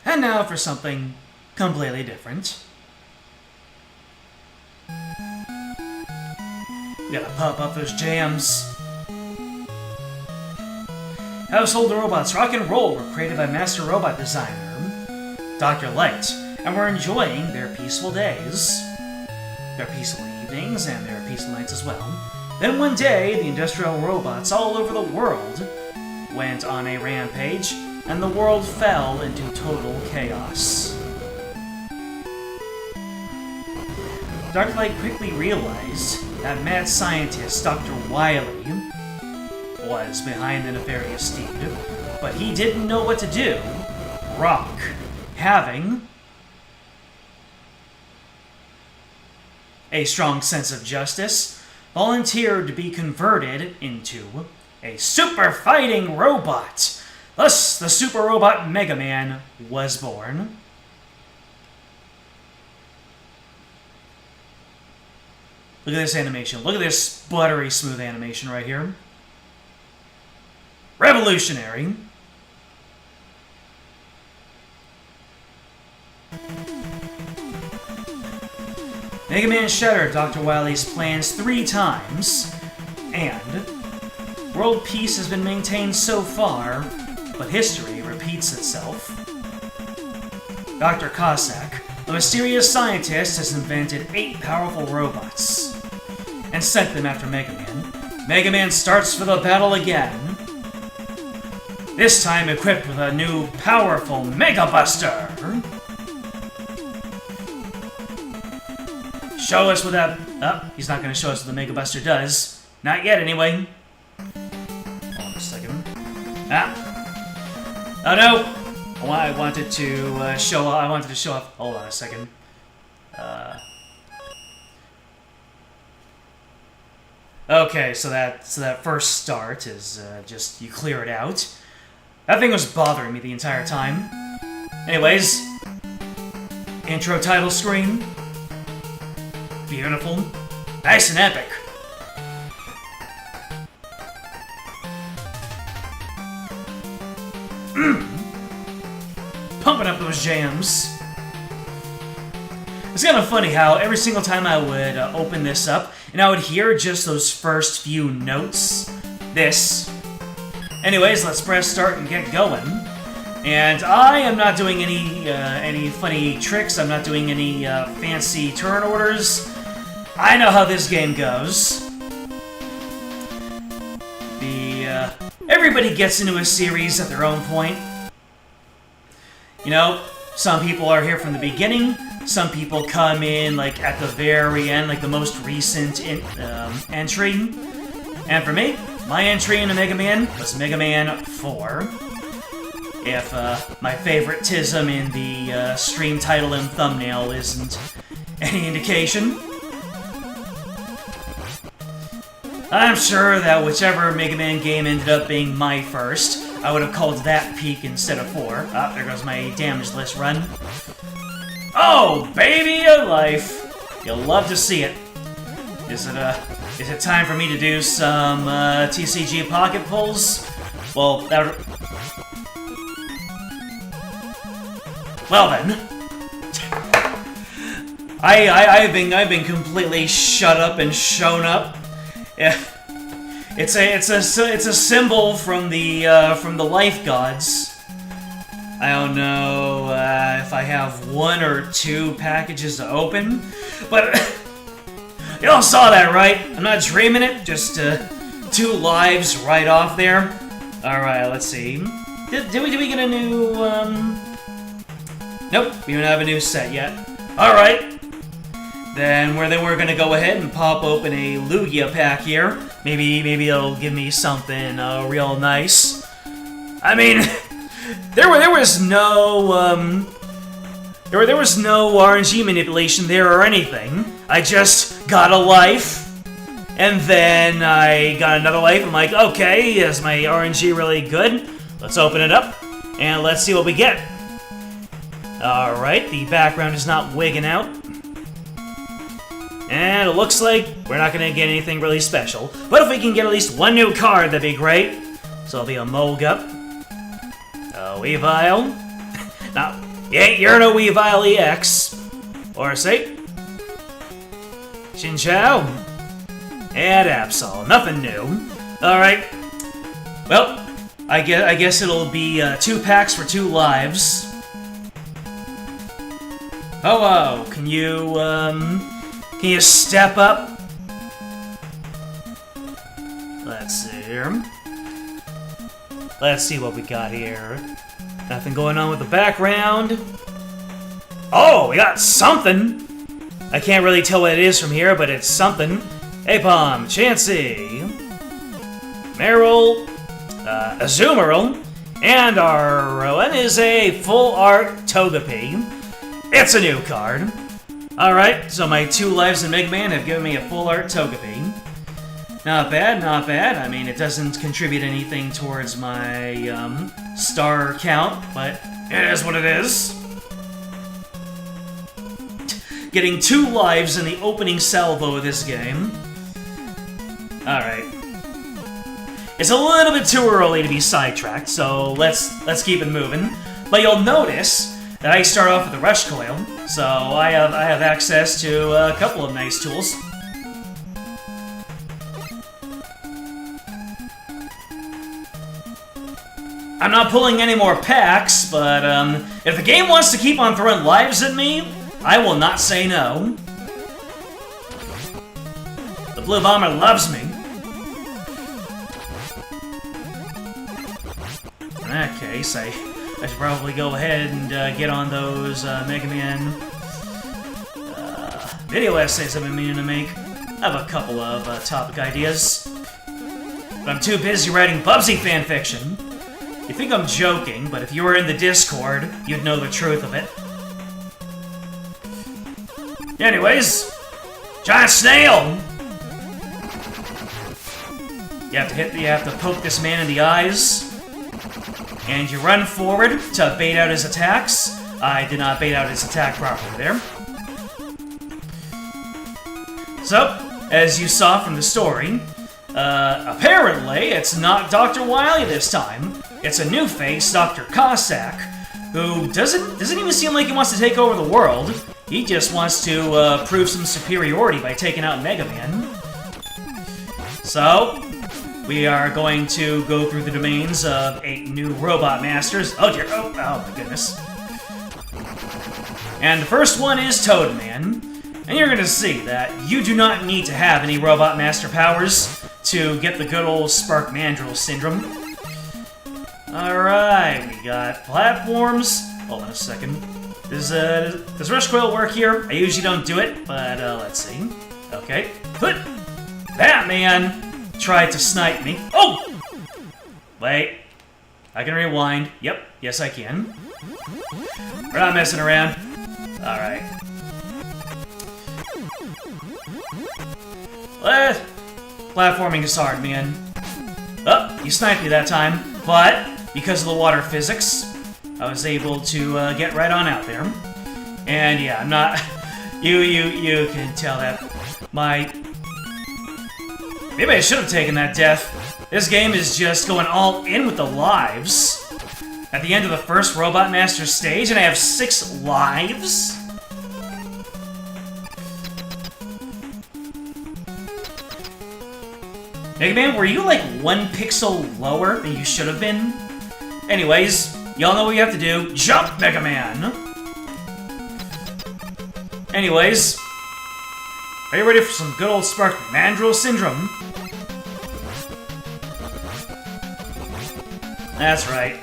And now for something completely different. We gotta pop up those jams. Household robots rock and roll were created by master robot designer Dr. Light, and were enjoying their peaceful days, their peaceful evenings, and their peaceful nights as well. Then one day, the industrial robots all over the world went on a rampage, and the world fell into total chaos. Dr. Light quickly realized that mad scientist Dr. Wily was behind the nefarious deed, but he didn't know what to do. Rock, having a strong sense of justice, volunteered to be converted into a super fighting robot. Thus, the super robot Mega Man was born. Look at this animation. Look at this buttery smooth animation right here. Revolutionary. Mega Man shattered Dr. Wily's plans 3 times, and world peace has been maintained so far, but history repeats itself. Dr. Cossack, a mysterious scientist, has invented 8 powerful robots and sent them after Mega Man. Mega Man starts for the battle again, this time equipped with a new powerful Mega Buster. Show us what that... Oh, he's not going to show us what the Mega Buster does. Not yet, anyway. Hold on a second. Ah. Oh, no! I wanted to show off... Hold on a second. Okay, so that first start is just... You clear it out. That thing was bothering me the entire time. Anyways. Intro title screen. Beautiful. Nice and epic. Pumping up those jams. It's kind of funny how every single time I would open this up, and I would hear just those first few notes. This. Anyways, let's press start and get going. And I am not doing any funny tricks. I'm not doing any fancy turn orders. I know how this game goes. Everybody gets into a series at their own point. You know, some people are here from the beginning. Some people come in like at the very end, like the most recent entry. And for me, my entry into Mega Man was Mega Man 4. If my favoritism in the stream title and thumbnail isn't any indication. I'm sure that whichever Mega Man game ended up being my first, I would have called that Peak instead of 4. Ah, there goes my damage list run. Oh, baby of life! You'll love to see it. Is it time for me to do some TCG pocket pulls? Well, well then. I've been completely shut up and shown up. Yeah, it's a symbol from the life gods. I don't know if I have 1 or 2 packages to open, but you all saw that, right? I'm not dreaming it. Just 2 lives right off there. All right, let's see. Did we get a new? Nope, we don't have a new set yet. All right. Then we're gonna go ahead and pop open a Lugia pack here. Maybe it'll give me something real nice. I mean, there was no there was no RNG manipulation there or anything. I just got a life, and then I got another life. I'm like, okay, is my RNG really good? Let's open it up and let's see what we get. All right, the background is not wigging out. And it looks like we're not going to get anything really special. But if we can get at least 1 new card, that'd be great. So it'll be a Mogup, a Weavile, Yeah, you're no Weavile EX. Or say, Xin Chao, and Absol. Nothing new. Alright. Well, I guess it'll be 2 packs for 2 lives. Hello, can you step up? Let's see here. Let's see what we got here. Nothing going on with the background. Oh, we got something! I can't really tell what it is from here, but it's something. Apom, Chansey, Meryl, Azumarill, and our Rowan is a full art Togepi. It's a new card. Alright, so my 2 lives in Mega Man have given me a full art Togepi. Not bad, not bad. I mean, it doesn't contribute anything towards my star count, but it is what it is. Getting 2 lives in the opening salvo of this game. Alright. It's a little bit too early to be sidetracked, so let's keep it moving. But you'll notice that I start off with the Rush Coil, so I have access to a couple of nice tools. I'm not pulling any more packs, but if the game wants to keep on throwing lives at me, I will not say no. The Blue Bomber loves me. In that case, I should probably go ahead and get on those Mega Man video essays I've been meaning to make. I have a couple of topic ideas, but I'm too busy writing Bubsy fanfiction. You think I'm joking, but if you were in the Discord, you'd know the truth of it. Anyways, giant snail! You have to poke this man in the eyes, and you run forward to bait out his attacks. I did not bait out his attack properly there. So, as you saw from the story, apparently it's not Dr. Wily this time. It's a new face, Dr. Cossack, who doesn't even seem like he wants to take over the world. He just wants to prove some superiority by taking out Mega Man. So, we are going to go through the domains of 8 new Robot Masters. Oh dear, oh my goodness. And the first one is Toadman. And you're gonna see that you do not need to have any Robot Master powers to get the good old Spark Mandrill Syndrome. Alright, we got platforms. Hold on a second. Does Rush Coil work here? I usually don't do it, but let's see. Okay. But Batman tried to snipe me. Oh! Wait. I can rewind. Yep. Yes, I can. We're not messing around. Alright. Platforming is hard, man. Oh, you sniped me that time, but because of the water physics, I was able to get right on out there. And yeah, I'm not... You can tell that my... Maybe I should have taken that death. This game is just going all in with the lives. At the end of the first Robot Master stage, and I have 6 lives? Mega Man, were you like 1 pixel lower than you should have been? Anyways, y'all know what you have to do. Jump, Mega Man! Anyways, are you ready for some good old Spark Mandrill Syndrome? That's right.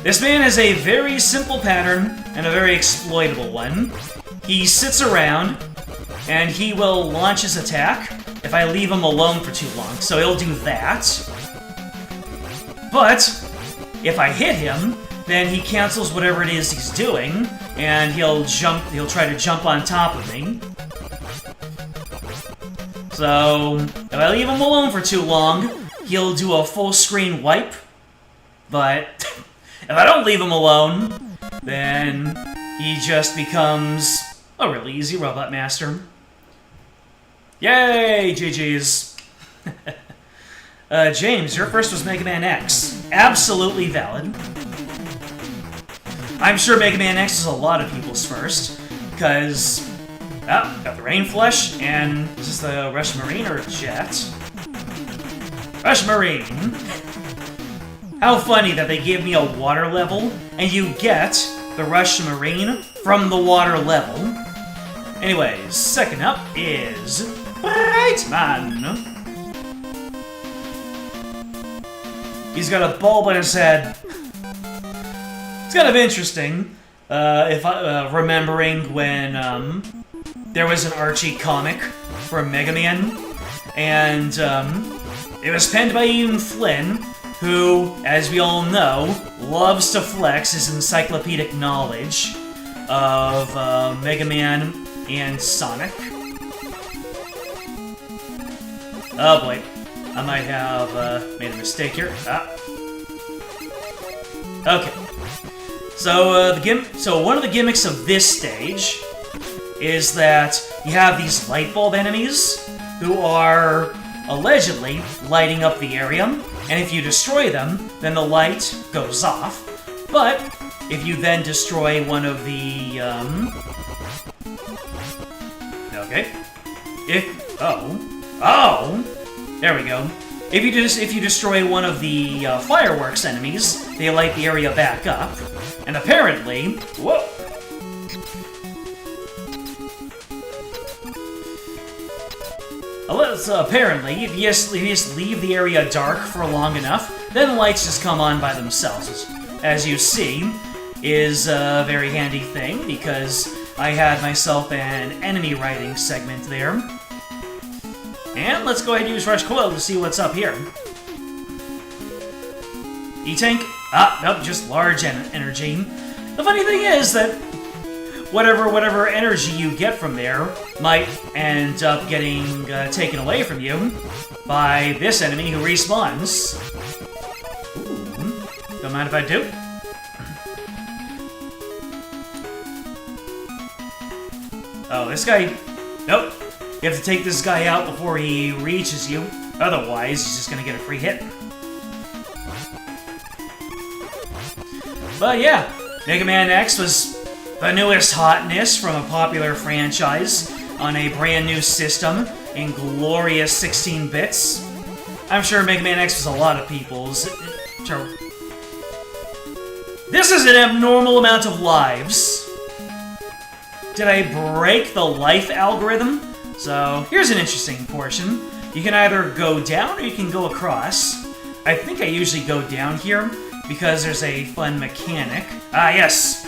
This man has a very simple pattern and a very exploitable one. He sits around, and he will launch his attack if I leave him alone for too long, so he'll do that. But if I hit him, then he cancels whatever it is he's doing, and he'll try to jump on top of me. So, if I leave him alone for too long, he'll do a full screen wipe. But if I don't leave him alone, then he just becomes a really easy Robot Master. Yay, GG's. James, your first was Mega Man X. Absolutely valid. I'm sure Mega Man X is a lot of people's first, because... Oh, got the Rain Flesh, and is this the Rush Marine or Jet? Rush Marine! How funny that they give me a water level, and you get the Rush Marine from the water level. Anyways, second up is... Brightman! He's got a bulb on his head. It's kind of interesting, remembering when, there was an Archie comic for Mega Man, and, it was penned by Ian Flynn, who, as we all know, loves to flex his encyclopedic knowledge of, Mega Man and Sonic. Oh boy, I might have, made a mistake here. Okay. So, so one of the gimmicks of this stage is that you have these light bulb enemies who are allegedly lighting up the area, and if you destroy them, then the light goes off. But if you then destroy one of the okay, there we go. If you destroy one of the fireworks enemies, they light the area back up, and apparently, whoa. Apparently, if you just leave the area dark for long enough, then the lights just come on by themselves. As you see, is a very handy thing, because I had myself an enemy writing segment there. And let's go ahead and use Rush Coil to see what's up here. E-Tank? Nope, just large energy. The funny thing is that whatever energy you get from there might end up getting taken away from you by this enemy who respawns. Ooh, don't mind if I do. Oh, this guy... Nope. You have to take this guy out before he reaches you. Otherwise, he's just gonna get a free hit. But yeah, Mega Man X was the newest hotness from a popular franchise on a brand new system in glorious 16 bits. I'm sure Mega Man X was a lot of people's... This is an abnormal amount of lives. Did I break the life algorithm? So, here's an interesting portion. You can either go down or you can go across. I think I usually go down here because there's a fun mechanic. Yes!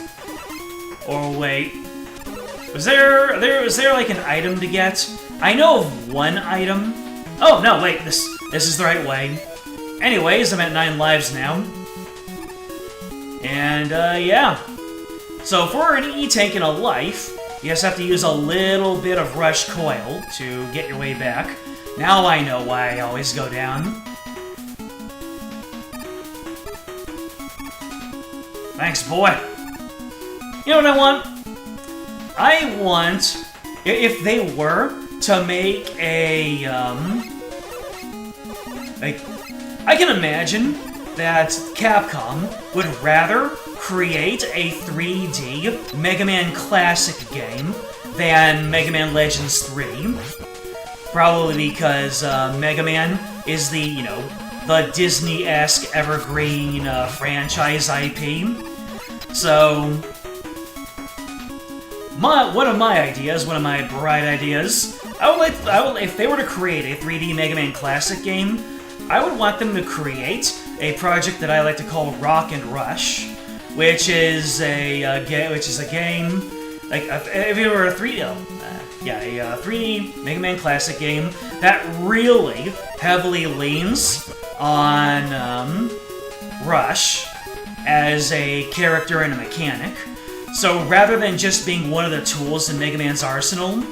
Or wait. Was there like an item to get? I know of one item. Oh, no, wait, this is the right way. Anyways, I'm at 9 lives now. And, yeah. So for an E-Tank and a life, you just have to use a little bit of Rush Coil to get your way back. Now I know why I always go down. Thanks, boy. You know what I want? I want, if they were to make a, like, I can imagine that Capcom would rather create a 3D Mega Man Classic game than Mega Man Legends 3. Probably because Mega Man is the, you know, the Disney-esque evergreen franchise IP. So, one of my bright ideas, if they were to create a 3D Mega Man Classic game, I would want them to create a project that I like to call Rock and Rush, which is a game like if it were a 3D Mega Man Classic game that really heavily leans on Rush as a character and a mechanic. So rather than just being one of the tools in Mega Man's arsenal,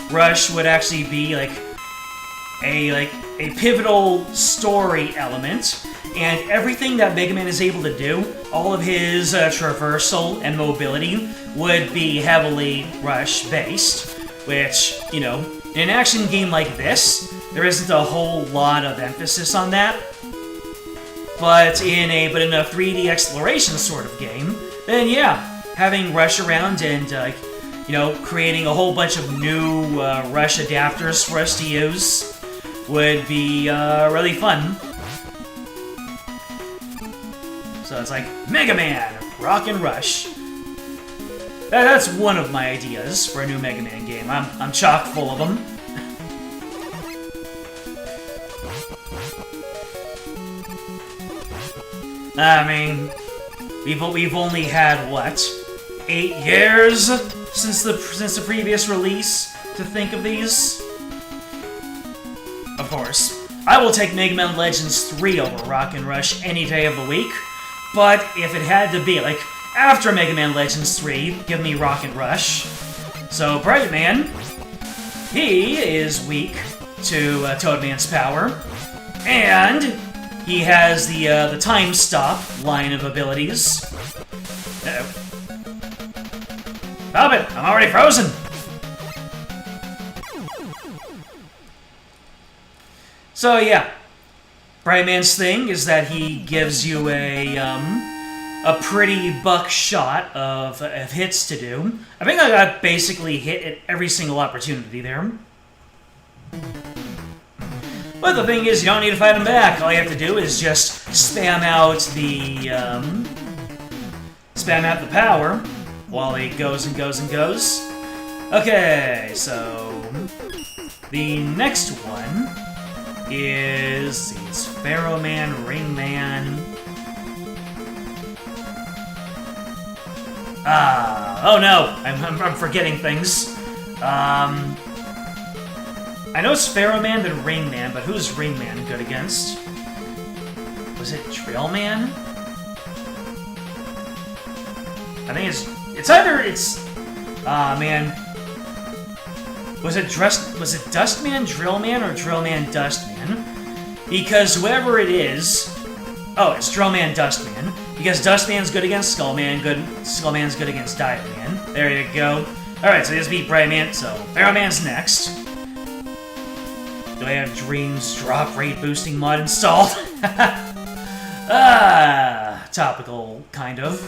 Rush would actually be like a pivotal story element, and everything that Mega Man is able to do, all of his traversal and mobility, would be heavily Rush-based, which, you know, in an action game like this, there isn't a whole lot of emphasis on that. But in a 3D exploration sort of game, then yeah, having Rush around and, you know, creating a whole bunch of new Rush adapters for us to use would be really fun. So it's like, Mega Man, Rock and Rush. That's one of my ideas for a new Mega Man game. I'm chock full of them. I mean, we've only had what, 8 years since the previous release to think of these. Of course, I will take Mega Man Legends 3 over Rock and Rush any day of the week. But if it had to be, like, after Mega Man Legends 3, give me Rock and Rush. So, Bright Man, he is weak to Toadman's power, and he has the Time Stop line of abilities. Uh-oh. Stop it! I'm already frozen! So, yeah. Bright Man's thing is that he gives you a pretty buckshot of hits to do. I think I got basically hit at every single opportunity there. But the thing is, you don't need to fight him back. All you have to do is just spam out the power while he goes and goes and goes. Okay, so the next one is Pharaoh Man, Ring Man. Oh no, I'm forgetting things. I know it's Pharaoh Man and Ring Man, but who's Ring Man good against? Was it Drill Man? I think it's either man. Was it Dust Man, Drill Man, or Drill Man, Dust Man? Because whoever it is... Oh, it's Drill Man, Dust Man. Because Dust Man's good against Skull Man, Skull Man's good against Dive Man. There you go. Alright, so just beat Bright Man, so Pharaoh Man's next. Do I have Dreams Drop Rate Boosting mod installed? Topical, kind of.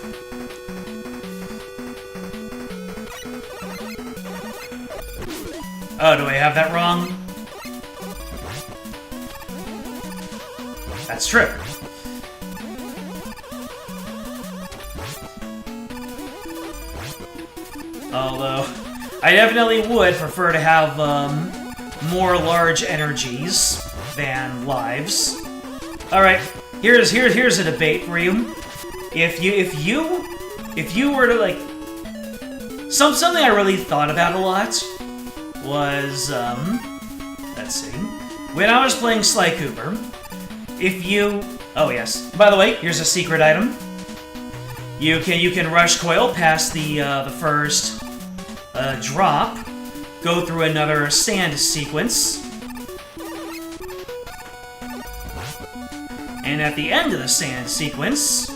Oh, do I have that wrong? That's true. Although, I definitely would prefer to have more large energies than lives. All right, here's a debate for you. If you were to like something I really thought about a lot was let's see, when I was playing Sly Cooper, oh yes, by the way, here's a secret item. You can rush coil past the first drop, go through another sand sequence, and at the end of the sand sequence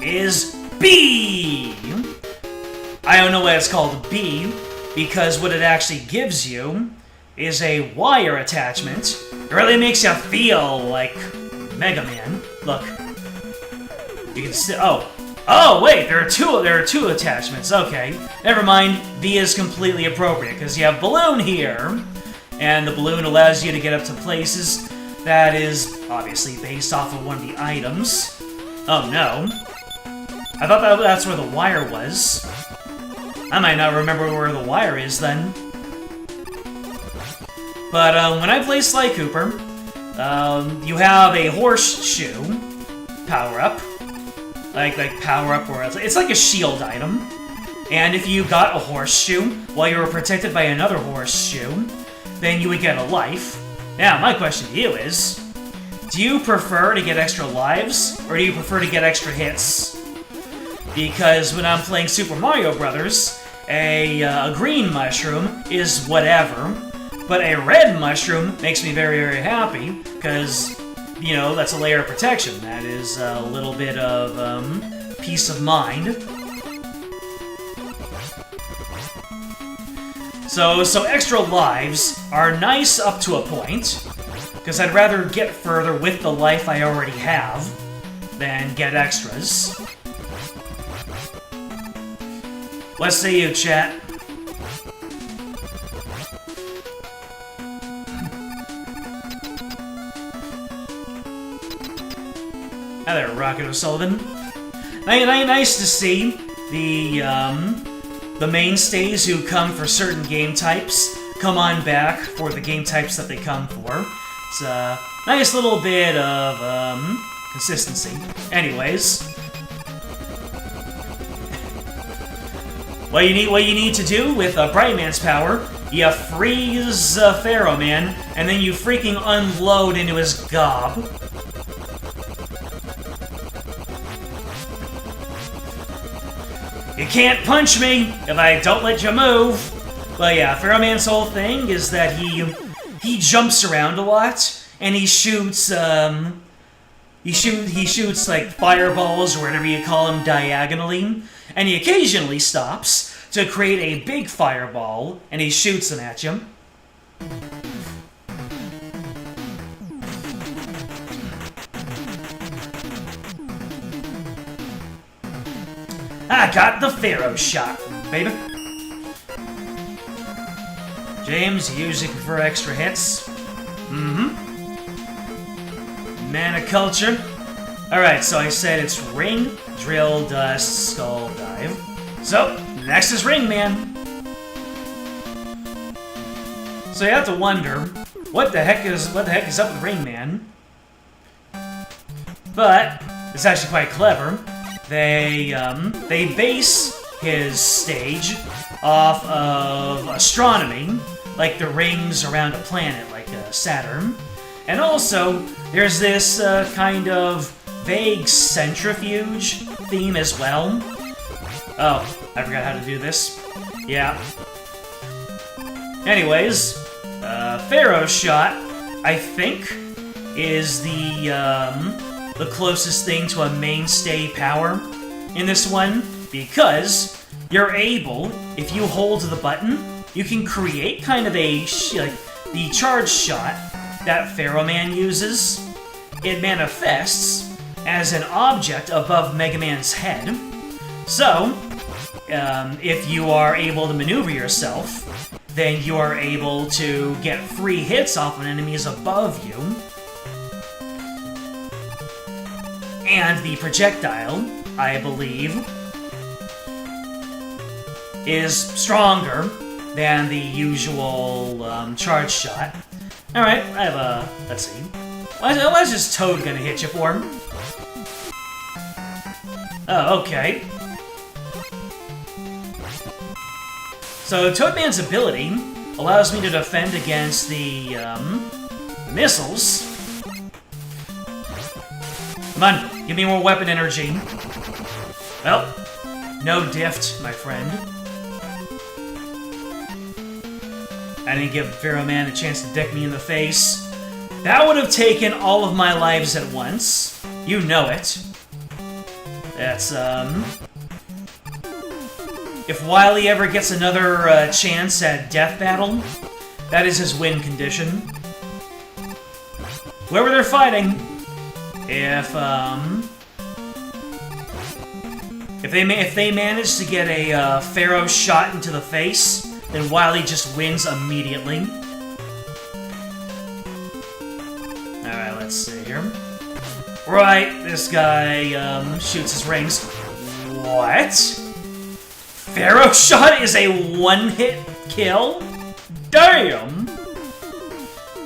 is B. I don't know why it's called B, because what it actually gives you is a wire attachment. It really makes you feel like Mega Man. Look, you can see. Oh wait, there are two attachments. Okay, never mind. B is completely appropriate because you have Balloon here, and the balloon allows you to get up to places that is obviously based off of one of the items. Oh no, I thought that's where the wire was. I might not remember where the wire is then. But when I play Sly Cooper, you have a horseshoe power-up. Like power-up, or it's like a shield item. And if you got a horseshoe while you were protected by another horseshoe, then you would get a life. Now, my question to you is, do you prefer to get extra lives, or do you prefer to get extra hits? Because when I'm playing Super Mario Brothers, a green mushroom is whatever, but a red mushroom makes me very, very happy, because, you know, that's a layer of protection. That is a little bit of peace of mind. So extra lives are nice up to a point, because I'd rather get further with the life I already have than get extras. What say you, chat? Hi there, Rocket O'Sullivan. Nice to see the mainstays who come for certain game types come on back for the game types that they come for. It's a nice little bit of consistency. Anyways, what you need to do with Bright Man's power, you freeze Pharaoh Man, and then you freaking unload into his gob. You can't punch me if I don't let you move. But yeah, Pharaoh Man's whole thing is that he jumps around a lot, and he shoots like fireballs or whatever you call them diagonally, and he occasionally stops to create a big fireball, and he shoots them at you. I got the Pharaoh shot, baby. James, you usually prefer extra hits. Mm-hmm. Mana culture. Alright, so I said it's ring, drill, dust, skull, dive. So, next is ring, man. So you have to wonder, what the heck is up with Ring Man? But it's actually quite clever. They base his stage off of astronomy, like the rings around a planet, like Saturn. And also, there's this kind of vague centrifuge theme as well. Oh, I forgot how to do this. Yeah. Anyways, Pharaoh's shot, I think, is the closest thing to a mainstay power in this one, because you're able, if you hold the button, you can create kind of a, like, the charge shot that Pharaoh Man uses. It manifests as an object above Mega Man's head. So, if you are able to maneuver yourself, then you are able to get free hits off of enemies above you. And the projectile, I believe, is stronger than the usual charge shot. Alright, I have a... let's see. What is this Toad gonna hit you for? Oh, okay. So Toadman's ability allows me to defend against the missiles. Come on, give me more weapon energy. Well, no dift, my friend. I didn't give Pharaoh Man a chance to deck me in the face. That would have taken all of my lives at once. You know it. That's, if Wily ever gets another chance at Death Battle, that is his win condition. Whoever they're fighting, if they manage to get a Pharaoh shot into the face, then Wily just wins immediately. Alright, let's see here. Right, this guy shoots his rings. What? Pharaoh shot is a one-hit kill? Damn!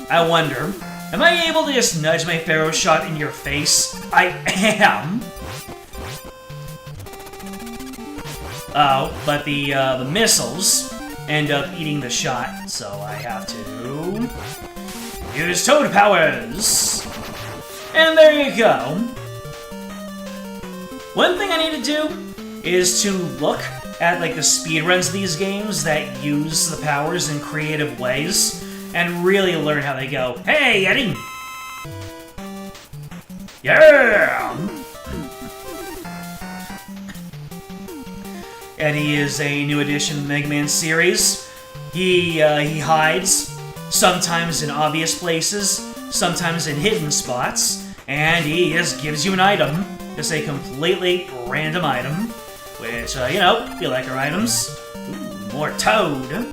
I wonder, am I able to just nudge my Pharaoh shot in your face? I am! Oh, but the missiles end up eating the shot, so I have to use Toad powers! And there you go. One thing I need to do is to look at like the speedruns of these games that use the powers in creative ways and really learn how they go. Hey, Eddie! Yeah! Eddie is a new addition to the Mega Man series. He hides, sometimes in obvious places, sometimes in hidden spots, and he just gives you an item, just a completely random item, which, you know, feel like our items. Ooh, more Toad.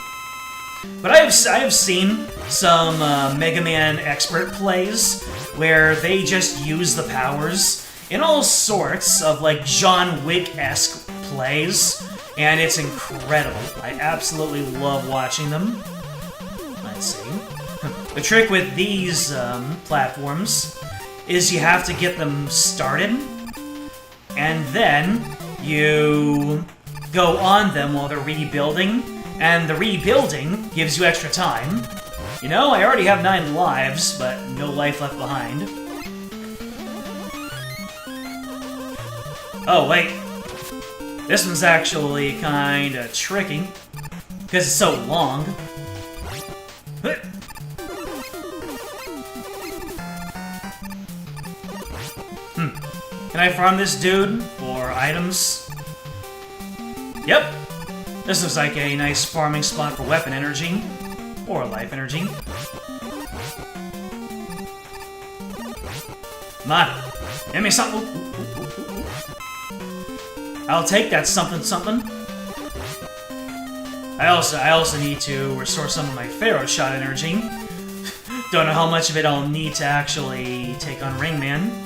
But I have seen some Mega Man expert plays where they just use the powers in all sorts of, like, John Wick-esque plays, and it's incredible. I absolutely love watching them. Let's see. The trick with these platforms is you have to get them started, and then you go on them while they're rebuilding, and the rebuilding gives you extra time. You know, I already have 9 lives, but no life left behind. Oh, wait. This one's actually kinda tricky, because it's so long. Can I farm this dude for items? Yep. This looks like a nice farming spot for weapon energy. Or life energy. Come on. Give me something. I'll take that something something. I also need to restore some of my Pharaoh Shot energy. Don't know how much of it I'll need to actually take on Ringman.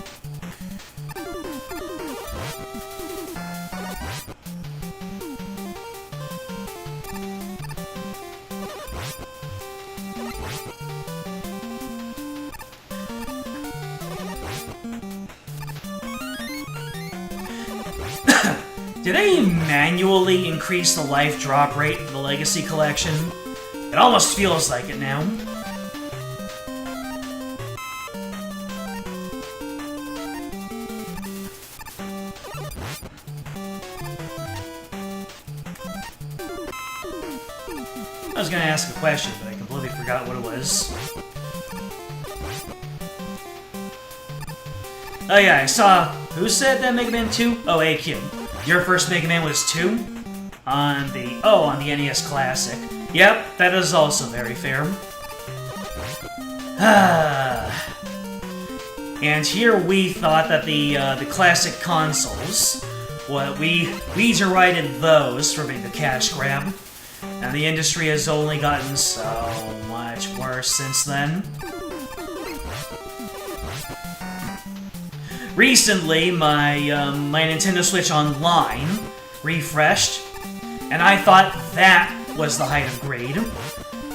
Did they manually increase the life drop rate for the Legacy Collection? It almost feels like it now. I was gonna ask a question, but I completely forgot what it was. Oh yeah, I saw... Who said that Mega Man 2? Oh, AQ. Your first Mega Man was 2? On the... Oh, on the NES Classic. Yep, that is also very fair. And here we thought that the classic consoles... Well, we derided those for being a cash grab. And the industry has only gotten so much worse since then. Recently, my Nintendo Switch Online refreshed, and I thought that was the height of greed.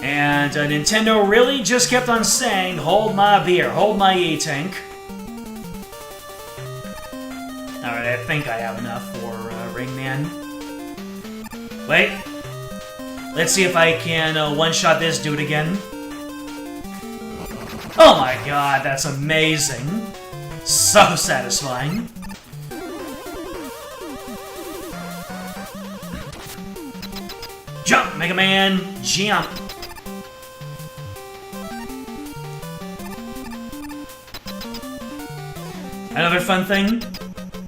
And Nintendo really just kept on saying, hold my beer, hold my E-Tank. Alright, I think I have enough for Ringman. Wait. Let's see if I can one-shot this dude again. Oh my god, that's amazing. So satisfying. Jump, Mega Man! Jump! Another fun thing,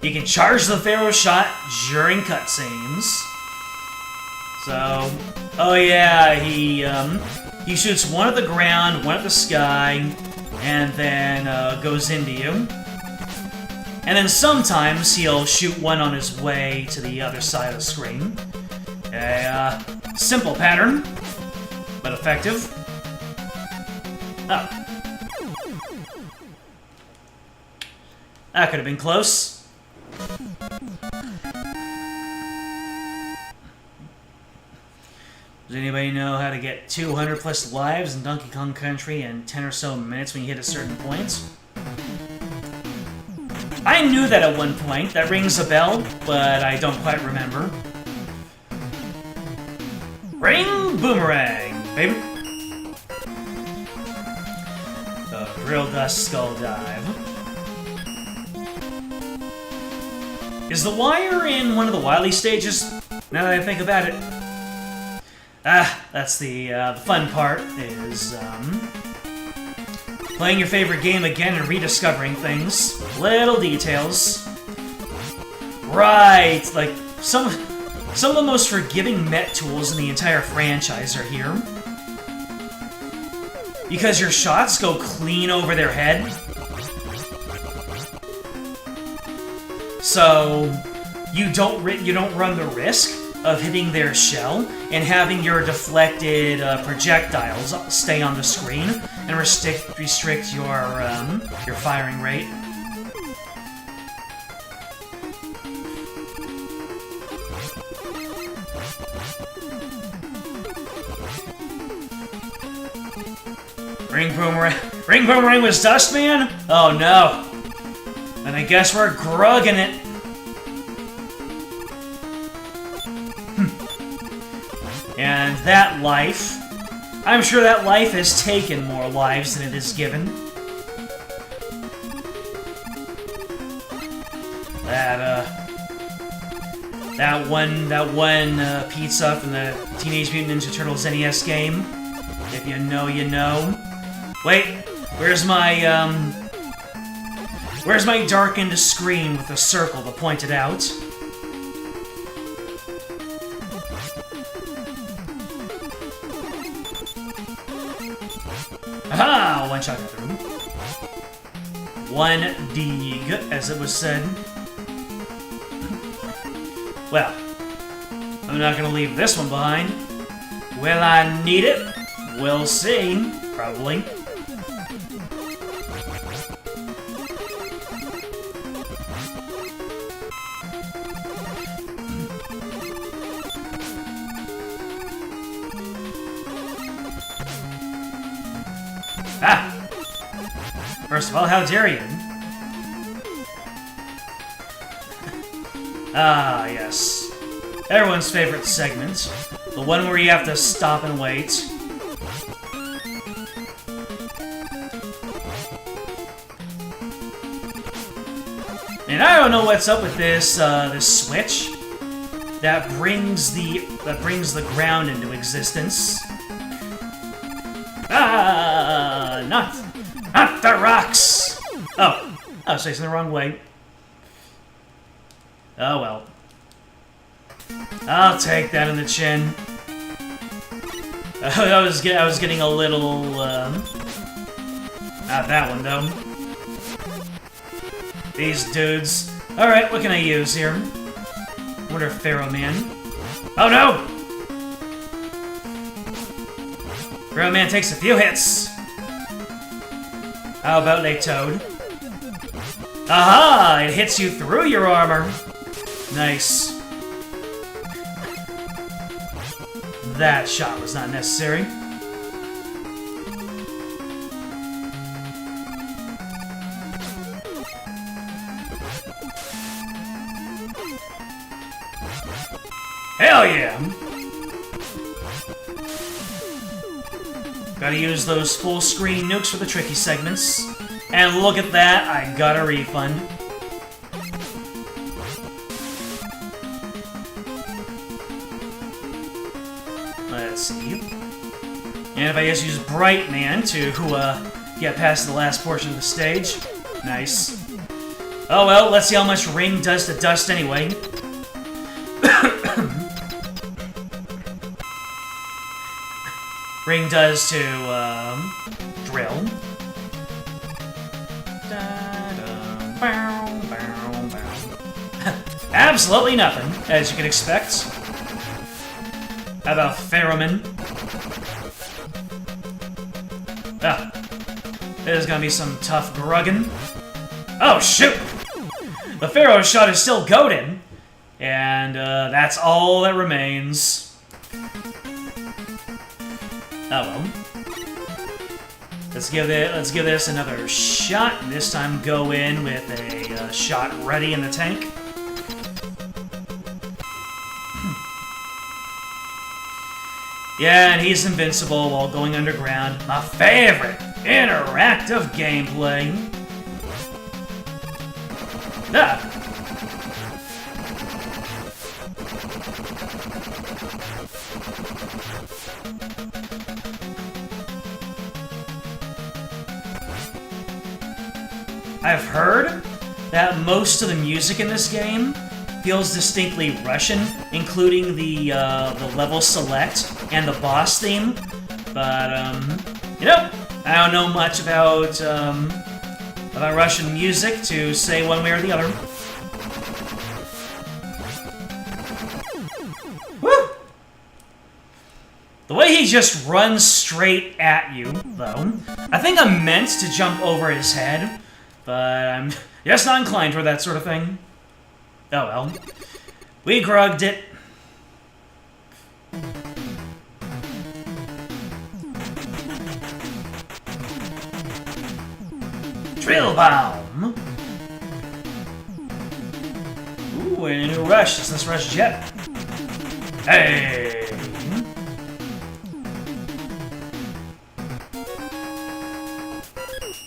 you can charge the Pharaoh Shot during cutscenes. So, oh yeah, he shoots one at the ground, one at the sky, and then goes into you. And then sometimes he'll shoot one on his way to the other side of the screen. A simple pattern, but effective. Oh. That could have been close. Does anybody know how to get 200 plus lives in Donkey Kong Country in 10 or so minutes when you hit a certain point? I knew that at one point. That rings a bell, but I don't quite remember. Ring Boomerang, baby! The Grill Dust Skull Dive. Is the wire in one of the Wily stages? Now that I think about it. That's the fun part, is, playing your favorite game again and rediscovering things. Little details. Right, like, some of the most forgiving Met tools in the entire franchise are here. Because your shots go clean over their head. So, you don't run the risk of hitting their shell and having your deflected projectiles stay on the screen and restrict your firing rate. Ring Boomerang was Dust Man? Oh no. Then I guess we're grugging it. And that life... I'm sure that life has taken more lives than it has given. That one pizza from the Teenage Mutant Ninja Turtles NES game. If you know, you know. Wait, where's my darkened screen with a circle to point it out? Aha! One shot through. One dig, as it was said. Well, I'm not gonna leave this one behind. Will I need it? We'll see. Probably. Ah! First of all, how dare you? Ah, yes. Everyone's favorite segment. The one where you have to stop and wait. And I don't know what's up with this this switch that brings the ground into existence. Ah, not the rocks. Oh, I was facing the wrong way. Oh well. I'll take that in the chin. I was getting a little not that one though. These dudes. All right, what can I use here? I wonder if Pharaoh Man. Oh no! Pharaoh Man takes a few hits. How about a Toad? Aha! It hits you through your armor. Nice. That shot was not necessary. Hell yeah! Gotta use those full screen nukes for the tricky segments. And look at that, I got a refund. Let's see. And if I just use Bright Man to get past the last portion of the stage. Nice. Oh well, let's see how much Ring does to Dust anyway. Ring does to, Drill. Absolutely nothing, as you can expect. How about Ferroman? Ah, there's gonna be some tough grugging. Oh, shoot! The Pharaoh shot is still goaded, and that's all that remains. Oh well. Let's give this another shot. This time go in with a shot ready in the tank. Yeah, and he's invincible while going underground. My favorite interactive gameplay. Ah. I've heard that most of the music in this game feels distinctly Russian, including the level select and the boss theme. But you know, I don't know much about Russian music to say one way or the other. Usually he just runs straight at you, though. I think I'm meant to jump over his head, but I'm just not inclined for that sort of thing. Oh well. We grugged it. Drill bomb! Ooh, and a new rush. It's this rush jet. Hey!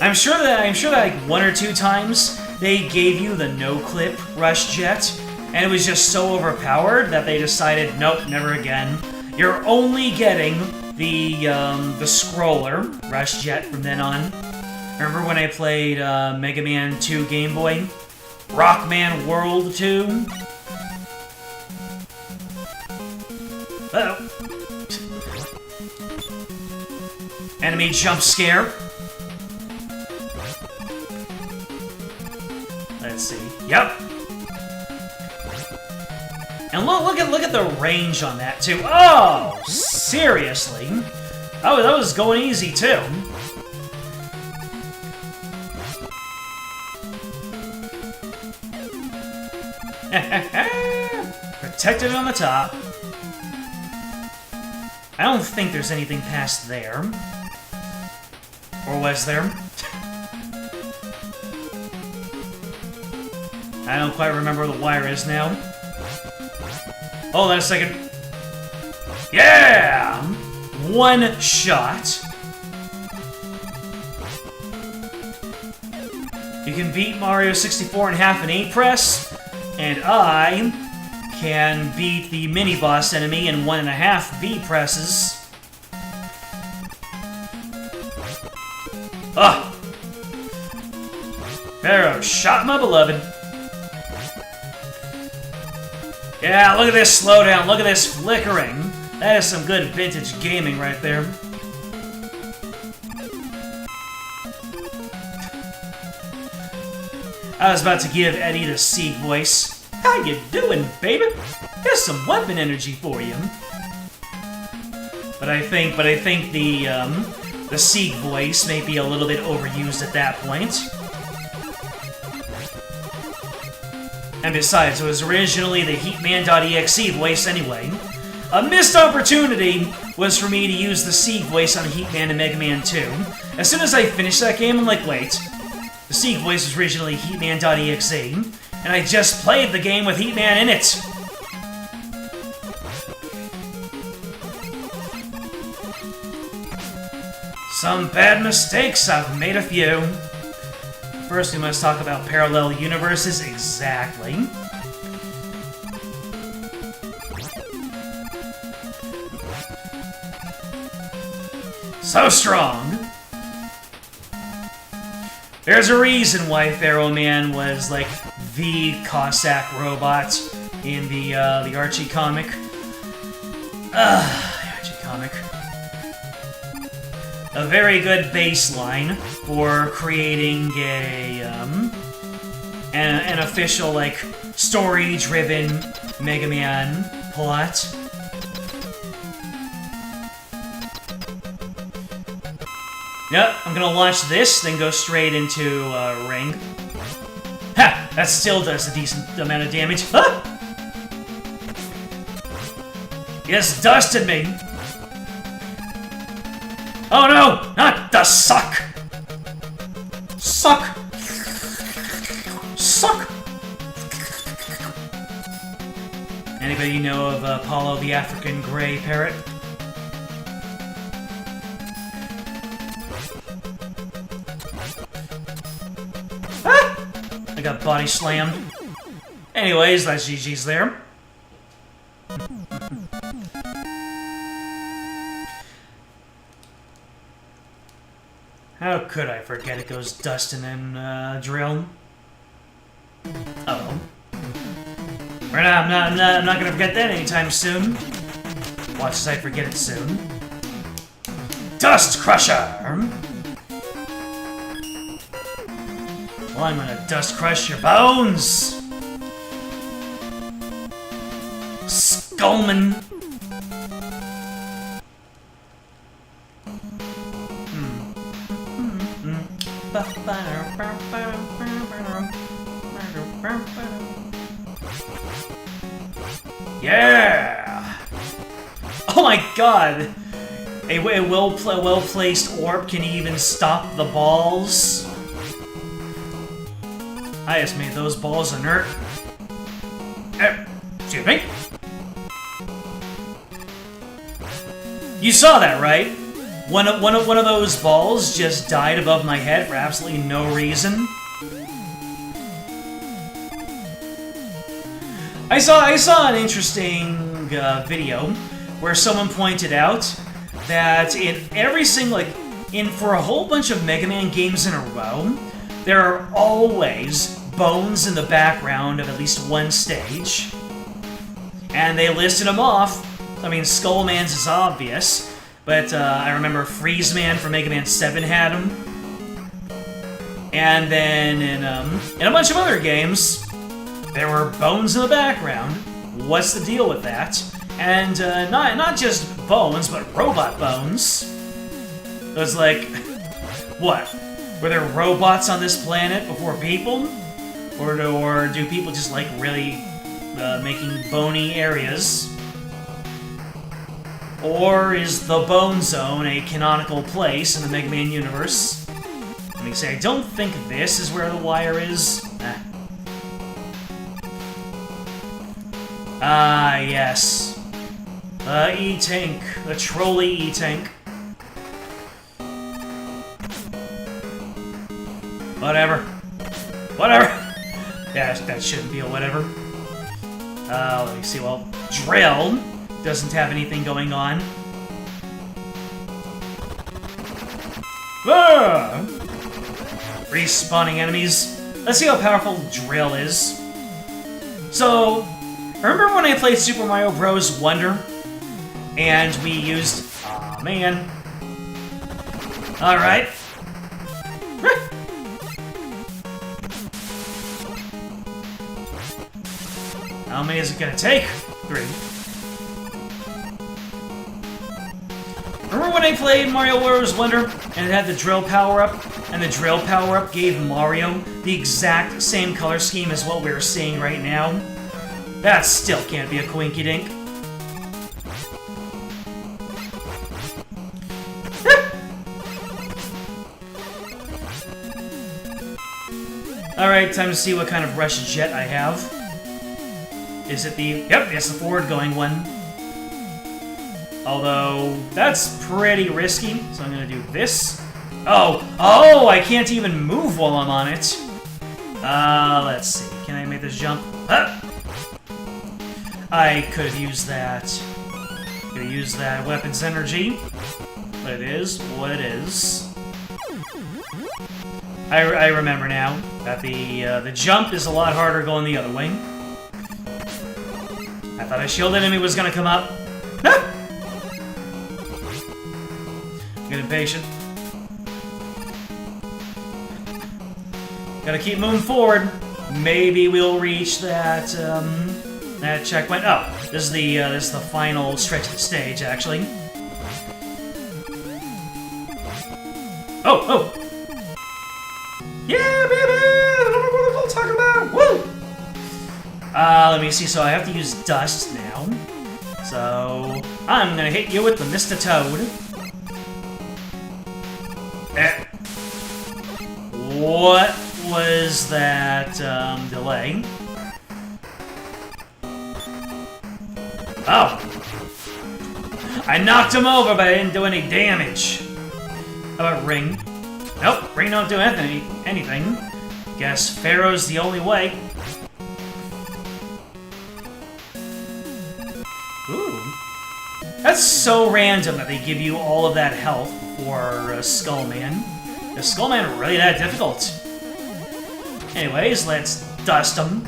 I'm sure that like 1 or 2 times they gave you the no-clip rush jet, and it was just so overpowered that they decided, nope, never again. You're only getting the scroller rush jet from then on. Remember when I played Mega Man 2 Game Boy? Rockman World 2? Uh-oh. Enemy jump scare. Let's see. Yep. And look at the range on that too. Oh, seriously? Oh, that was going easy too. Protected on the top. I don't think there's anything past there. Or was there? I don't quite remember where the wire is now. Hold on a second. Yeah! 1 shot. You can beat Mario 64 in half an 8 press, and I can beat the mini-boss enemy in 1.5 B presses. Ah! Pharaoh shot my beloved. Yeah, look at this slowdown, look at this flickering. That is some good vintage gaming right there. I was about to give Eddie the Sieg voice. How you doing, baby? Here's some weapon energy for you. But I think the Sieg voice may be a little bit overused at that point. And besides, it was originally the Heatman.exe voice anyway. A missed opportunity was for me to use the Sieg voice on Heatman and Mega Man 2. As soon as I finished that game, I'm like, wait. The Sieg voice was originally Heatman.exe, and I just played the game with Heatman in it. Some bad mistakes, I've made a few. First, we must talk about parallel universes. Exactly. So strong. There's a reason why Pharaoh Man was like the Cossack robot in the Archie comic. Archie comic. A very good baseline for creating an official, like, story-driven Mega Man plot. Yep, I'm gonna launch this, then go straight into Ring. Ha! That still does a decent amount of damage. Ah! He just dusted me. Oh no! Not the suck! Suck! Suck! Anybody know of Apollo the African Grey Parrot? Ah! I got body slammed. Anyways, that's GG's there. How could I forget it goes Dustin and Drill? Uh-oh. I'm not gonna forget that anytime soon. Watch as I forget it soon. Dust Crusher! Well, I'm gonna dust crush your bones! Skullman! Yeah! Oh my god! A well-placed orb can even stop the balls. I just made those balls inert. Excuse me? You saw that, right? One of those balls just died above my head for absolutely no reason. I saw an interesting video where someone pointed out that in every single, for a whole bunch of Mega Man games in a row, there are always bones in the background of at least one stage. And they listed them off. I mean, Skull Man's is obvious, but I remember Freeze Man from Mega Man 7 had them. And then in a bunch of other games, there were bones in the background. What's the deal with that? And not just bones, but robot bones. It was like, what? Were there robots on this planet before people? Or do people just like really making bony areas? Or is the Bone Zone a canonical place in the Mega Man universe? Let me say, I don't think this is where the wire is. Ah, yes. The E-Tank. The trolley E-Tank. Whatever. Whatever! Yeah, that shouldn't be a whatever. Let me see, well, Drill doesn't have anything going on. Ah! Respawning enemies. Let's see how powerful Drill is. So, remember when I played Super Mario Bros. Wonder? And we used... Aw, man. Alright. How many is it gonna take? 3. Remember when I played Mario Bros. Wonder and it had the drill power-up? And the drill power-up gave Mario the exact same color scheme as what we're seeing right now? That still can't be a coinky-dink. Alright, time to see what kind of rush jet I have. Is it the... Yep, it's the forward-going one. Although, that's pretty risky, so I'm gonna do this. Oh! Oh! I can't even move while I'm on it! Let's see. Can I make this jump? I could have used that. Could have used that weapon's energy. But it is what it is. I remember now that the jump is a lot harder going the other way. I thought a shield enemy was gonna come up. Ah! Get impatient. Gotta keep moving forward. Maybe we'll reach that that checkpoint. Oh, this is the final stretch of the stage, actually. Oh, oh. Yeah, baby! What I'm talking about! Woo! Let me see. So I have to use dust now. So I'm gonna hit you with the Mr. Toad. What was that delay? Oh! I knocked him over, but I didn't do any damage. How about Ring? Nope, Ring don't do anything. Guess Pharaoh's the only way. Ooh. That's so random that they give you all of that health for Skullman. Is Skullman really that difficult? Anyways, let's dust him.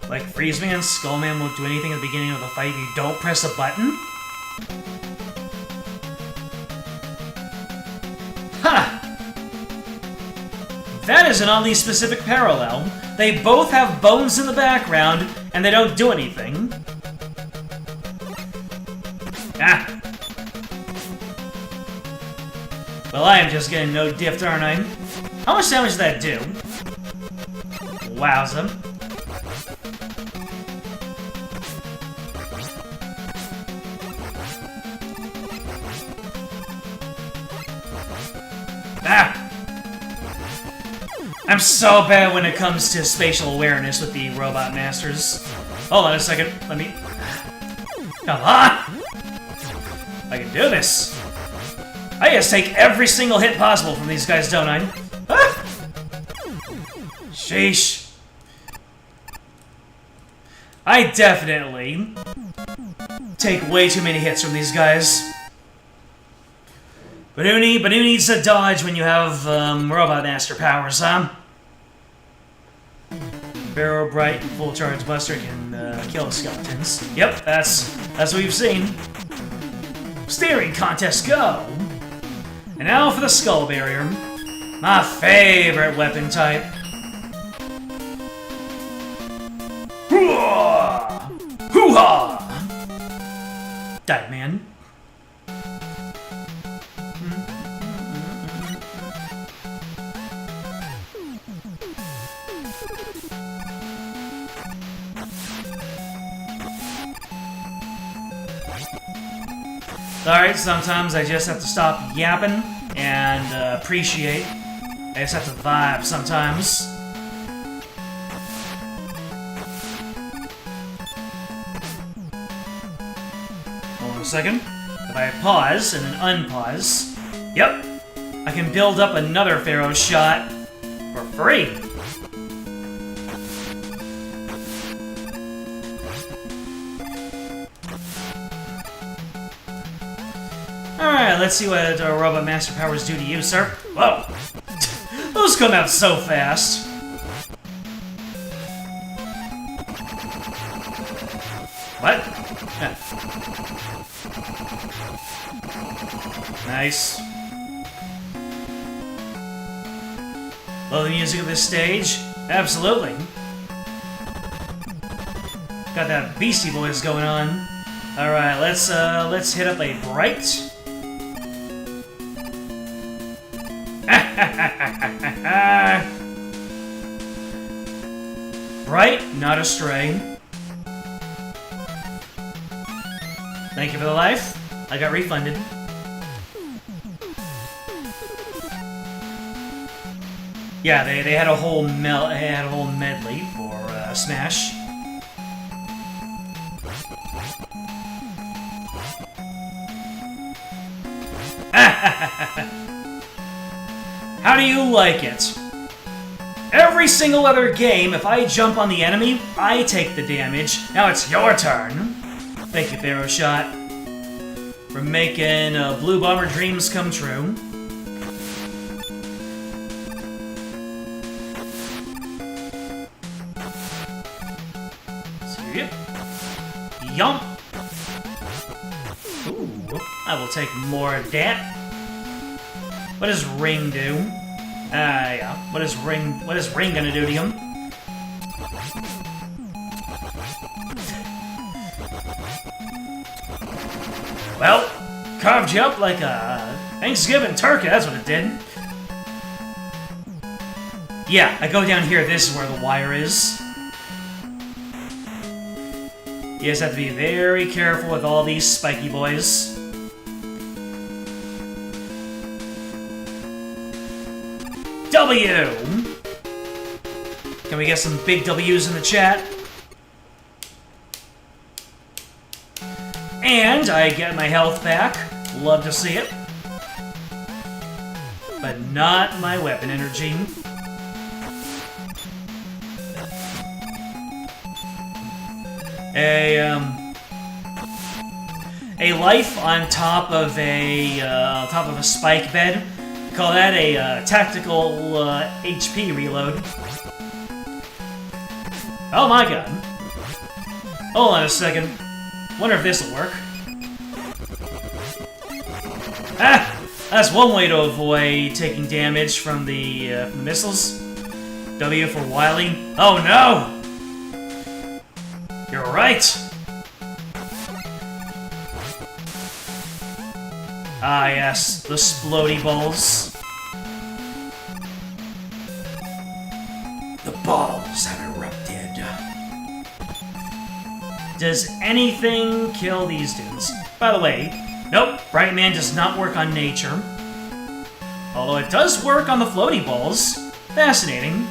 Like Freeze Man, Skullman won't do anything at the beginning of the fight if you don't press a button? Ha! That is an oddly specific parallel. They both have bones in the background, and they don't do anything. Ah! Well, I am just getting no diffed, aren't I? How much damage did that do? Wowza. Ah! I'm so bad when it comes to spatial awareness with the Robot Masters. Hold on a second, let me... Come on! I can do this! I just take every single hit possible from these guys, don't I? Ah! Sheesh. I definitely take way too many hits from these guys. But who needs to dodge when you have Robot Master powers, huh? Barrel Bright and Full Charge Buster can kill skeletons. Yep, that's what we've seen. Steering contest, go! And now for the Skull Barrier. My favorite weapon type. Hoo-ha! Hoo-ha! Die, man. Alright, sometimes I just have to stop yapping and appreciate. I just have to vibe sometimes. Hold on a second. If I pause and then unpause, yep, I can build up another Pharaoh shot for free. Alright, let's see what Robot Master powers do to you, sir. Whoa! Those come out so fast. What? Nice. Love the music of this stage? Absolutely. Got that Beastie Boys going on. Alright, let's hit up a Bright. Bright, not astray. Thank you for the life. I got refunded. Yeah, they had a whole medley for Smash. How do you like it? Every single other game, if I jump on the enemy, I take the damage. Now it's your turn. Thank you, Pharaoh Shot, for making Blue Bomber dreams come true. So, yep. Yump. Ooh, I will take more of that. What does Ring do? Yeah. What is Ring gonna do to him? Well, carved you up like a Thanksgiving turkey, that's what it did. Yeah, I go down here, this is where the wire is. You guys have to be very careful with all these spiky boys. W! Can we get some big W's in the chat? And I get my health back. Love to see it. But not my weapon energy. A life on top of a spike bed. Call that a tactical HP reload. Oh my god. Hold on a second. Wonder if this'll work. Ah! That's one way to avoid taking damage from the missiles. W for Wily. Oh no! You're right! Ah, yes, the splody balls. The balls have erupted. Does anything kill these dudes? By the way, nope, Bright Man does not work on nature. Although it does work on the floaty balls. Fascinating.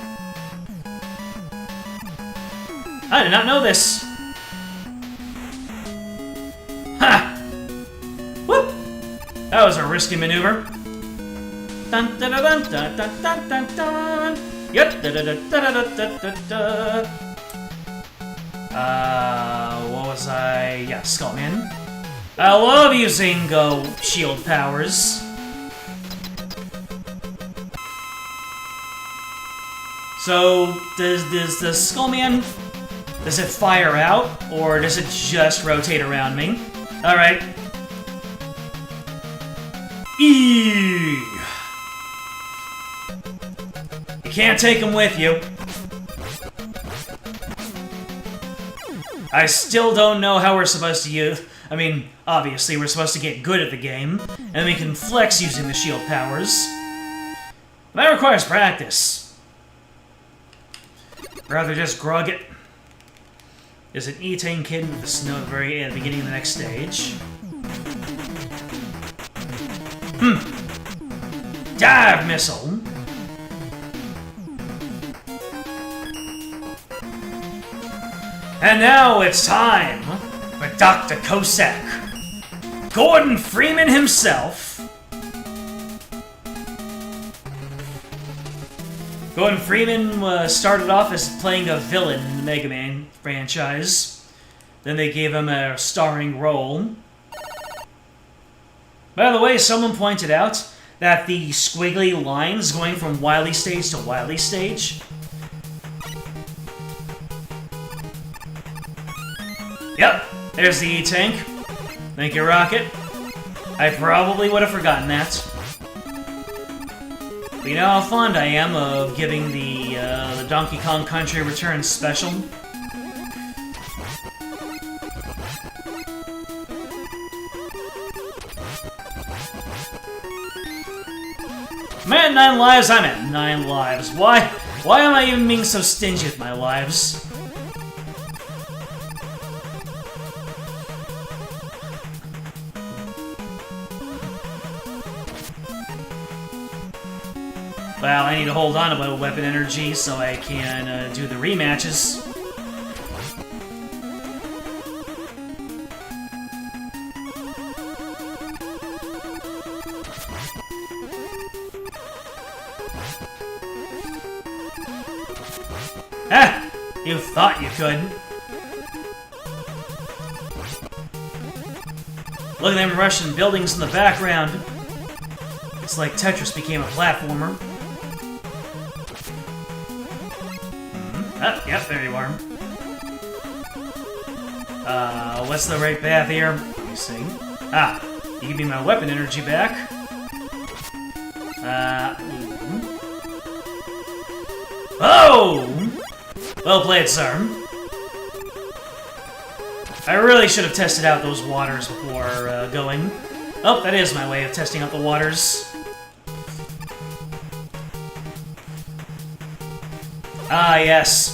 I did not know this. Ha! Whoop! That was a risky maneuver. Dun dun dun dun dun dun dun dun. Yep. Da da da da da da da da. What was I? Yeah, Skullman. I love using shield powers. So, does the Skullman, does it fire out, or does it just rotate around me? Alright. Eee! You can't take him with you. I still don't know how we're supposed to use... I mean, obviously we're supposed to get good at the game, and we can flex using the shield powers. That requires practice. Rather just grog it. There's an E-Tank kid with the snow at the beginning of the next stage. Dive missile! And now it's time for Dr. Cossack. Gordon Freeman himself. Gordon Freeman started off as playing a villain in the Mega Man franchise. Then they gave him a starring role. By the way, someone pointed out that the squiggly lines going from Wily Stage to Wily Stage. Yep, there's the E-Tank. Thank you, Rocket. I probably would have forgotten that. But you know how fond I am of giving the Donkey Kong Country Returns special? I'm at 9 lives, I'm at 9 lives. Why am I even being so stingy with my lives? Well, I need to hold on to my weapon energy so I can do the rematches. Ah! You thought you could. Look at them Russian buildings in the background. It's like Tetris became a platformer. Ah, yep, there you are. What's the right path here? Let me see. Ah, you give me my weapon energy back. Oh! Well played, sir. I really should have tested out those waters before going. Oh, that is my way of testing out the waters. Ah, yes.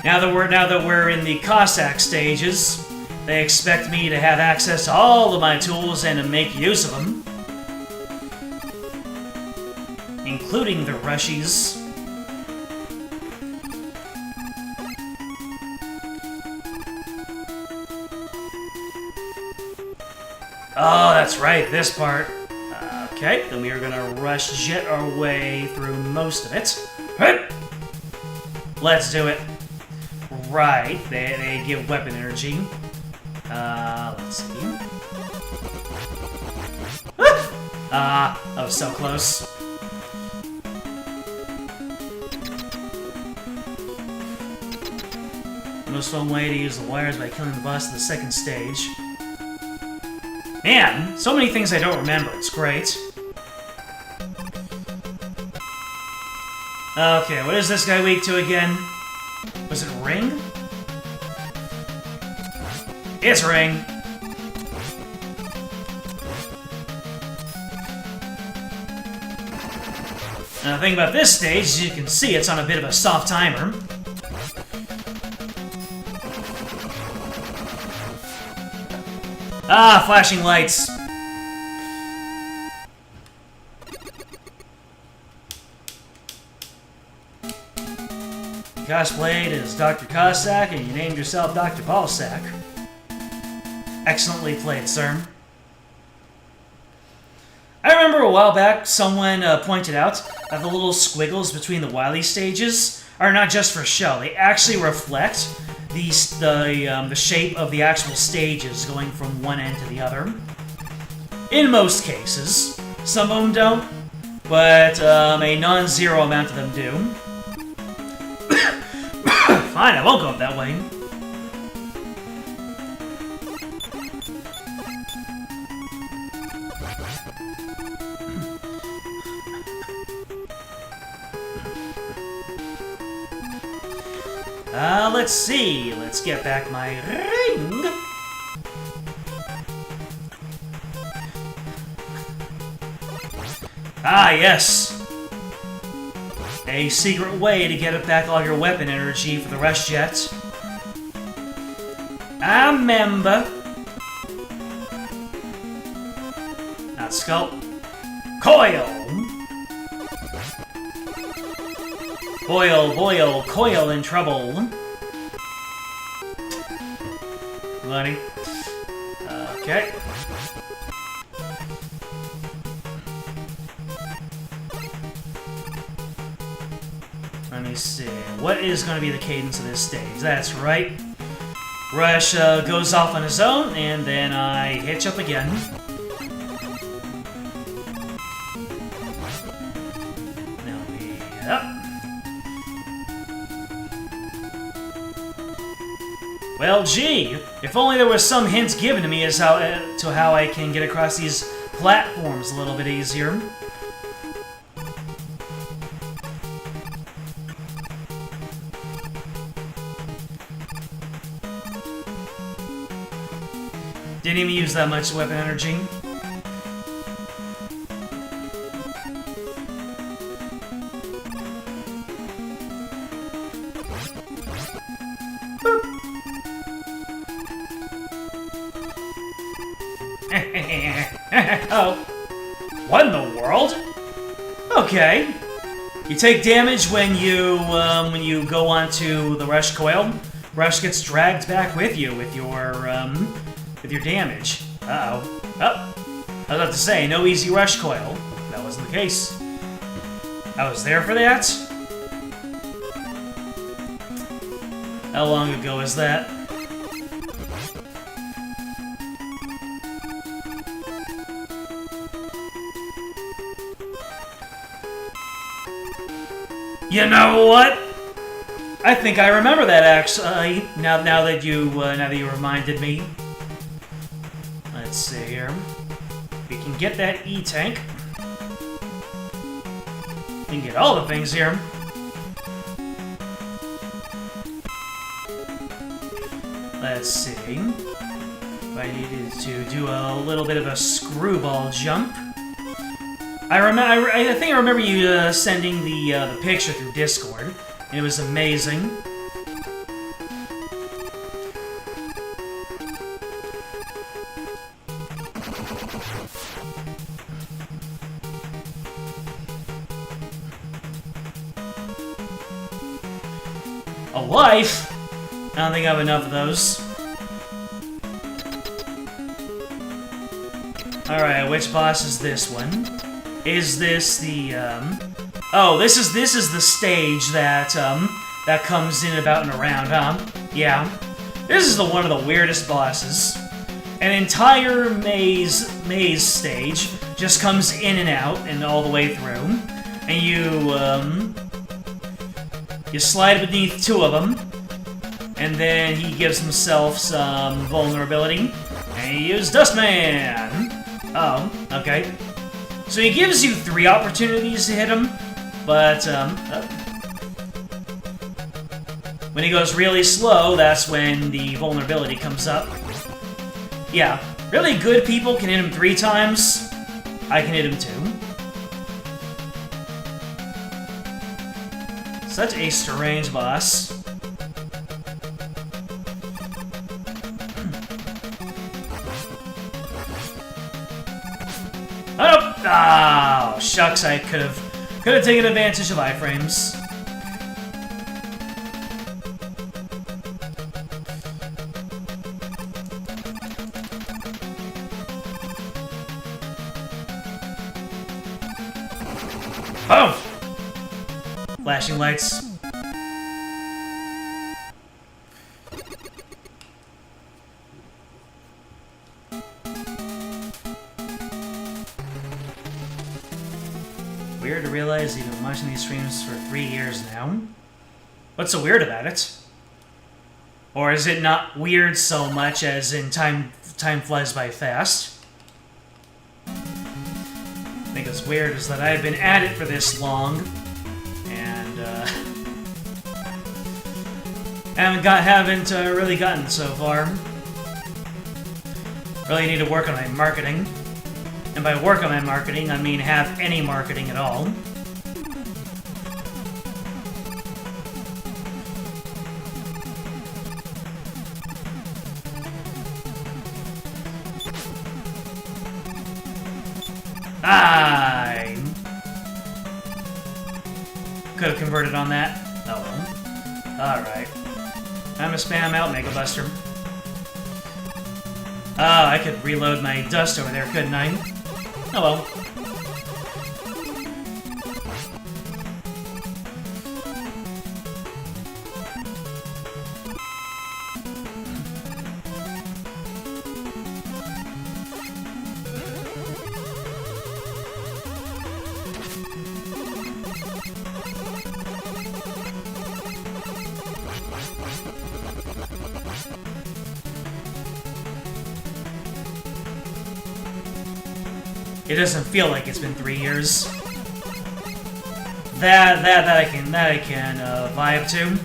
Now that we're in the Cossack stages, they expect me to have access to all of my tools and to make use of them. Including the rushies. Oh, that's right, this part. Okay, then we are gonna rush jet our way through most of it. Let's do it. Right, they give weapon energy. Let's see. That was so close. The most fun way to use the wires by killing the boss in the second stage. Man, so many things I don't remember. It's great. Okay, what is this guy weak to again? Was it Ring? It's Ring. Now, the thing about this stage, as you can see, it's on a bit of a soft timer. Ah, flashing lights. You cosplayed as Dr. Cossack and you named yourself Dr. Ballsack. Excellently played, sir. I remember a while back someone pointed out that the little squiggles between the Wily stages are not just for show. They actually reflect the shape of the actual stages going from one end to the other. In most cases. Some of them don't, but a non-zero amount of them do. Fine, I won't go up that way. Let's see. Let's get back my ring. Ah, yes. A secret way to get back all your weapon energy for the rush jet. I remember. Not sculpt. Coil! Boil, boil, coil in trouble. Money. Okay. Let me see. What is going to be the cadence of this stage? That's right. Rush goes off on his own, and then I hitch up again. Now we up. Well, gee, if only there was some hints given to me as to how I can get across these platforms a little bit easier. Didn't even use that much weapon energy. Oh. What in the world? Okay. You take damage when you go onto the rush coil. Rush gets dragged back with you with your damage. Uh-oh. Oh. I was about to say, no easy rush coil. That wasn't the case. I was there for that? How long ago was that? You know what? I think I remember that actually. Now that you reminded me. Let's see here. We can get that E-tank. We can get all the things here. Let's see. If I needed to do a little bit of a screwball jump. I think I remember you sending the picture through Discord, and it was amazing. A life? I don't think I have enough of those. Alright, which boss is this one? Is this the, Oh, this is the stage that, that comes in about and around, huh? Yeah. This is one of the weirdest bosses. An entire maze stage just comes in and out and all the way through. And you slide beneath two of them. And then he gives himself some vulnerability. And he uses Dustman! Oh, okay. So he gives you 3 opportunities to hit him, but, when he goes really slow, that's when the vulnerability comes up. Yeah, really good people can hit him 3 times. I can hit him 2. Such a strange boss. Oh! Oh, shucks, I could have taken advantage of iframes. Boom! Flashing lights. Weird to realize you've been watching these streams for 3 years now. What's so weird about it? Or is it not weird so much as in time flies by fast? I think what's weird is that I've been at it for this long, and haven't really gotten so far. Really need to work on my marketing. And by work on my marketing, I mean have any marketing at all. I could have converted on that. Oh well. Alright. Time to spam out Mega Buster. Oh, I could reload my dust over there, couldn't I? Oh well. It doesn't feel like it's been 3 years. That I can vibe to.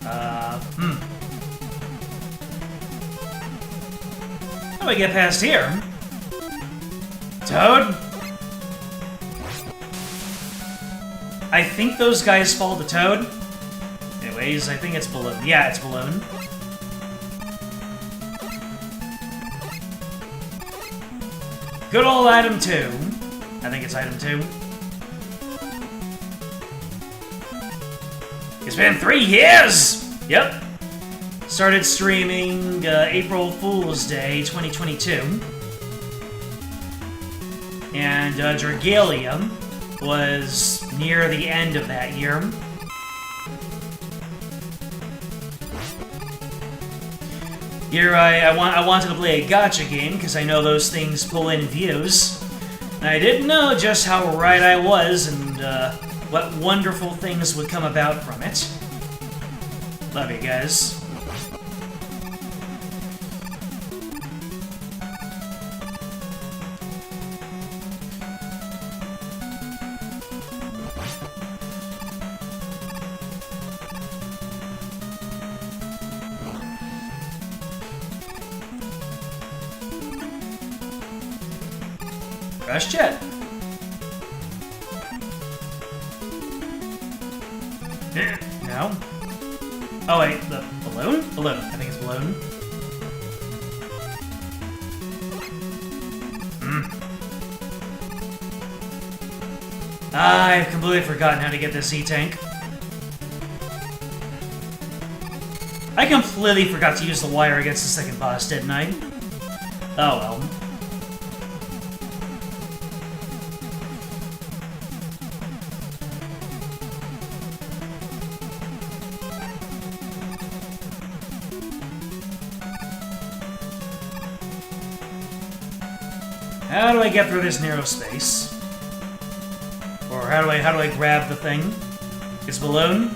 How do I get past here? Toad? I think those guys fall to Toad. Anyways, I think it's Balloon. Yeah, it's Balloon. Good old item 2. I think it's item 2. It's been 3 years! Yep. Started streaming April Fool's Day 2022. And Dragalia was near the end of that year. Here I wanted to play a gacha game, because I know those things pull in views. And I didn't know just how right I was, and what wonderful things would come about from it. Love you guys. Crash jet. No. Oh wait, the balloon? Balloon. I think it's balloon. I've completely forgotten how to get this E-Tank. I completely forgot to use the wire against the second boss, didn't I? Oh well. How do I get through this narrow space? Or how do I grab the thing? It's balloon?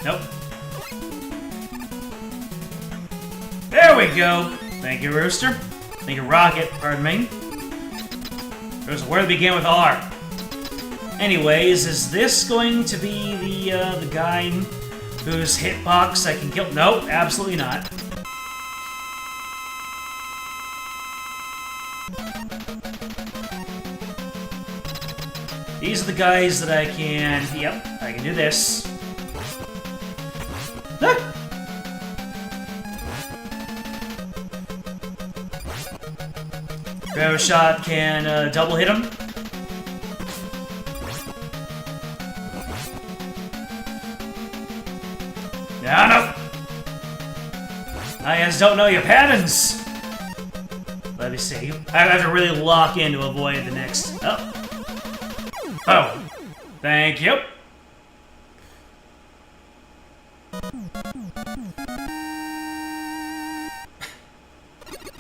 Nope. There we go! Thank you, Rooster. Thank you, Rocket, pardon me. There's a word that began with R. Anyways, is this going to be the guy whose hitbox I can kill? Nope, absolutely not. These are the guys that I can... Yep, I can do this. Ah! Arrow shot can double hit him. No. I just don't know your patterns. Let me see. I have to really lock in to avoid the next... Oh. Thank you.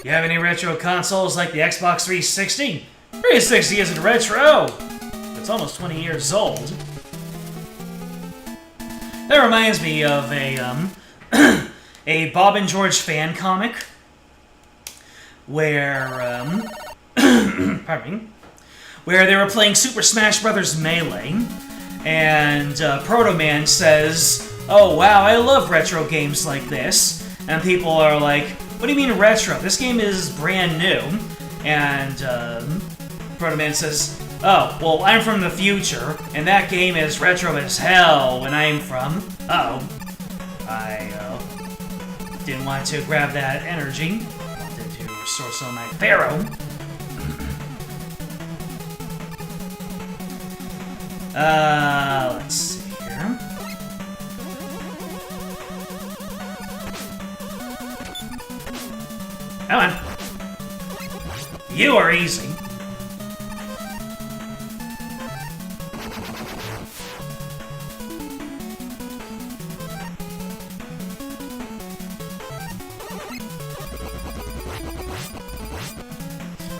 You have any retro consoles like the Xbox 360? 360 isn't retro. It's almost 20 years old. That reminds me of a a Bob and George fan comic where pardon me, where they were playing Super Smash Bros. Melee, and Proto Man says, "Oh wow, I love retro games like this," and people are like, "What do you mean retro? This game is brand new." And Proto Man says, "Oh, well, I'm from the future, and that game is retro as hell when I'm from..." I didn't want to grab that energy. Wanted to restore some of my Pharaoh. Let's see here. Come on. You are easy.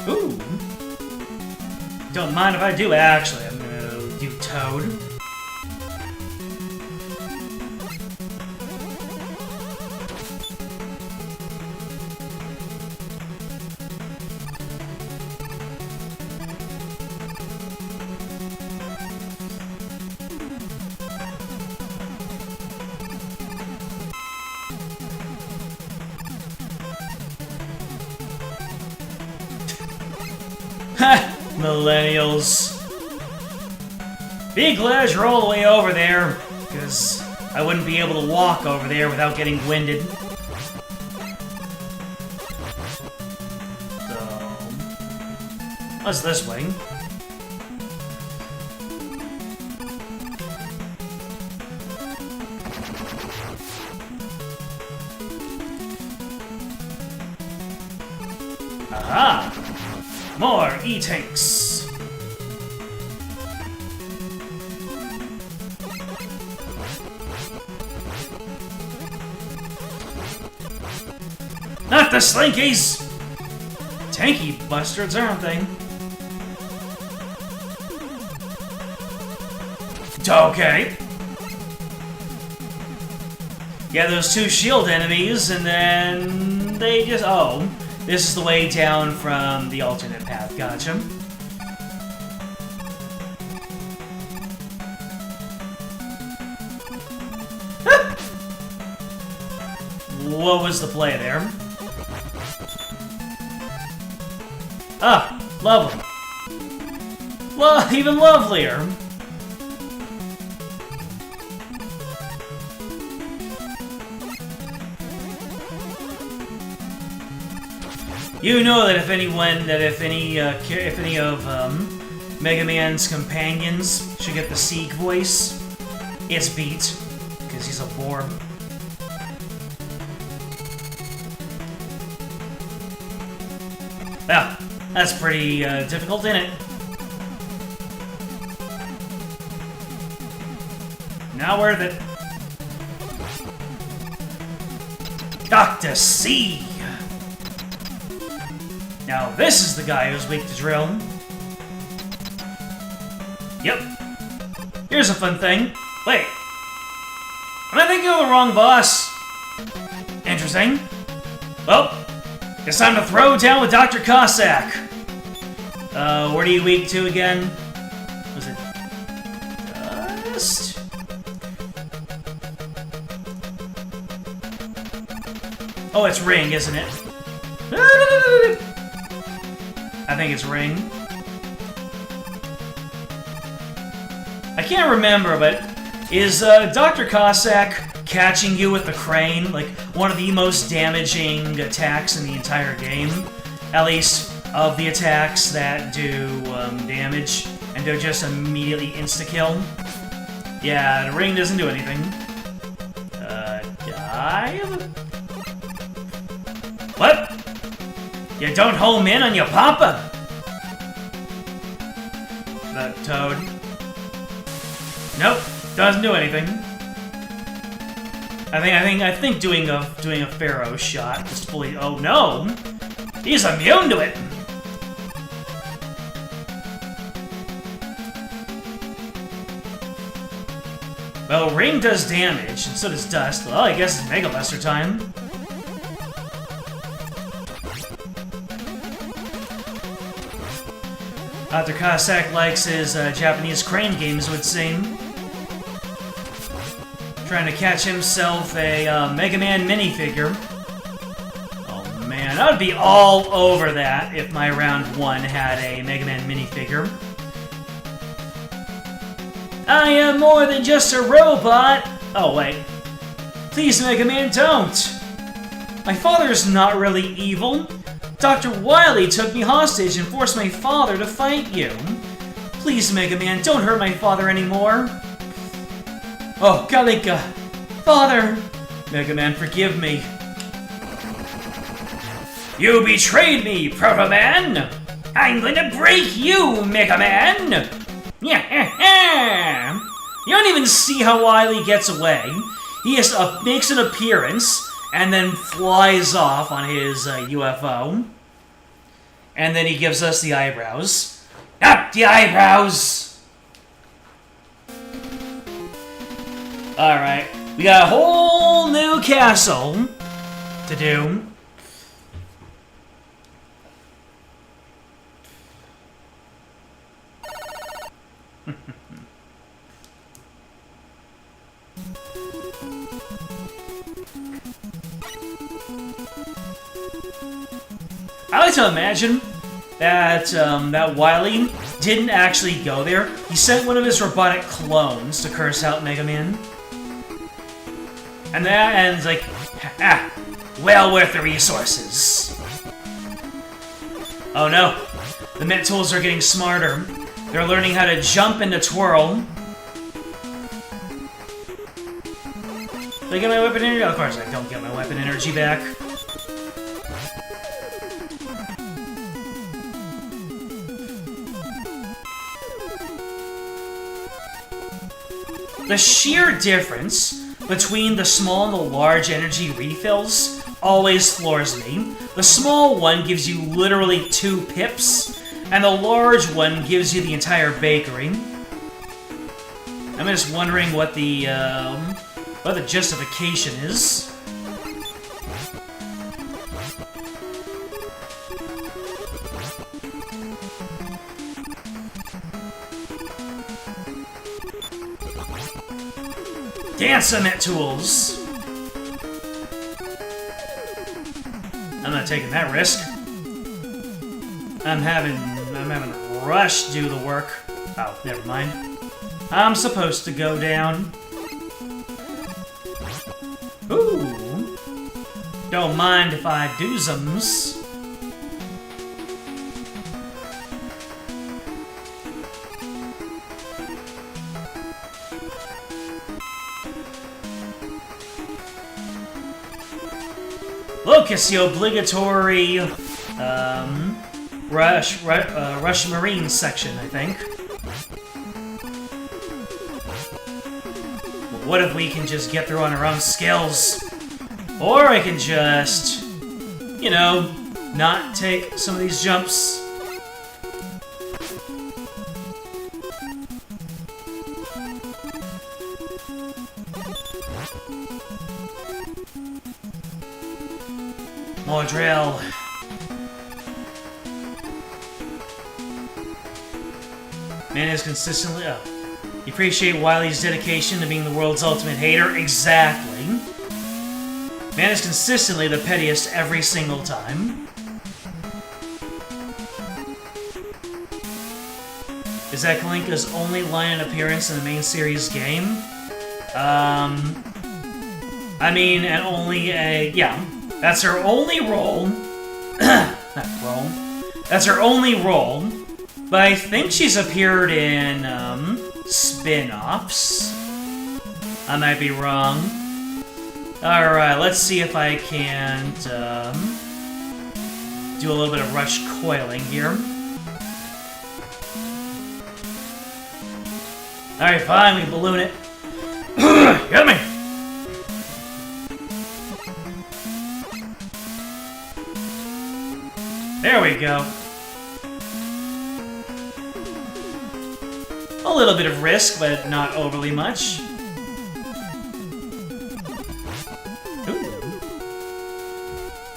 Ooh. Don't mind if I do, actually. I'm gonna do Toad. Ha! Millennials. Be glad you're all the way over there, because I wouldn't be able to walk over there without getting winded. So... what's this way? Aha! More E-tanks! Not the Slinkies! Tanky bastards, aren't they? Okay. Yeah, those two shield enemies, and then they just... oh. This is the way down from the alternate path. Gotcha. What was the play there? Ah, lovely. Well, even lovelier. You know that if any of Mega Man's companions should get the Seek voice, it's Beat, because he's a bore. Well, that's pretty difficult, isn't it? Not worth it. Dr. C! Now this is the guy who's weak to drill. Yep. Here's a fun thing. Wait. Am I thinking of the wrong boss? Interesting. Well, it's time to throw down with Dr. Cossack. What are you weak to again? Was it dust? Oh, it's ring, isn't it? I think it's ring. can't remember, but is Dr. Cossack catching you with the crane like one of the most damaging attacks in the entire game? At least of the attacks that do damage and don't just immediately insta-kill. Yeah, the ring doesn't do anything. Dive? What? You don't home in on your papa? That toad. Nope, doesn't do anything. I think doing a Pharaoh shot is fully. Oh no, he's immune to it. Well, ring does damage, and so does dust. Well, I guess it's Mega Buster time. Dr. Cossack likes his Japanese crane games, it would seem. Trying to catch himself a Mega Man minifigure. Oh man, I would be all over that if my round 1 had a Mega Man minifigure. I am more than just a robot! Oh wait. Please, Mega Man, don't! My father's not really evil. Dr. Wily took me hostage and forced my father to fight you. Please, Mega Man, don't hurt my father anymore. Oh, Kalika! Father! Mega Man, forgive me. You betrayed me, Proto Man! I'm going to break you, Mega Man! Yeah, you don't even see how Wily gets away. He just makes an appearance and then flies off on his UFO. And then he gives us the eyebrows. Not the eyebrows! Alright, we got a whole new castle to do. I like to imagine that that Wily didn't actually go there. He sent one of his robotic clones to curse out Mega Man. And that ends like, well worth the resources. Oh no, the Met tools are getting smarter. They're learning how to jump and to twirl. Did I get my weapon energy? Of course I don't get my weapon energy back. The sheer difference between the small and the large energy refills always floors me. The small one gives you literally 2 pips, and the large one gives you the entire bakery. I'm just wondering what the justification is. Dance-a-met tools! I'm not taking that risk. I'm having Rush do the work. Oh, never mind. I'm supposed to go down. Ooh. Don't mind if I do zums. Locus, the obligatory Rush Marine section, I think. What if we can just get through on our own skills? Or I can just, you know, not take some of these jumps. More drill. Man is consistently up. You appreciate Wily's dedication to being the world's ultimate hater? Exactly. Man is consistently the pettiest every single time. Is that Kalinka's only line of appearance in the main series game? I mean, and only a... yeah. That's her only role. Not role. That's her only role. But I think she's appeared in, spin-offs. I might be wrong. Alright, let's see if I can't, do a little bit of rush coiling here. Alright, fine, we balloon it. Get me! There we go. A little bit of risk, but not overly much.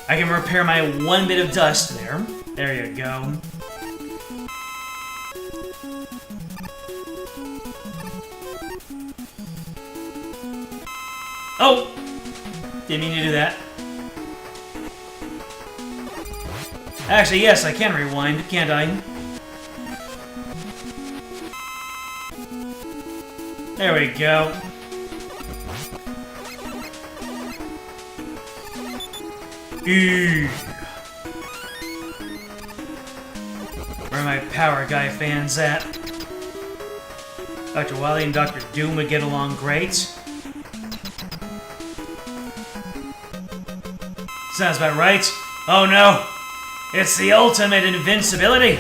I can repair my one bit of dust there. There you go. Oh! Didn't mean to do that. Actually, yes, I can rewind, can't I? There we go. Where are my Power Guy fans at? Dr. Wily and Dr. Doom would get along great. Sounds about right. Oh no! It's the ultimate invincibility!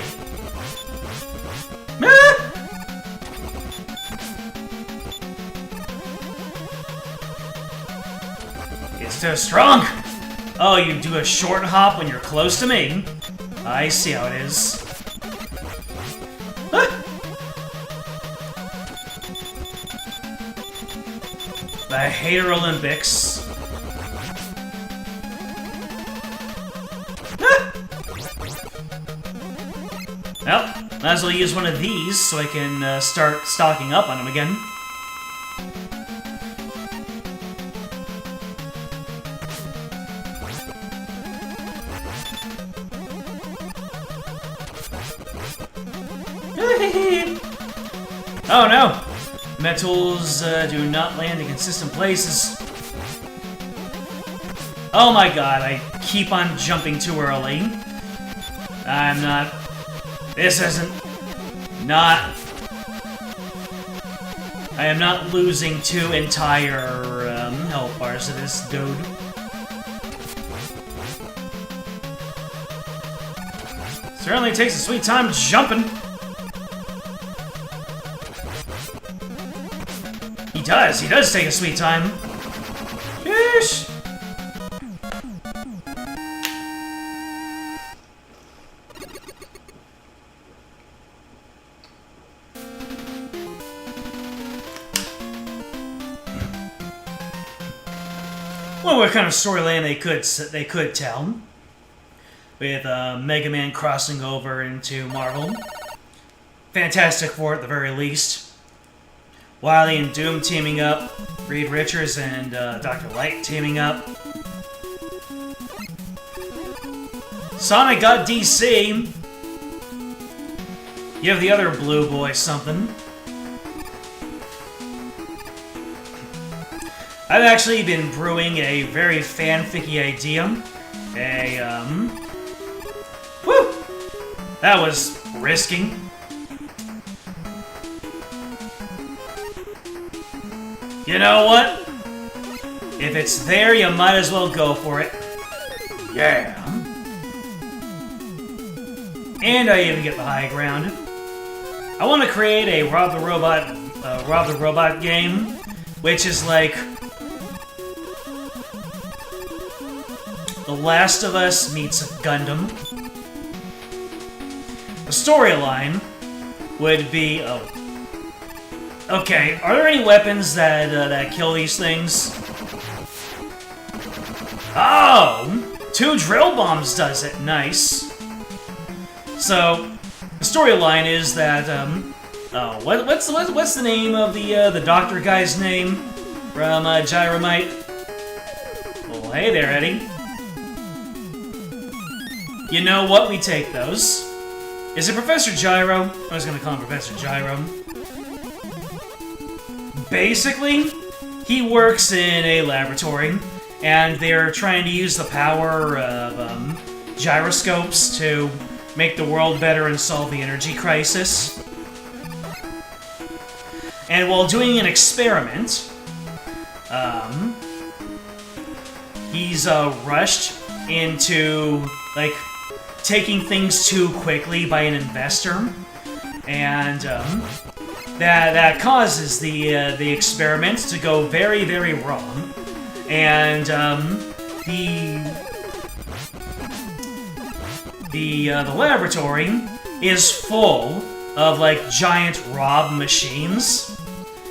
Ah! It's too strong! Oh, you do a short hop when you're close to me. I see how it is. Ah! The Hater Olympics. Ah! Well, might as well use one of these so I can start stocking up on them again. Oh no! Metals do not land in consistent places. Oh my god, I keep on jumping too early. I'm not... This isn't... Not... I am not losing 2 entire health bars to this dude. Certainly takes a sweet time jumping. He does take a sweet time. Yeesh. Well, what kind of storyline they could tell with Mega Man crossing over into Marvel. Fantastic Four at the very least. Wily and Doom teaming up, Reed Richards and Dr. Light teaming up. Sonic got DC. You have the other blue boy something. I've actually been brewing a very fanficky idea. Woo! That was risking. You know what? If it's there, you might as well go for it. Yeah. And I even get the high ground. I want to create a Rob the Robot game, which is like The Last of Us meets Gundam. The storyline would be okay, are there any weapons that kill these things? Oh! 2 drill bombs does it. Nice. So, the storyline is that, what's the name of the doctor guy's name from Gyromite? Well, hey there, Eddie. You know what? We take those. Is it Professor Gyro? I was gonna call him Professor Gyro. Basically, he works in a laboratory, and they're trying to use the power of gyroscopes to make the world better and solve the energy crisis. And while doing an experiment, he's rushed into, like, taking things too quickly by an investor, and that causes the experiment to go very, very wrong, and the laboratory is full of, like, giant Rob machines,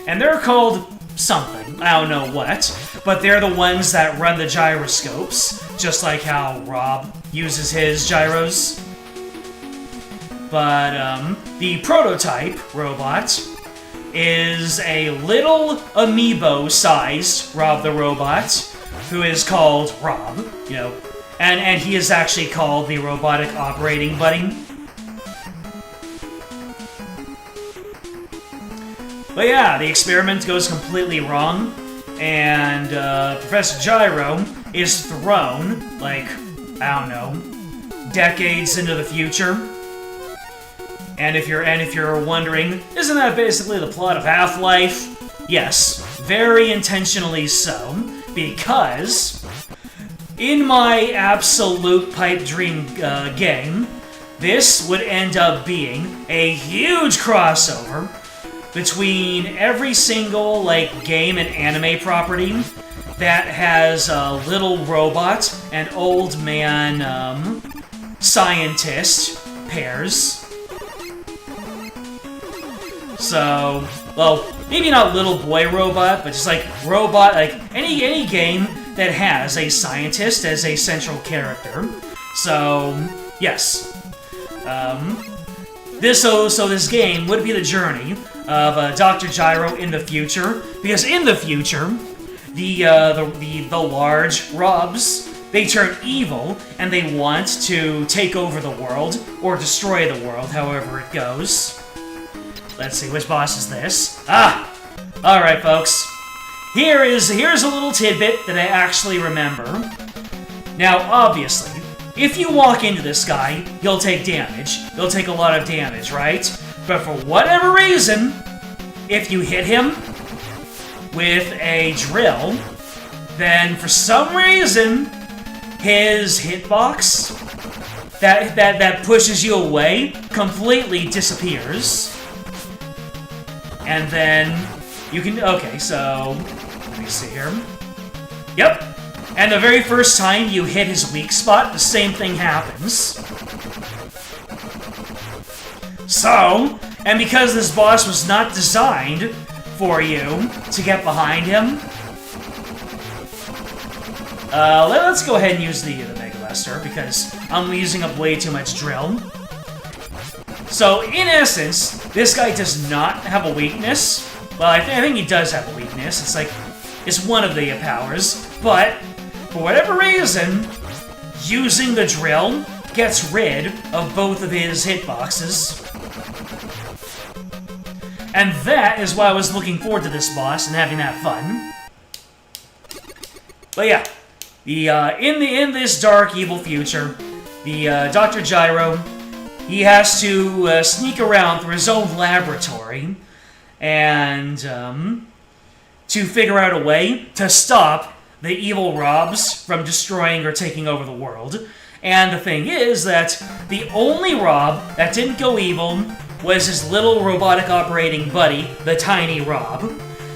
and they're called something, I don't know what, but they're the ones that run the gyroscopes, just like how Rob uses his gyros. But the prototype robot is a little amiibo-sized Rob the Robot, who is called Rob, you know, and he is actually called the Robotic Operating Buddy. But yeah, the experiment goes completely wrong, and Professor Gyro is thrown, like, I don't know, decades into the future. And if you're wondering, isn't that basically the plot of Half-Life? Yes, very intentionally so, because in my absolute pipe dream game, this would end up being a huge crossover between every single, like, game and anime property that has a little robot and old man scientist pairs. So, well, maybe not little boy robot, but just like robot, like any game that has a scientist as a central character. So, yes. This game would be the journey of Dr. Gyro in the future, because in the future, the large Robs, they turn evil, and they want to take over the world, or destroy the world, however it goes. Let's see, which boss is this? Ah! Alright, folks. Here's a little tidbit that I actually remember. Now, obviously, if you walk into this guy, you'll take damage. You'll take a lot of damage, right? But for whatever reason, if you hit him with a drill, then for some reason, his hitbox that pushes you away completely disappears. And then you can, okay, so let me see here. Yep. And the very first time you hit his weak spot, the same thing happens. So, and because this boss was not designed for you to get behind him, let's go ahead and use the Mega Buster, because I'm using up way too much drill. So, in essence, this guy does not have a weakness. Well, I think he does have a weakness. It's like, it's one of the powers, but for whatever reason, using the drill gets rid of both of his hitboxes. And that is why I was looking forward to this boss and having that fun. But yeah, in this dark, evil future, the Dr. Gyro, he has to sneak around through his own laboratory and to figure out a way to stop the evil Robs from destroying or taking over the world. And the thing is that the only Rob that didn't go evil was his little robotic operating buddy, the tiny Rob.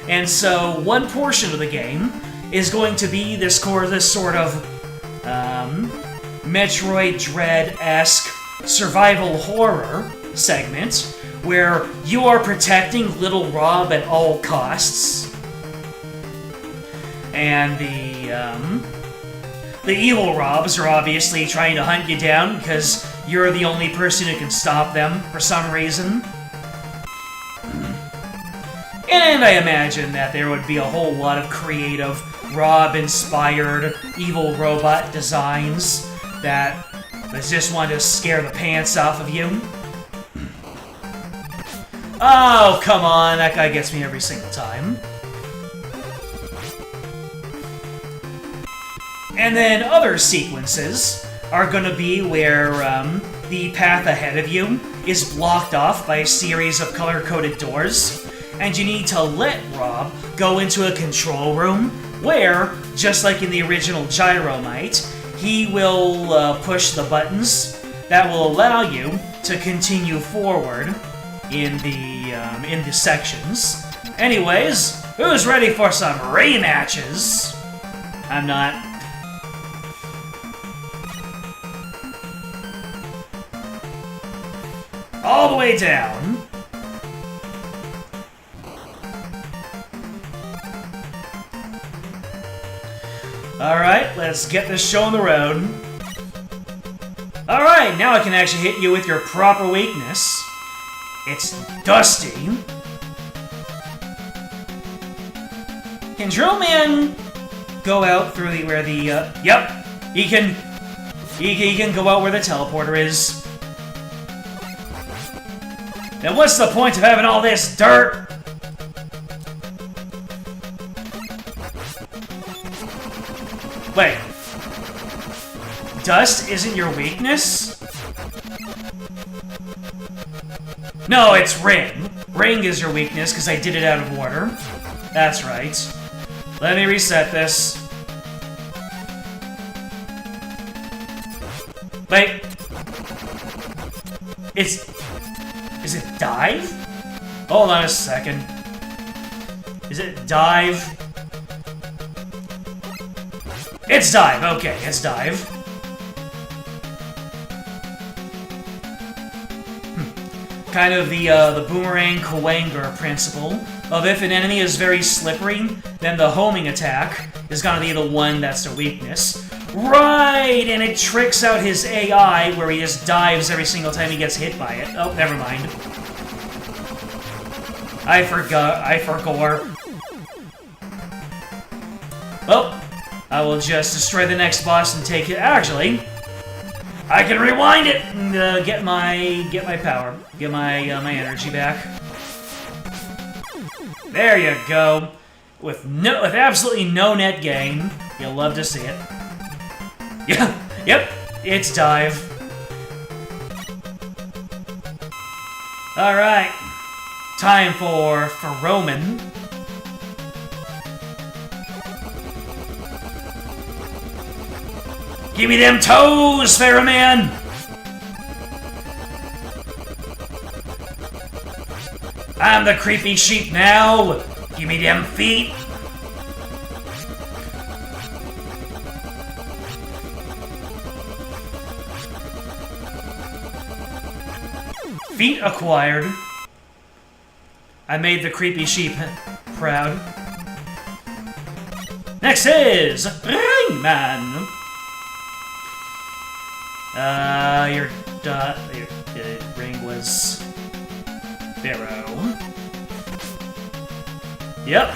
And so one portion of the game is going to be this sort of Metroid Dread-esque survival horror segment where you are protecting little Rob at all costs. And the evil Robs are obviously trying to hunt you down because you're the only person who can stop them for some reason. And I imagine that there would be a whole lot of creative Rob-inspired evil robot designs that just want to scare the pants off of you. Oh, come on, that guy gets me every single time. And then other sequences are gonna be where the path ahead of you is blocked off by a series of color-coded doors, and you need to let Rob go into a control room where, just like in the original Gyromite, he will push the buttons that will allow you to continue forward in the sections. Anyways, who's ready for some rematches? I'm not. All the way down. Alright, let's get this show on the road. Alright, now I can actually hit you with your proper weakness. It's Dusty. Can Drill Man go out through where the, yep! He can go out where the teleporter is. Then what's the point of having all this dirt? Wait. Dust isn't your weakness? No, it's Ring. Ring is your weakness, because I did it out of order. That's right. Let me reset this. Wait. Is it Dive? Hold on a second. Is it Dive? It's Dive, okay, it's Dive. Kind of the Boomerang Kawanger principle of if an enemy is very slippery, then the homing attack is gonna be the one that's their weakness. Right, and it tricks out his AI where he just dives every single time he gets hit by it. Oh, never mind. I forgot. Well, I will just destroy the next boss and take it. Actually, I can rewind it and get my power, get my energy back. There you go. With absolutely no net gain. You'll love to see it. Yeah, yep, it's Dive. Alright, time for Roman. Give me them toes, Ferroman! I'm the creepy sheep now. Give me them feet. Feet acquired. I made the creepy sheep proud. Next is Ringman. Your ring was Pharaoh. Yep.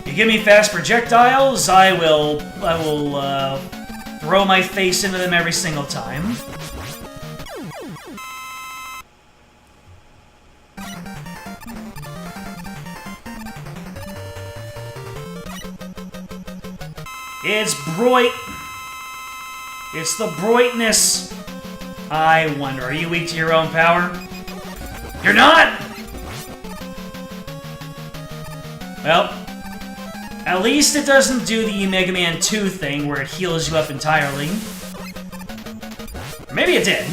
You give me fast projectiles, I will throw my face into them every single time. It's bright. It's the brightness. I wonder, are you weak to your own power? You're not? Well, at least it doesn't do the Mega Man 2 thing where it heals you up entirely. Or maybe it did.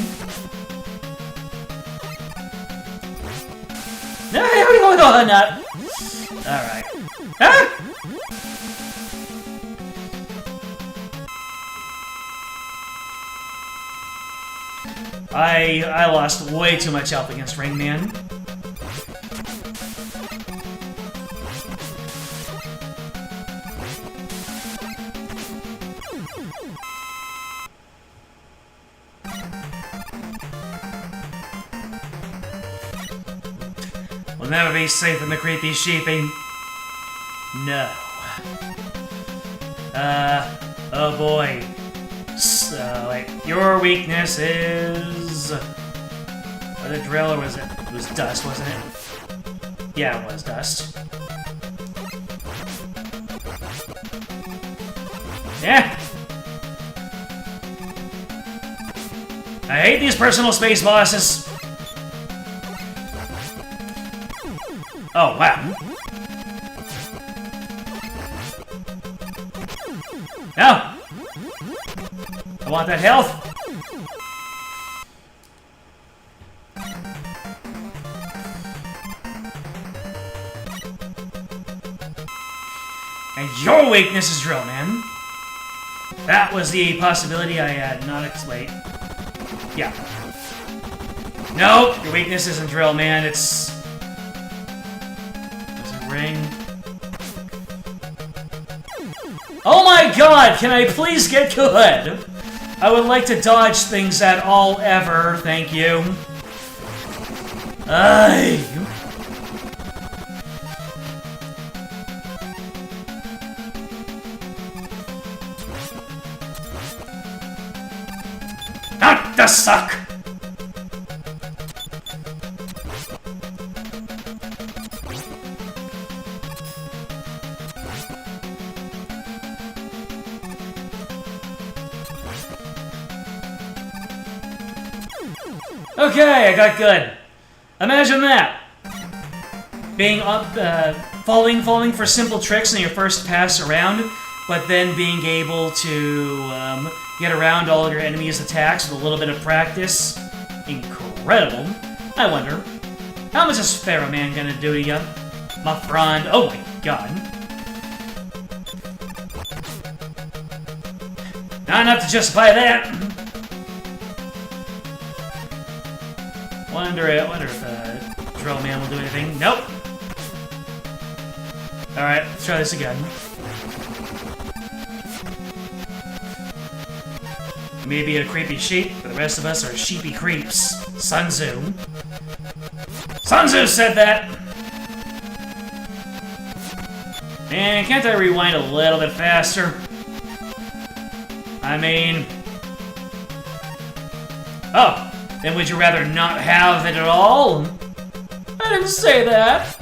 No, not. Alright. Ah! I lost way too much health against Ringman. We'll never be safe in the creepy sheepy. No. Oh boy. Wait, your weakness is... Was it drill or was it? It was dust, wasn't it? Yeah, it was dust. Yeah! I hate these personal space bosses! Oh, wow. No! I want that health! And your weakness is drill, man. That was the possibility I had not explained. Yeah. Nope, your weakness isn't drill, man. It's a ring. Oh my god, can I please get good? I would like to dodge things at all ever, thank you. Aye. Not the suck! Okay, I got good. Imagine that. Being falling for simple tricks in your first pass around, but then being able to get around all of your enemies' attacks with a little bit of practice. Incredible. I wonder, how much is Pharaoh Man gonna do to you? My friend. Oh my god. Not enough to justify that. Wonder if Drill Man will do anything. Nope. Alright, let's try this again. Maybe a creepy sheep, but the rest of us are sheepy creeps. Sun Tzu. Sun Tzu said that! And can't I rewind a little bit faster? I mean... Oh! Then would you rather not have it at all? I didn't say that.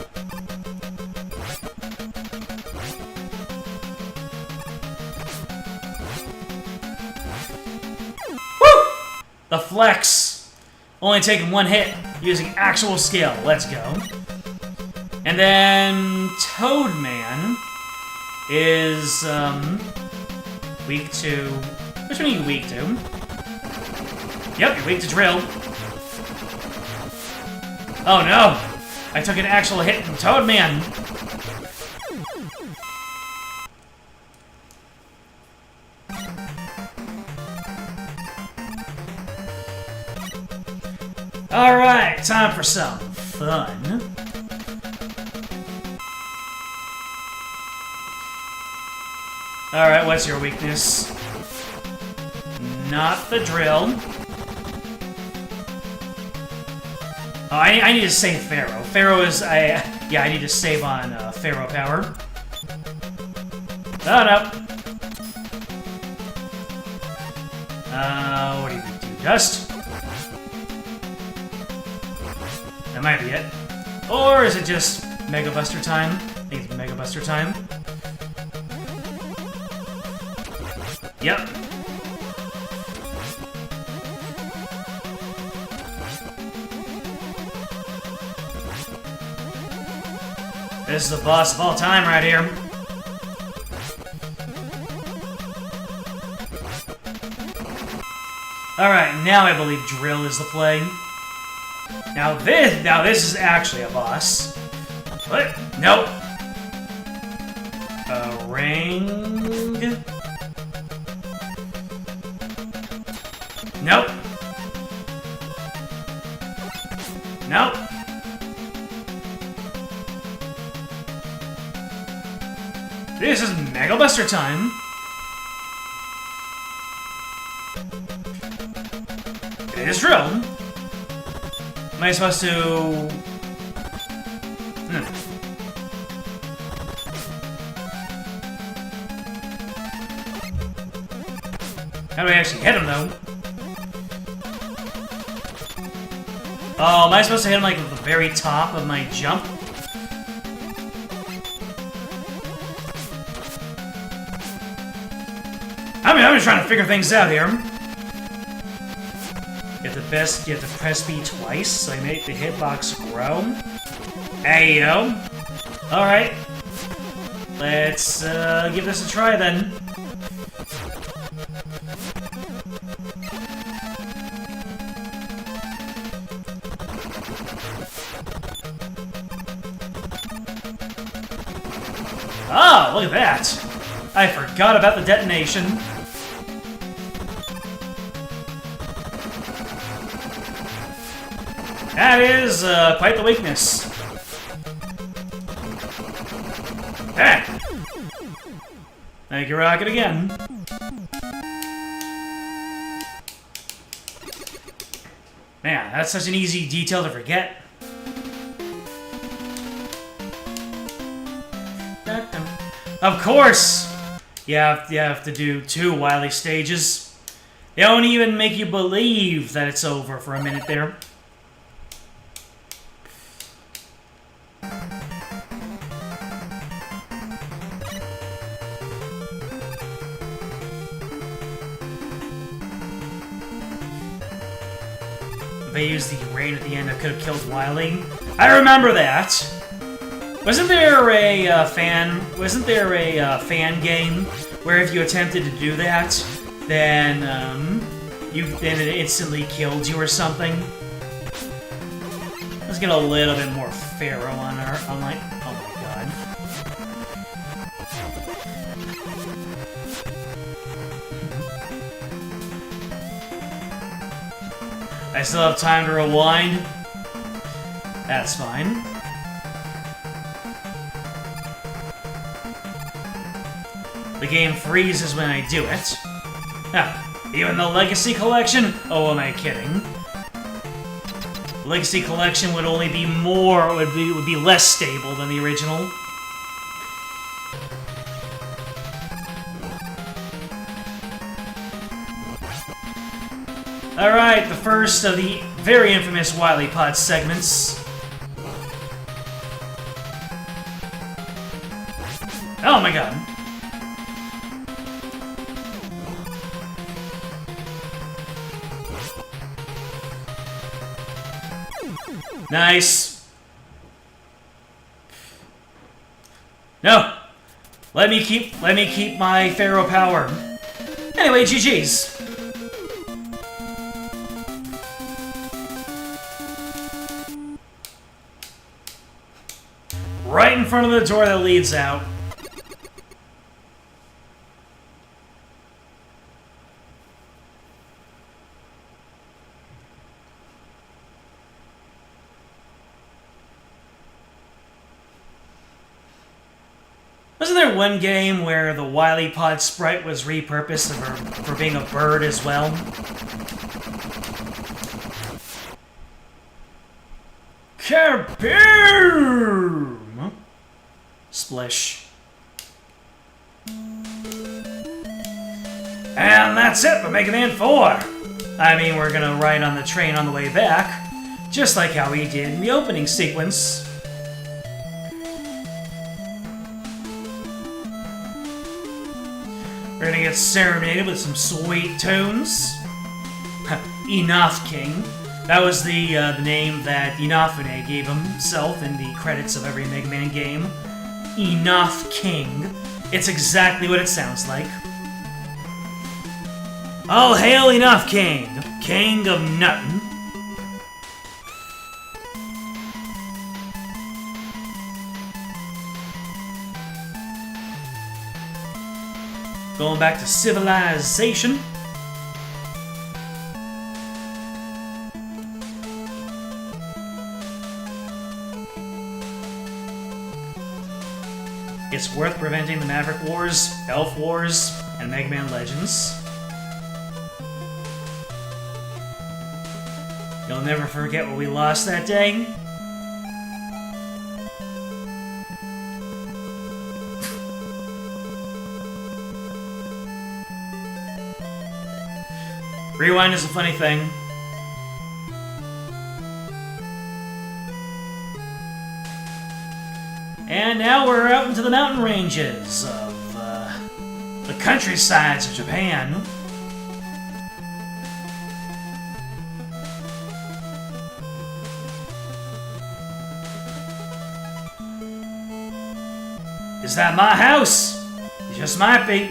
Woo! The flex. Only taking one hit using actual skill. Let's go. And then Toad Man is weak to... Which one are you weak to? Yep, you're weak to drill. Oh no! I took an actual hit from Toad Man! Alright, time for some fun. Alright, what's your weakness? Not the drill. Oh, I need to save Pharaoh. Pharaoh is... I need to save on Pharaoh power. Oh, no. What do you do? Dust? That might be it. Or is it just Mega Buster time? I think it's Mega Buster time. Yep. This is the boss of all time right here. Alright, now I believe drill is the play. Now this is actually a boss. What? Nope. A ring. Nope. Nope. This is Mega Buster time. It is drill. Am I supposed to... How do I actually hit him, though? Oh, am I supposed to hit him, like, at the very top of my jump? I'm just trying to figure things out here. You have to press B twice, so you make the hitbox grow. Ayo. Alright. Let's give this a try then. Oh, look at that! I forgot about the detonation. That is quite the weakness. Ah! Thank you, Rocket, again. Man, that's such an easy detail to forget. Of course! You have to do 2 Wily stages. They don't even make you believe that it's over for a minute there. If they used the rain at the end, I could have killed Wily. I remember that! Wasn't there a fan game where if you attempted to do that, then it instantly killed you or something? Let's get a little bit more Pharaoh on our oh my god. I still have time to rewind. That's fine. The game freezes when I do it. Even the Legacy Collection? Oh, am I kidding? The Legacy Collection would only be would be less stable than the original. Alright, the first of the very infamous Wily Pod segments. Oh my god. Nice. No. Let me keep my Pharaoh power. Anyway, GG's. Right in front of the door that leads out. Wasn't there one game where the Wily Pod sprite was repurposed for being a bird as well? Kaboom! Splish. And that's it for Mega Man 4! I mean, we're gonna ride on the train on the way back, just like how we did in the opening sequence. We're gonna get serenaded with some sweet tunes. Enough King. That was the name that Inafune gave himself in the credits of every Mega Man game. Enough King. It's exactly what it sounds like. All hail Enough King, King of Nuttin'. Going back to civilization. It's worth preventing the Maverick Wars, Elf Wars, and Mega Man Legends. You'll never forget what we lost that day. Rewind is a funny thing. And now we're out into the mountain ranges of the countrysides of Japan. Is that my house? It just might be.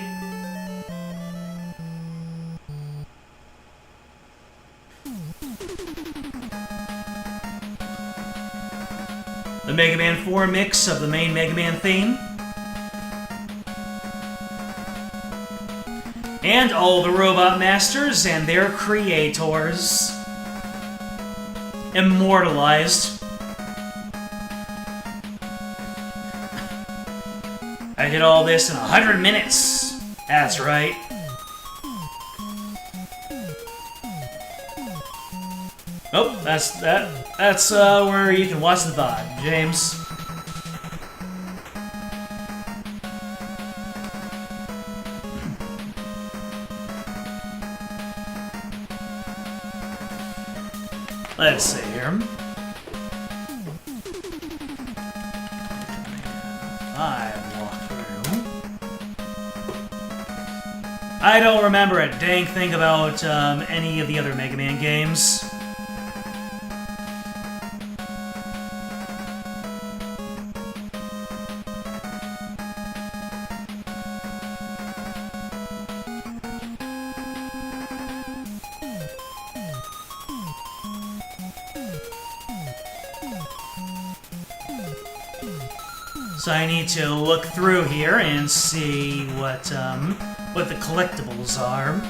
The Mega Man 4 mix of the main Mega Man theme. And all the Robot Masters and their creators. Immortalized. I did all this in 100 minutes. That's right. Oh, that's where you can watch the VOD, James. Let's see here. I don't remember a dang thing about any of the other Mega Man games. So I need to look through here and see what the collectibles are.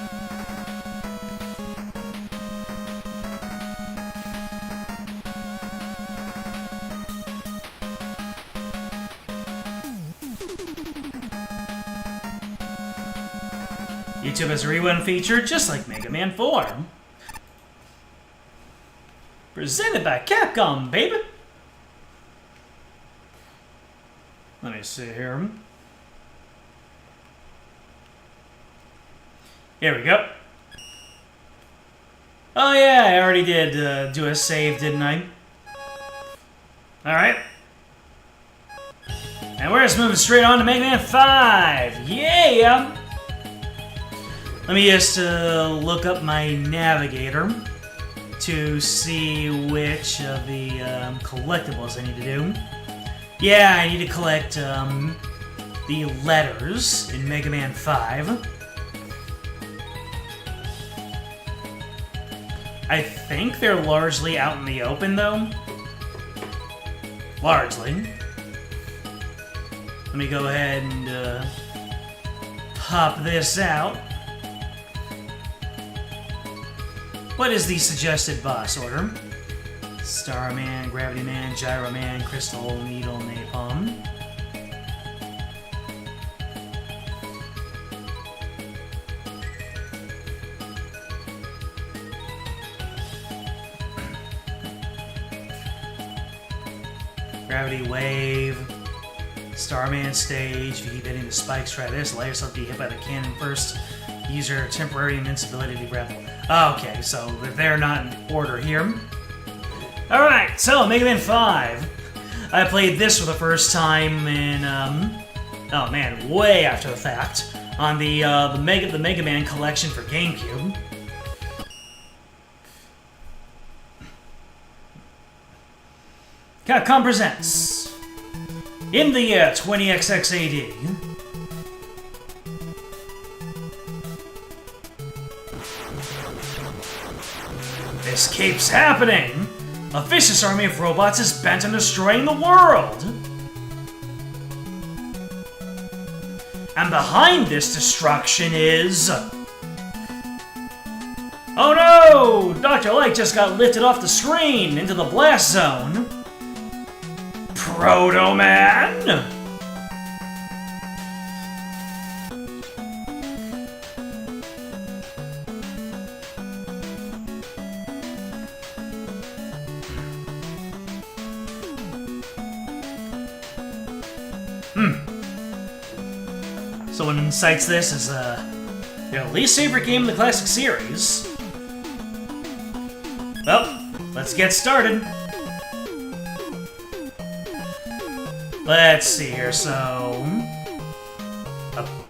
YouTube has a rerun feature just like Mega Man 4. Presented by Capcom, baby! Let me see here. Here we go. Oh yeah, I already did do a save, didn't I? Alright. And we're just moving straight on to Mega Man 5! Yeah! Let me just look up my navigator to see which of the collectibles I need to do. Yeah, I need to collect the letters in Mega Man 5. I think they're largely out in the open, though. Largely. Let me go ahead and pop this out. What is the suggested boss order? Starman, Gravity Man, Gyro Man, Crystal, Needle, Napalm. Gravity Wave, Starman Stage. If you keep hitting the spikes, try this. Allow yourself to be hit by the cannon first. Use your temporary invincibility to grapple. Okay, so they're not in order here. Alright, so Mega Man 5. I played this for the first time in, oh man, way after the fact, on the Mega Man collection for GameCube. Capcom presents, in the year 20XX AD, this keeps happening! A vicious army of robots is bent on destroying the world! And behind this destruction is... Oh no! Dr. Light just got lifted off the screen into the blast zone! Proto Man! Someone cites this as their least favorite game in the classic series. let's get started. Let's see here, so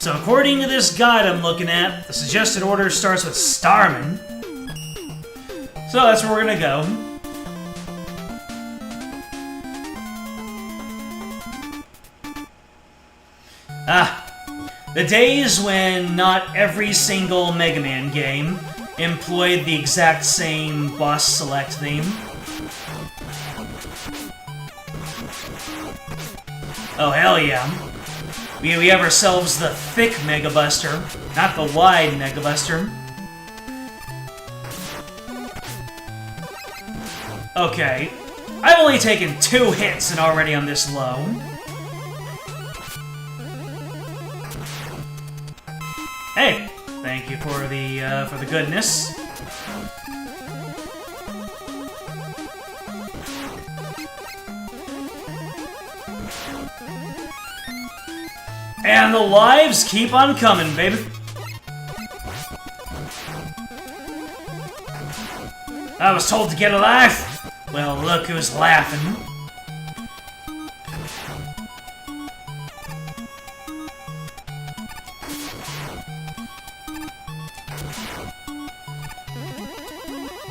according to this guide I'm looking at, the suggested order starts with Starman. So that's where we're gonna go. The days when not every single Mega Man game employed the exact same boss select theme. Oh, hell yeah. We have ourselves the thick Mega Buster, not the wide Mega Buster. Okay. I've only taken 2 hits and already I'm this low. Hey, thank you for the goodness. And the lives keep on coming, baby. I was told to get a life. Well, look who's laughing.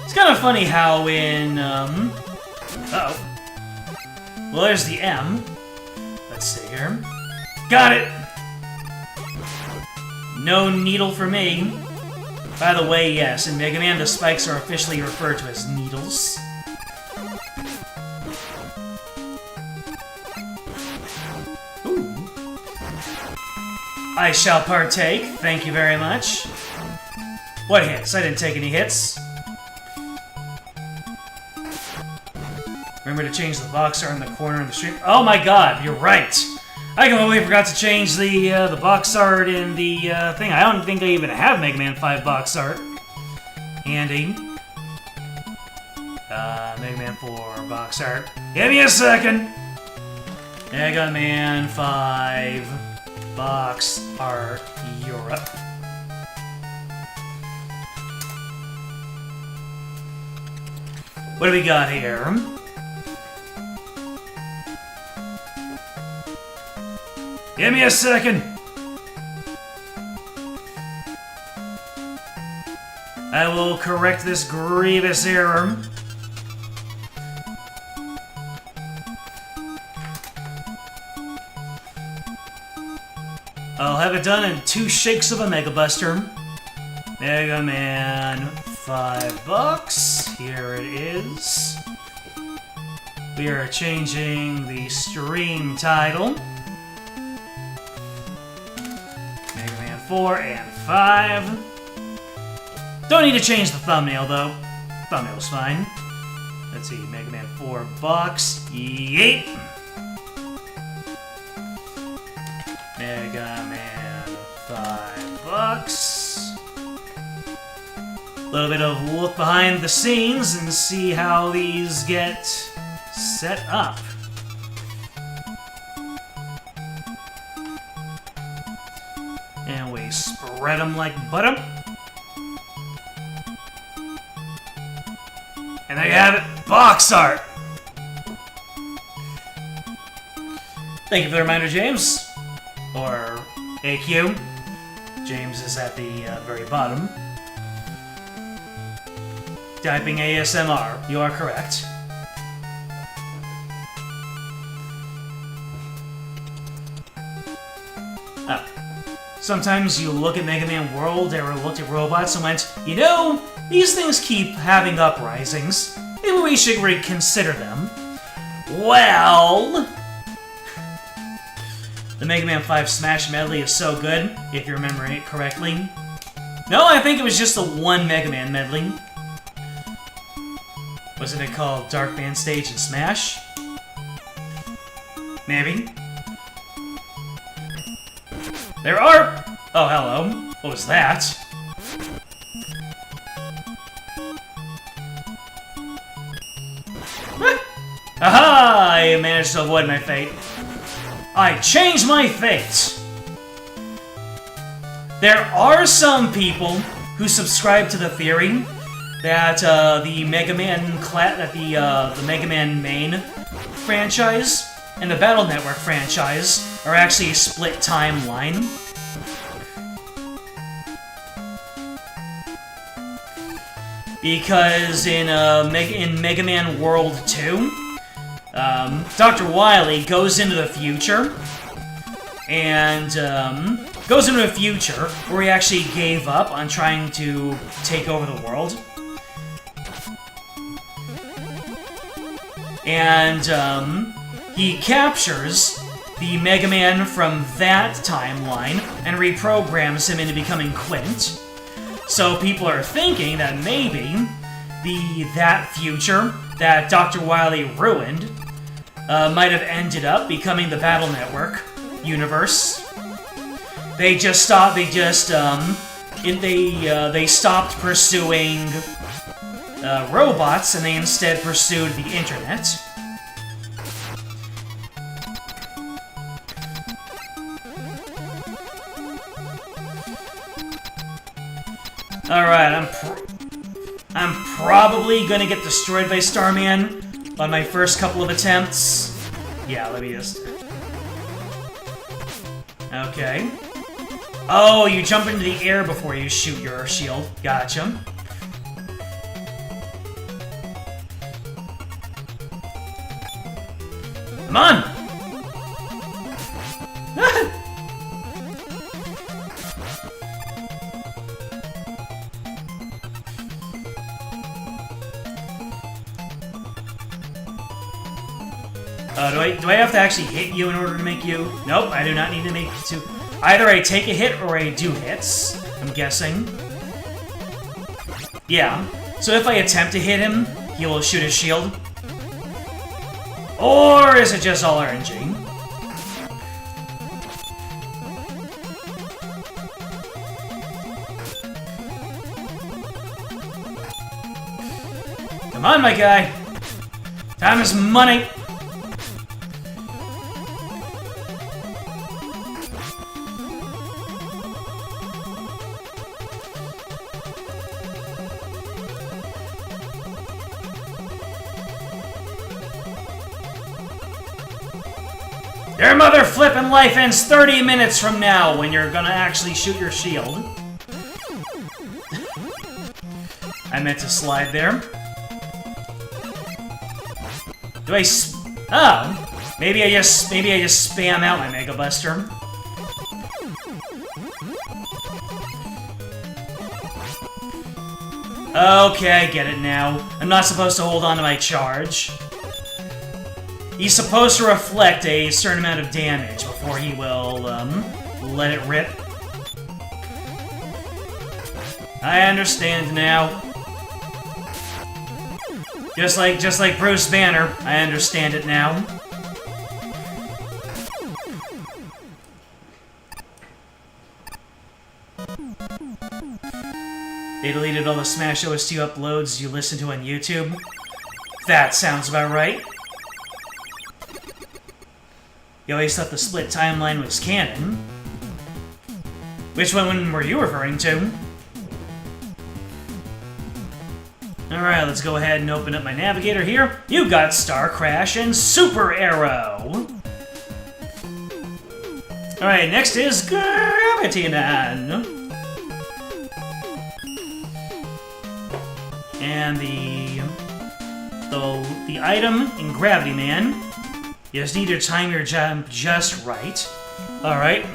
It's kind of funny how in, uh-oh. Well, there's the M. Let's see here. Got it! No needle for me. By the way, yes, in Mega Man, the spikes are officially referred to as needles. Ooh. I shall partake, thank you very much. What hits? I didn't take any hits. Remember to change the box art in the corner of the stream. Oh my god, you're right! I completely forgot to change the box art in the thing. I don't think I even have Mega Man 5 box art. Handy. Mega Man 4 box art. Give me a second! Mega Man 5 box art Europe. What do we got here? Give me a second! I will correct this grievous error. I'll have it done in 2 shakes of a Mega Buster. Mega Man, $5. Here it is. We are changing the stream title. Mega Man 4 and 5. Don't need to change the thumbnail though. Thumbnail's fine. Let's see, Mega Man 4 box. Yeet! Mega Man $5. A little bit of look behind the scenes and see how these get set up. And we spread them like butter. And there you have it, box art! Thank you for the reminder, James. Or AQ. James is at the very bottom. Typing ASMR. You are correct. Oh. Sometimes you look at Mega Man World or looked at robots and went, you know, these things keep having uprisings. Maybe we should reconsider them. Well... The Mega Man 5 Smash Medley is so good, if you're remembering it correctly. No, I think it was just the one Mega Man medley. Wasn't it called Dark Band Stage and Smash? Maybe. There are... Oh, hello. What was that? Aha! I managed to avoid my fate. I changed my fate! There are some people who subscribe to the theory that the Mega Man the Mega Man main franchise and the Battle Network franchise are actually a split timeline. Because in Mega Man World 2, Dr. Wily goes into the future, and goes into a future where he actually gave up on trying to take over the world. And he captures the Mega Man from that timeline and reprograms him into becoming Quint. So people are thinking that maybe that future that Dr. Wily ruined might have ended up becoming the Battle Network universe. They stopped pursuing robots, and they instead pursued the internet. Alright, I'm probably gonna get destroyed by Starman on my first couple of attempts. Yeah, let me just... Okay. Oh, you jump into the air before you shoot your shield. Gotcha. Come on! Do I have to actually hit you in order to make you... Nope, I do not need to make you to... Either I take a hit or I do hits, I'm guessing. Yeah. So if I attempt to hit him, he will shoot his shield. Or is it just all RNG? Come on, my guy. Time is money. Your mother flippin' life ends 30 minutes from now when you're gonna actually shoot your shield. I meant to slide there. Do I oh, maybe I just spam out my Mega Buster. Okay, I get it now. I'm not supposed to hold on to my charge. He's supposed to reflect a certain amount of damage before he will, let it rip. I understand now. Just like Bruce Banner, I understand it now. They deleted all the Smash OST uploads you listen to on YouTube. That sounds about right. You always thought the split timeline was canon. Which one were you referring to? Alright, let's go ahead and open up my navigator here. You got Star Crash and Super Arrow. Alright, next is Gravity Man. And the item in Gravity Man, you just need to time your jump just right. Alright.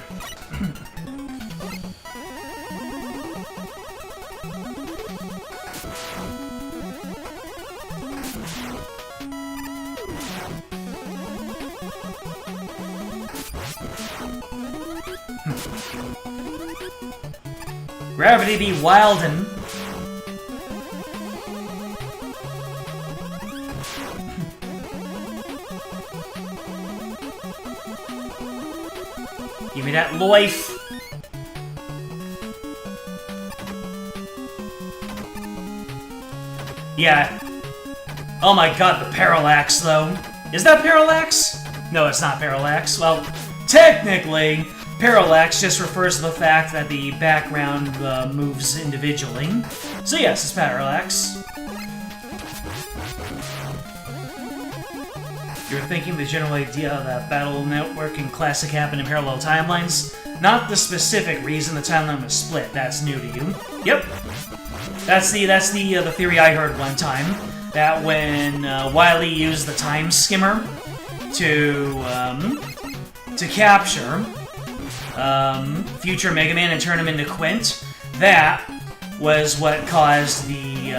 Gravity be wildin'. Give me that life. Yeah. Oh my god, the parallax, though. Is that parallax? No, it's not parallax. Well, technically, Parallax just refers to the fact that the background moves individually. So yes, it's parallax. You're thinking the general idea that battle network and classic happened in parallel timelines? Not the specific reason the timeline was split. That's new to you. Yep. That's the theory I heard one time. That when Wily used the time skimmer to capture future Mega Man and turn him into Quint, that was what caused the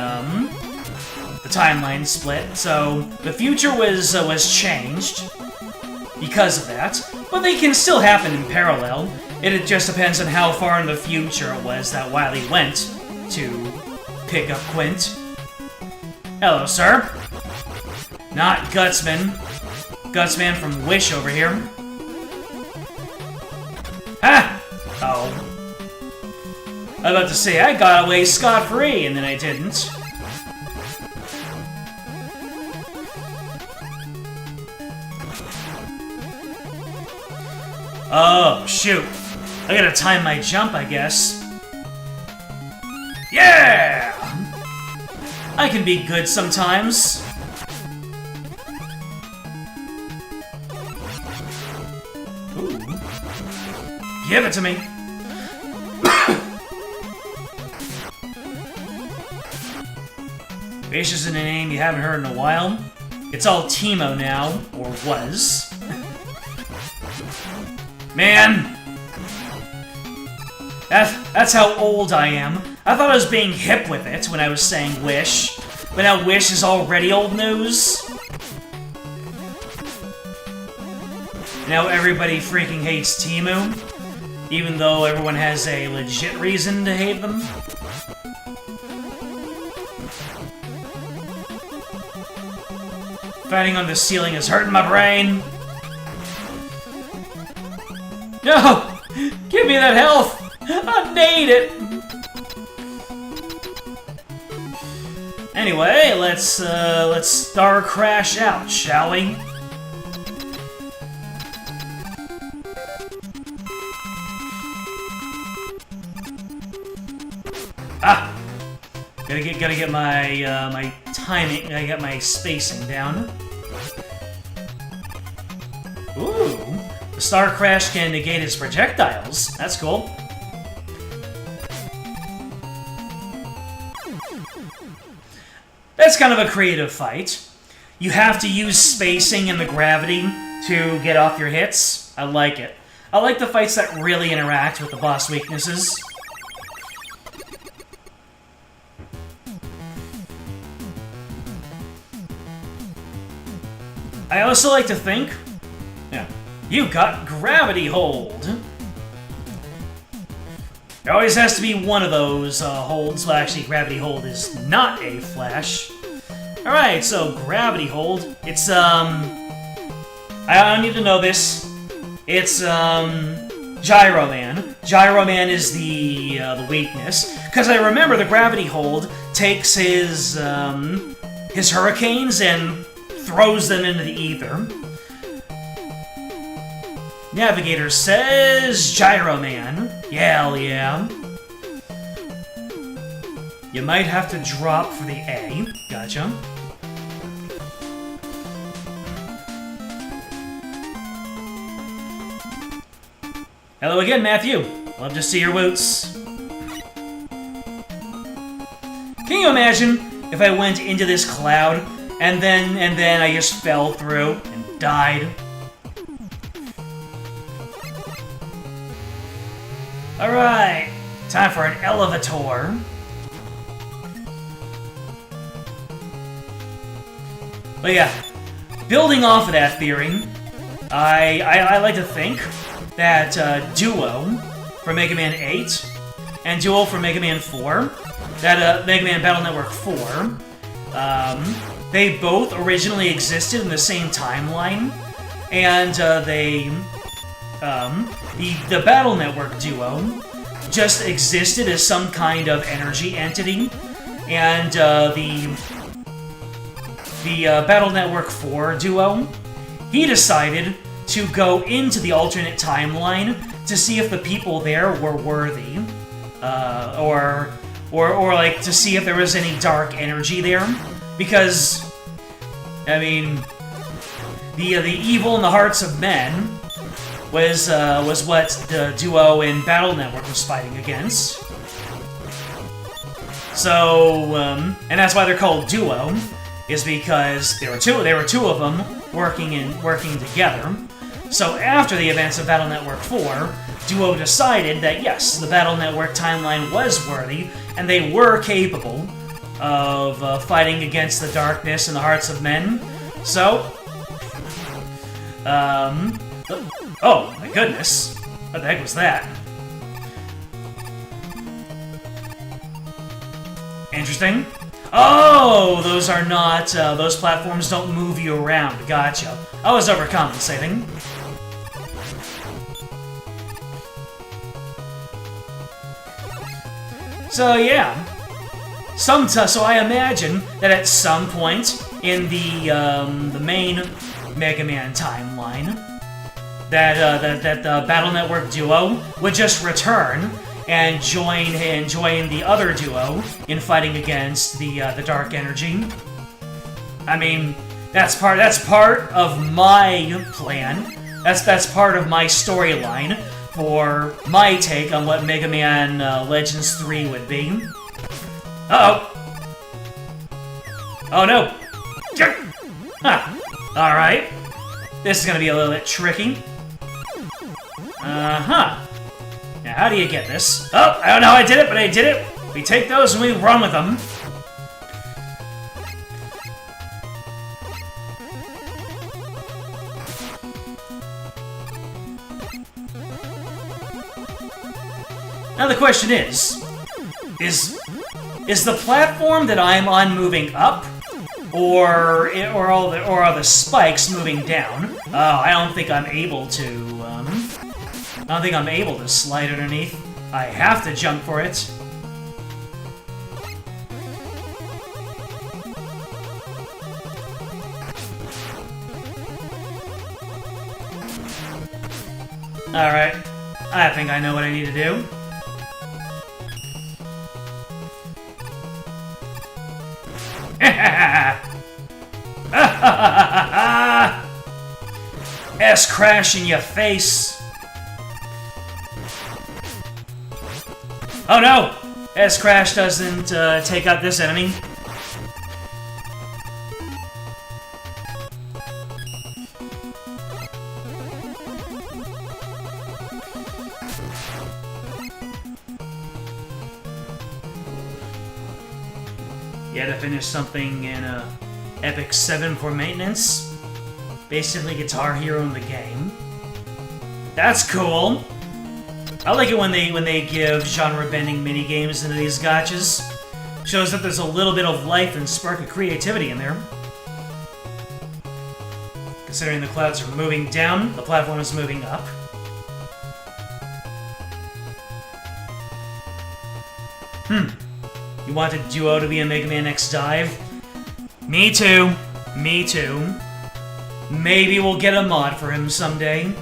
timeline split. So the future was changed because of that, but they can still happen in parallel. It just depends on how far in the future it was that Wily went to pick up Quint. Hello, sir. Not Gutsman. Gutsman from Wish over here. Ha! Oh. I was about to say, I got away scot-free, and then I didn't. Oh, shoot. I gotta time my jump, I guess. Yeah! I can be good sometimes. Ooh. Give it to me. Fish isn't a name you haven't heard in a while. It's all Timo now, or was. Man! That's how old I am. I thought I was being hip with it when I was saying Wish, but now Wish is already old news. Now everybody freaking hates Temu, even though everyone has a legit reason to hate them. Fighting on the ceiling is hurting my brain. No! Give me that health! I need it! Anyway, let's Star Crash out, shall we? Ah! Gotta get my my timing. Gotta get my spacing down. Ooh, the Star Crash can negate its projectiles. That's cool. That's kind of a creative fight. You have to use spacing and the gravity to get off your hits. I like it. I like the fights that really interact with the boss weaknesses. I also like to think, yeah, you got gravity hold. There always has to be one of those holds. Well, actually, gravity hold is not a flash. Alright, so gravity hold. It's, I don't need to know this. It's, Gyro Man. Gyro Man is the weakness. Because I remember the gravity hold takes his hurricanes and throws them into the ether. Navigator says Gyro Man. Yeah, hell yeah. You might have to drop for the A. Gotcha. Hello again, Matthew. Love to see your woots. Can you imagine if I went into this cloud and then I just fell through and died? Alright, time for an elevator. But yeah, building off of that theory, I like to think that Duo for Mega Man 8 and Duo for Mega Man 4, that Mega Man Battle Network 4, they both originally existed in the same timeline, and the Battle Network Duo just existed as some kind of energy entity, and the Battle Network 4 Duo, he decided to go into the alternate timeline to see if the people there were worthy, or like to see if there was any dark energy there, because I mean, the evil in the hearts of men was what the duo in Battle Network was fighting against. So, and that's why they're called duo, is because there were two of them working together. So after the events of Battle Network 4, Duo decided that yes, the Battle Network timeline was worthy, and they were capable of fighting against the darkness in the hearts of men. So, oh my goodness, what the heck was that? Interesting. Oh, those are not, those platforms don't move you around. Gotcha. I was overcompensating. So yeah. So I imagine that at some point in the main Mega Man timeline, that the Battle Network duo would just return and join the other duo in fighting against the dark energy. I mean, that's part of my plan. That's part of my storyline for my take on what Mega Man Legends 3 would be. Uh-oh. Oh no. Huh. Alright. This is gonna be a little bit tricky. Uh-huh. Now, how do you get this? Oh, I don't know how I did it, but I did it! We take those and we run with them. Now the question is the platform that I'm on moving up, or are the spikes moving down? Oh, I don't think I'm able to. I don't think I'm able to slide underneath. I have to jump for it. Alright. I think I know what I need to do. S-crash in your face. Oh no! S-crash doesn't take out this enemy. You had to finish something in Epic 7 for maintenance. Basically Guitar Hero in the game. That's cool. I like it when they give genre-bending mini-games into these gotchas. Shows that there's a little bit of life and spark of creativity in there. Considering the clouds are moving down, the platform is moving up. You wanted Duo to be in Mega Man X Dive? Me too. Me too. Maybe we'll get a mod for him someday.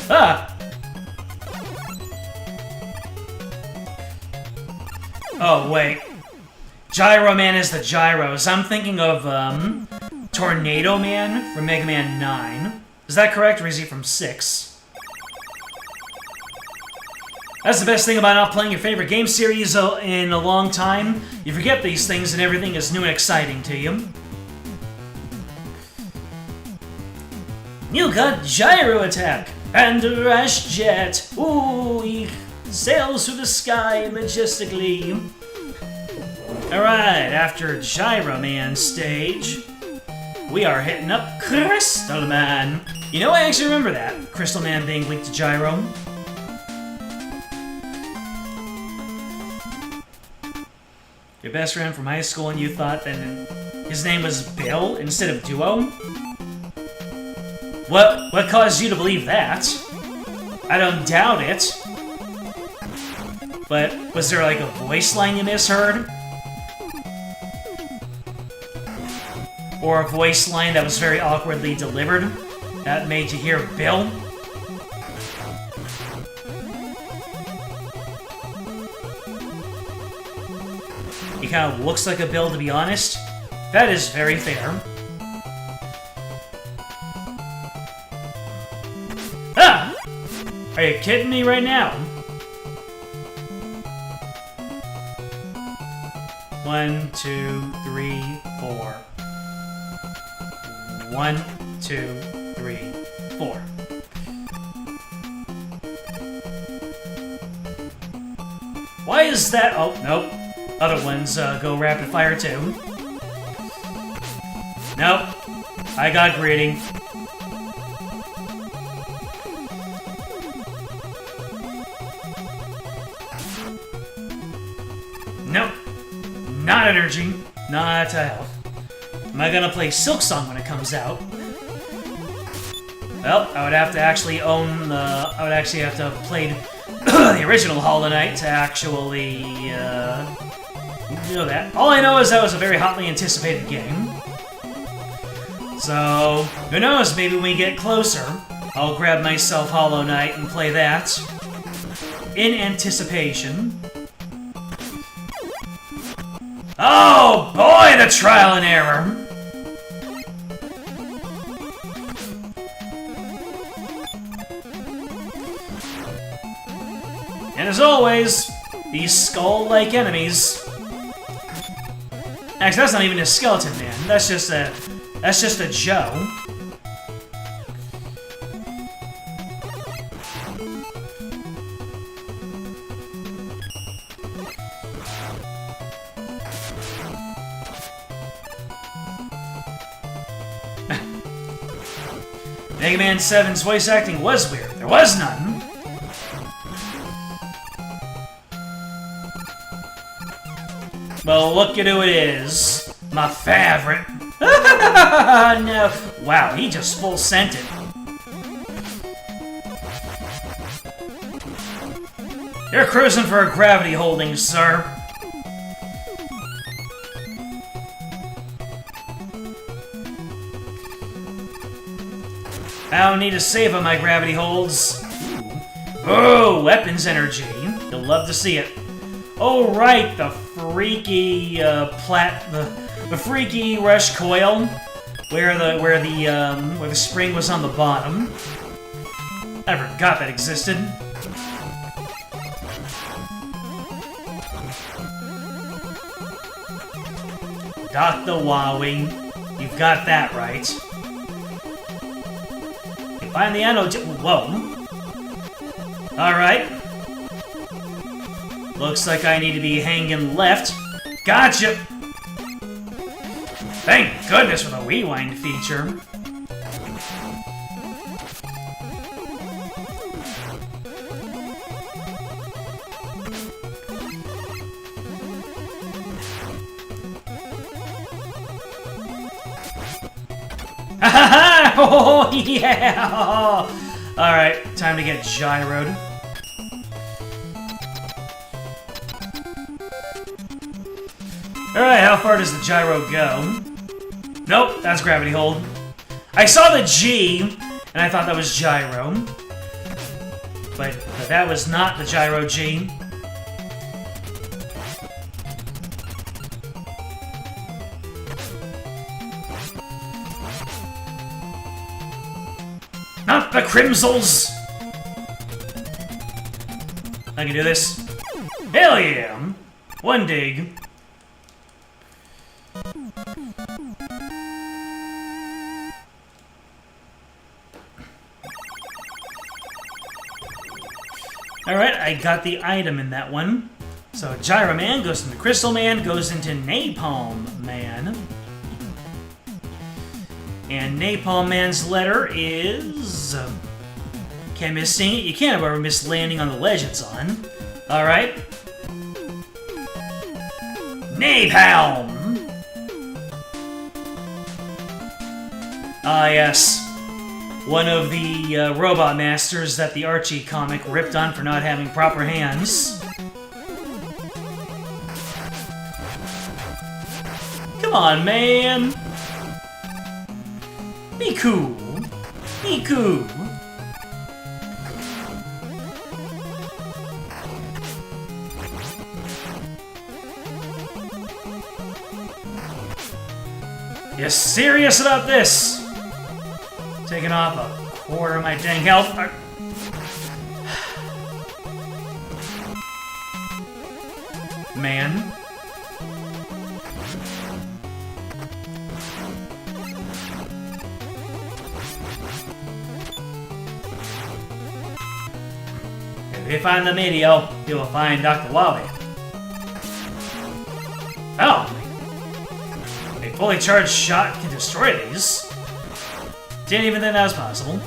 Ah! Oh, wait. Gyro Man is the gyros. I'm thinking of, Tornado Man from Mega Man 9. Is that correct, or is he from 6? That's the best thing about not playing your favorite game series in a long time. You forget these things and everything is new and exciting to you. You got Gyro Attack and Rush Jet. Ooh, he sails through the sky majestically. Alright, after Gyro Man stage, we are hitting up Crystal Man. You know, I actually remember that. Crystal Man being linked to Gyro. Your best friend from high school and you thought that his name was Bill instead of Duo? What caused you to believe that? I don't doubt it. But was there like a voice line you misheard? Or a voice line that was very awkwardly delivered that made you hear Bill? He kind of looks like a Bill, to be honest. That is very fair. Ah! Are you kidding me right now? 1, 2, 3, 4. 1, 2, 3, 4. Why is that? Oh, nope. Other ones go rapid fire too. Nope. I got greedy. Nope. Not energy. Not health. Am I gonna play Silk Song when it comes out? Well, I would have to actually own the... I would actually have to have played the original Hollow Knight to actually, know that. All I know is that was a very hotly anticipated game. So, who knows, maybe when we get closer, I'll grab myself Hollow Knight and play that. In anticipation. Oh boy, the trial and error! And as always, these skull-like enemies. Actually, that's not even a skeleton man. That's just a Joe. Mega Man 7's voice acting was weird. There was none. Well, look at who it is. My favorite. No. Wow, he just full sent it. You're cruising for a gravity holding, sir. I don't need to save on my gravity holds. Oh, weapons energy. You'll love to see it. Oh right, the freaky the freaky rush coil, where the spring was on the bottom. I forgot that existed. Dr. Wowie, you've got that right. You find the anode. Whoa. All right. Looks like I need to be hanging left. Gotcha! Thank goodness for the rewind feature. Ha ha ha! Oh yeah! Alright, time to get gyroed. Alright, how far does the gyro go? Nope, that's gravity hold. I saw the G, and I thought that was gyro. But that was not the gyro G. Not the crimsels! I can do this. Hell yeah! One dig. Alright, I got the item in that one. So Gyro Man goes into Crystal Man, goes into Napalm Man. And Napalm Man's letter is... can't miss seeing it. You can't ever miss landing on the ledge it's on. Alright. Napalm! Ah, yes. One of the robot masters that the Archie comic ripped on for not having proper hands. on, man! Be cool. Be cool. You serious about this? Taking off a quarter of my dang health. Man. If you find the video, you will find Dr. Wally. Oh! A fully charged shot can destroy these. Didn't even think that was possible.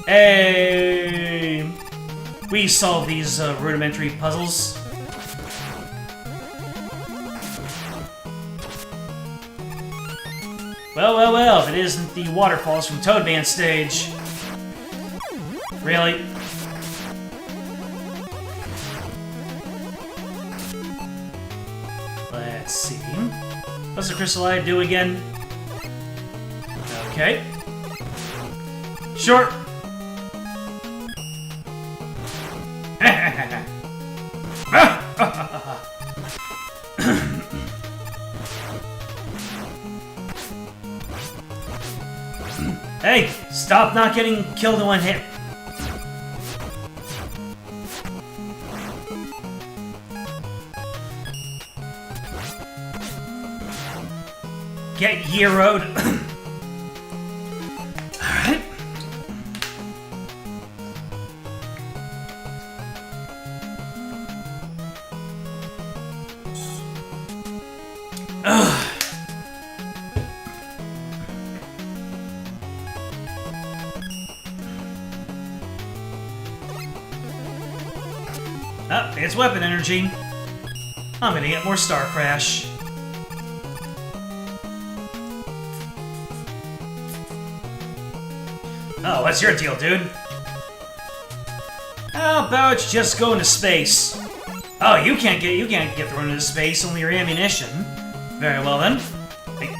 Hey! We solved these rudimentary puzzles. Well, if it isn't the waterfalls from Toadman stage. Really? Let's see. What's the crystal eye do again? Okay. Short. Hey, stop not getting killed in one hit. Get Yeroed. Alright. Oh, it's weapon energy. I'm gonna get more Star Crash. Oh, what's your deal, dude? How about just go into space? Oh, you can't get thrown into space, only your ammunition. Very well then. Hey.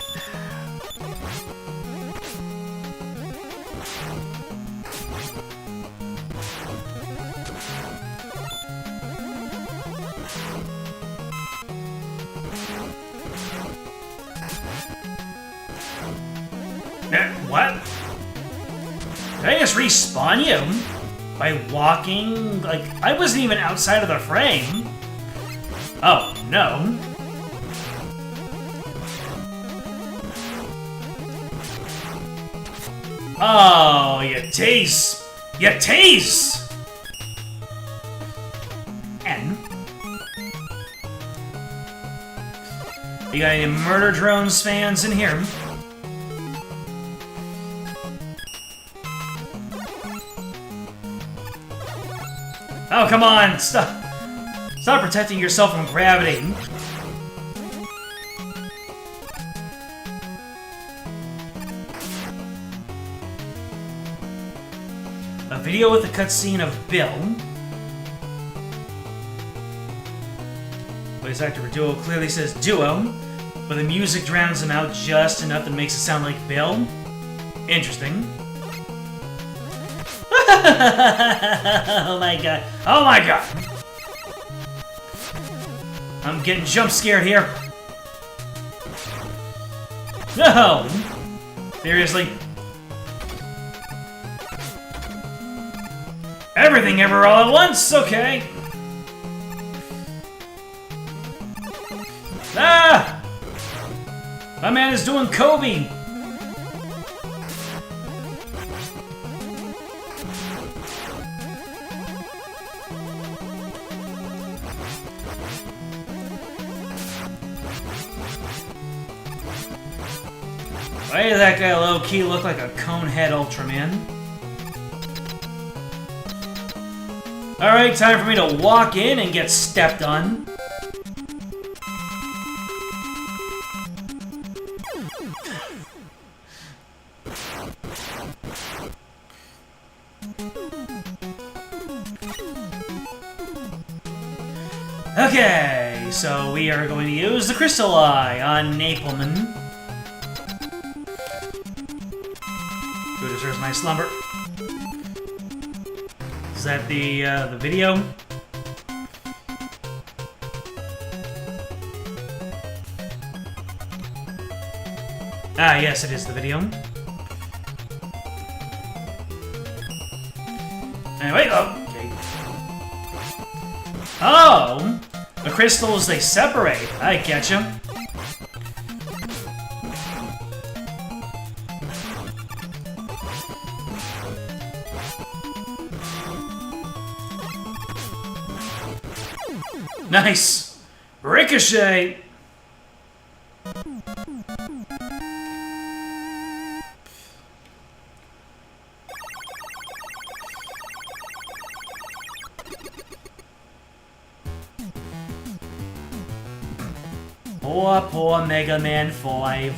What? Did I just respawn you? By walking? Like, I wasn't even outside of the frame. Oh, no. Oh, you tease! You tease! N. You got any Murder Drones fans in here? Oh, come on! Stop protecting yourself from gravity. A video with a cutscene of Bill. Voice actor for Duo clearly says Duo, but the music drowns him out just enough that makes it sound like Bill. Interesting. Oh my god. Oh my god! I'm getting jump scared here. No! Seriously? Everything ever all at once? Okay. Ah! My man is doing Kobe. Why does that guy low-key look like a Conehead Ultraman? Alright, time for me to walk in and get stepped on. Okay, so we are going to use the Crystal Eye on Napalman. Who deserves my slumber? Is that the video? Ah, yes, it is the video. Anyway, okay. Oh! The crystals, they separate. I getcha. Nice! Ricochet! Poor Mega Man 5.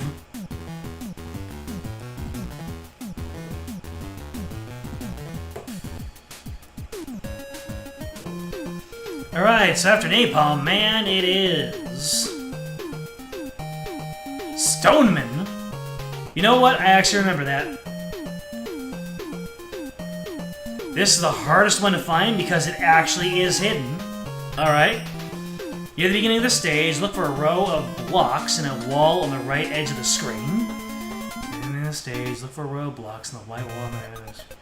Alright, so after Napalm Man, it is... Stoneman? You know what? I actually remember that. This is the hardest one to find because it actually is hidden. Alright. Near the beginning of the stage, look for a row of blocks and a wall on the right edge of the screen. Beginning of the stage, look for a row of blocks and the white wall on the right edge of the screen.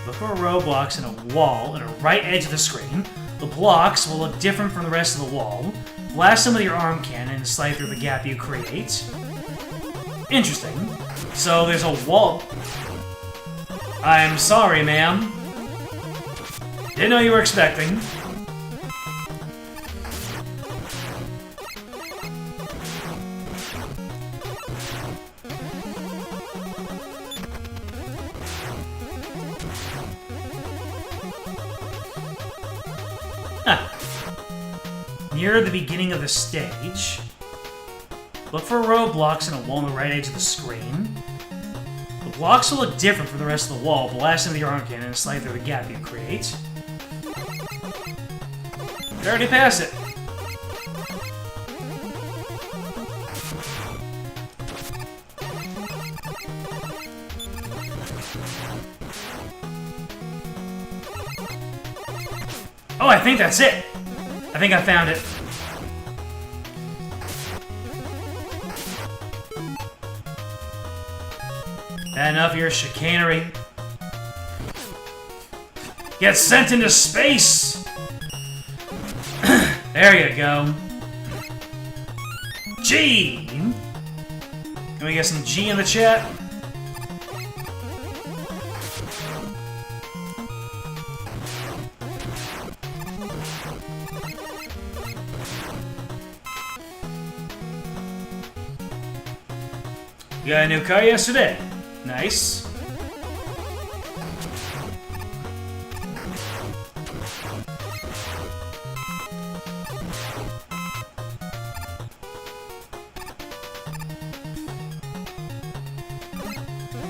Look for a row of blocks and a wall on the right edge of the screen. The blocks will look different from the rest of the wall. Blast them with your arm cannon and slide through the gap you create. Interesting. So there's a wall... I'm sorry, ma'am. Didn't know you were expecting. Near the beginning of the stage, look for a row of blocks and a wall on the right edge of the screen. The blocks will look different from the rest of the wall. Blast them with your arm cannon and slide through the gap you create. You already passed it. Oh, I think that's it. I think I found it. Enough of your chicanery. Get sent into space! There you go. G! Can we get some G in the chat? You got a new car yesterday. Nice.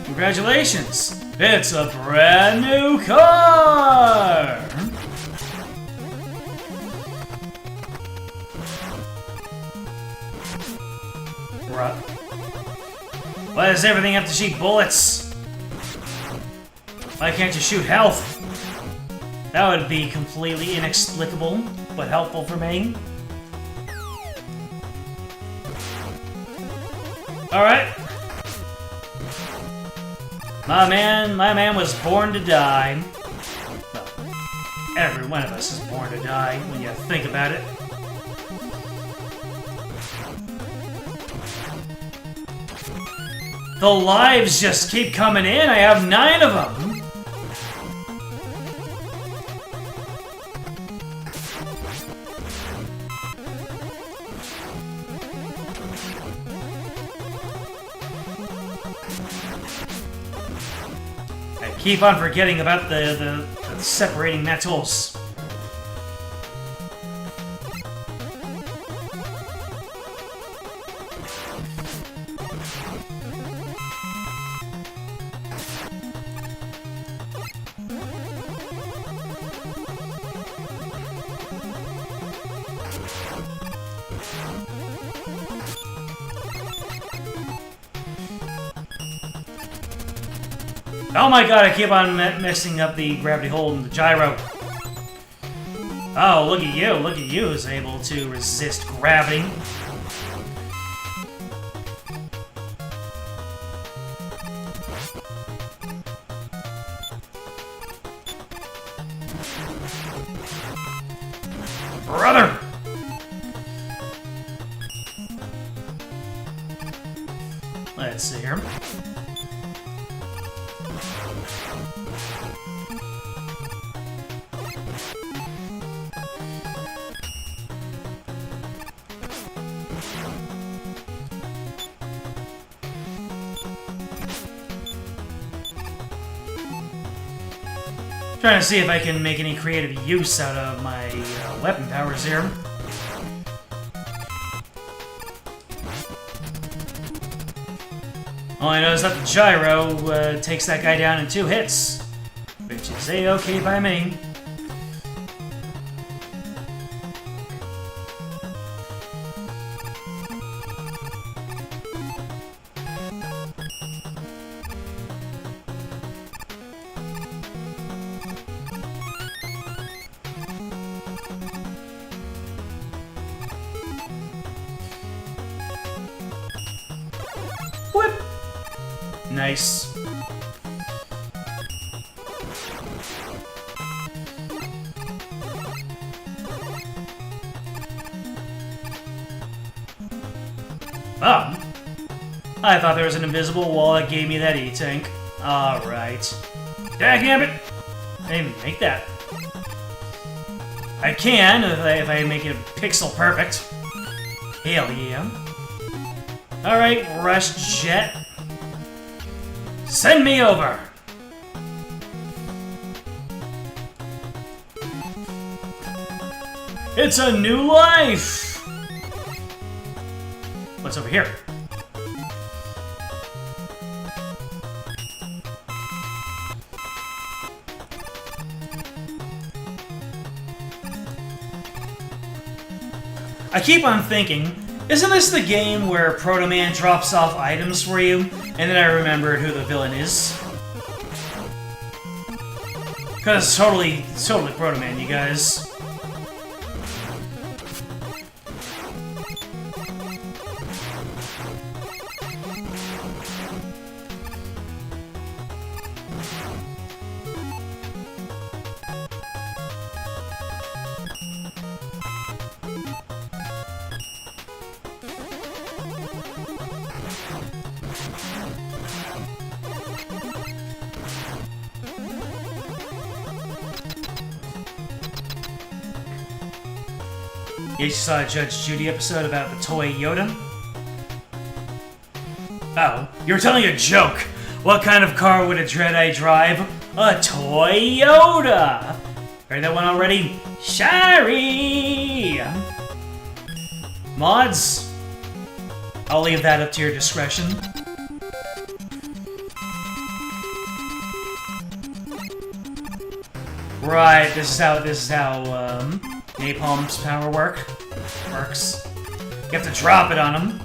Congratulations! It's a brand new car! Why does everything have to shoot bullets? Why can't you shoot health? That would be completely inexplicable, but helpful for me. Alright. My man was born to die. Well, every one of us is born to die when you think about it. The lives just keep coming in. I have 9 of them. I keep on forgetting about the separating metals. Oh my god, I keep on messing up the gravity hold and the gyro. Oh, look at you. Look at you who's able to resist gravity. Brother! Let's see here. Trying to see if I can make any creative use out of my weapon powers here. All I know is that the gyro takes that guy down in 2 hits, which is a-okay by me. Whip! Nice. Oh. I thought there was an invisible wall that gave me that E-tank. Alright. Dagnabbit! I didn't even make that. I can if I make it pixel perfect. Hell yeah. Alright, Rush Jet. Send me over! It's a new life! What's over here? I keep on thinking, isn't this the game where Proto Man drops off items for you? And then I remembered who the villain is. Because it's totally Proto Man, you guys. You saw a Judge Judy episode about the toy Yoda? Oh, you were telling a joke! What kind of car would a Dreadeye drive? A Toyota! Heard that one already? Shari! Mods? I'll leave that up to your discretion. Right, this is how Napalm's power works. You have to drop it on him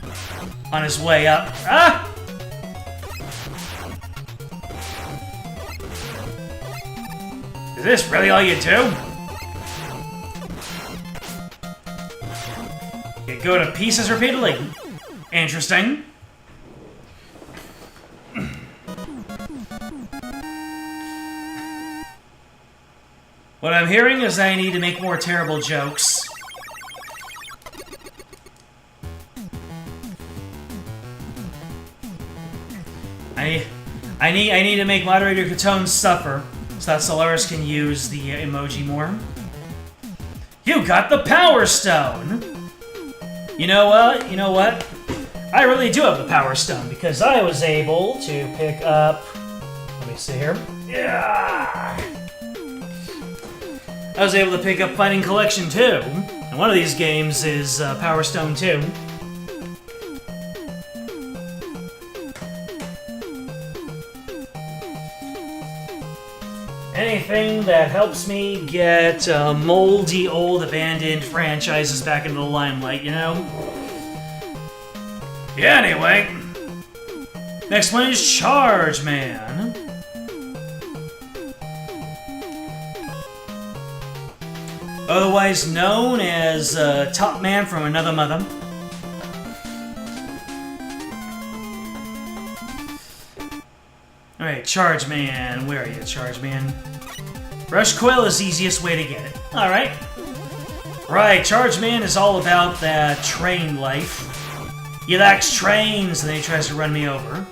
on his way up. Ah! Is this really all you do? You go to pieces repeatedly. Interesting. What I'm hearing is I need to make more terrible jokes. I need to make Moderator Catone suffer so that Solaris can use the emoji more. You got the Power Stone! You know what? I really do have the Power Stone because I was able to pick up... Let me see here. Yeah! I was able to pick up Fighting Collection 2, and one of these games is Power Stone 2. Anything that helps me get moldy, old, abandoned franchises back into the limelight, you know? Yeah, anyway. Next one is Charge Man. otherwise known as Top Man from Another Mother. Alright, Charge Man. Where are you, Charge Man? Rush Coil is the easiest way to get it. Alright. Right, Charge Man is all about that train life. He likes trains, and then he tries to run me over.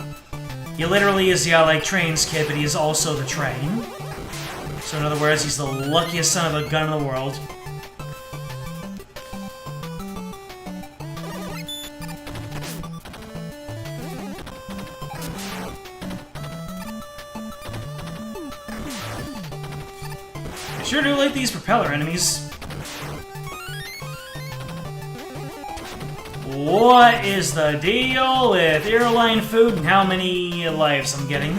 He literally is the I like trains kid, but he is also the train. So in other words, he's the luckiest son of a gun in the world. I sure do like these propeller enemies. What is the deal with airline food and how many lives I'm getting?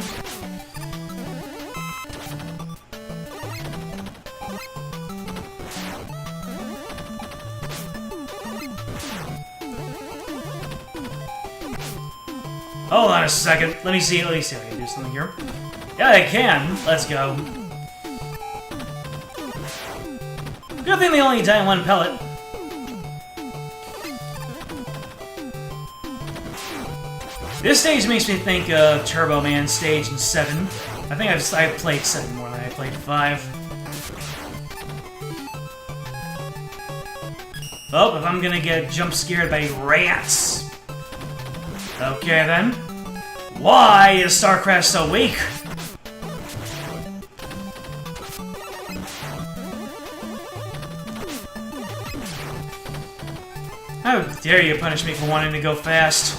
Hold on a second. Let me see if I can do something here. Yeah, I can. Let's go. Good thing they only die in one pellet. This stage makes me think of Turbo Man stage in 7. I think I've played 7 more than I played 5. Oh, if I'm gonna get jump scared by rats. Okay then. Why is StarCraft so weak? How dare you punish me for wanting to go fast?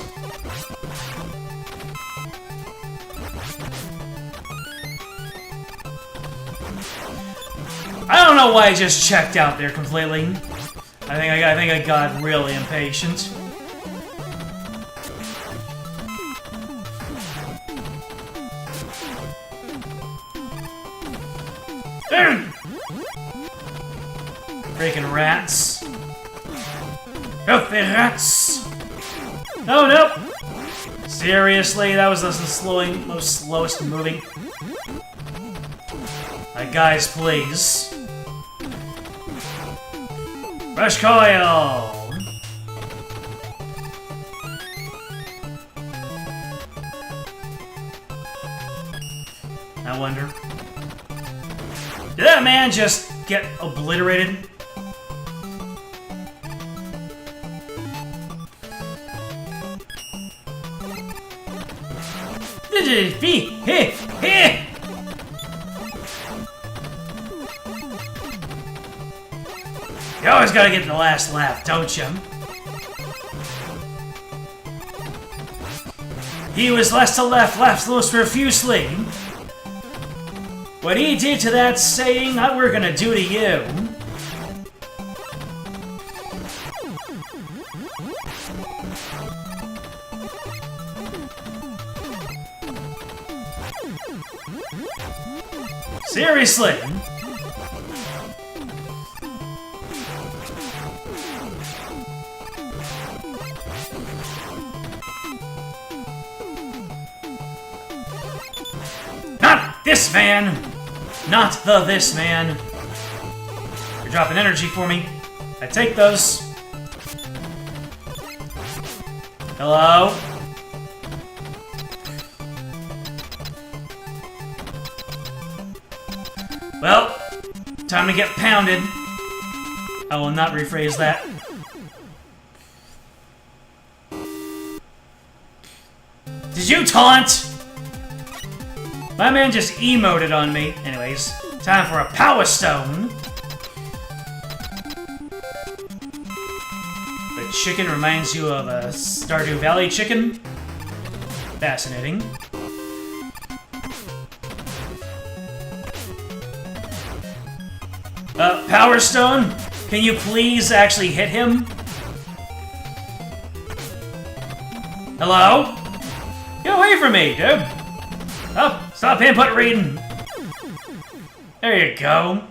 I don't know why I just checked out there completely. I think I got really impatient. Freaking rats. Filthy rats! Oh, nope! Seriously, that was the slowest moving. Guys, please. Rush Coil! I wonder. Did that man just get obliterated? You always gotta get the last laugh, don't you? He was last to left, laughs most profusely. What he did to that saying, we're gonna do to you. Seriously? Not this man! Not this man! You're dropping energy for me. I take those. Hello? Well, time to get pounded. I will not rephrase that. Did you taunt? My man just emoted on me. Anyways, time for a Power Stone. The chicken reminds you of a Stardew Valley chicken? Fascinating. Power Stone? Can you please actually hit him? Hello? Get away from me, dude! Oh, stop input reading! There you go.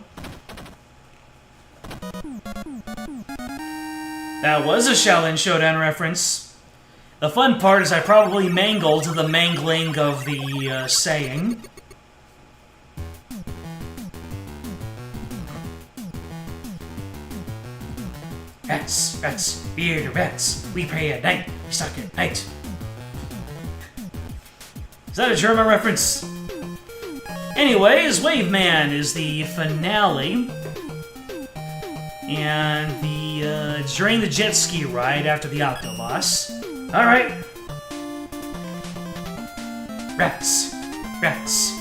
That was a Shaolin Showdown reference. The fun part is I probably mangled the mangling of the saying. Rats, rats, weird rats. We pray at night, we stalk at night. Is that a German reference? Anyways, Wave Man is the finale. And it's during the jet ski ride after the Octoboss. Alright. Rats, rats,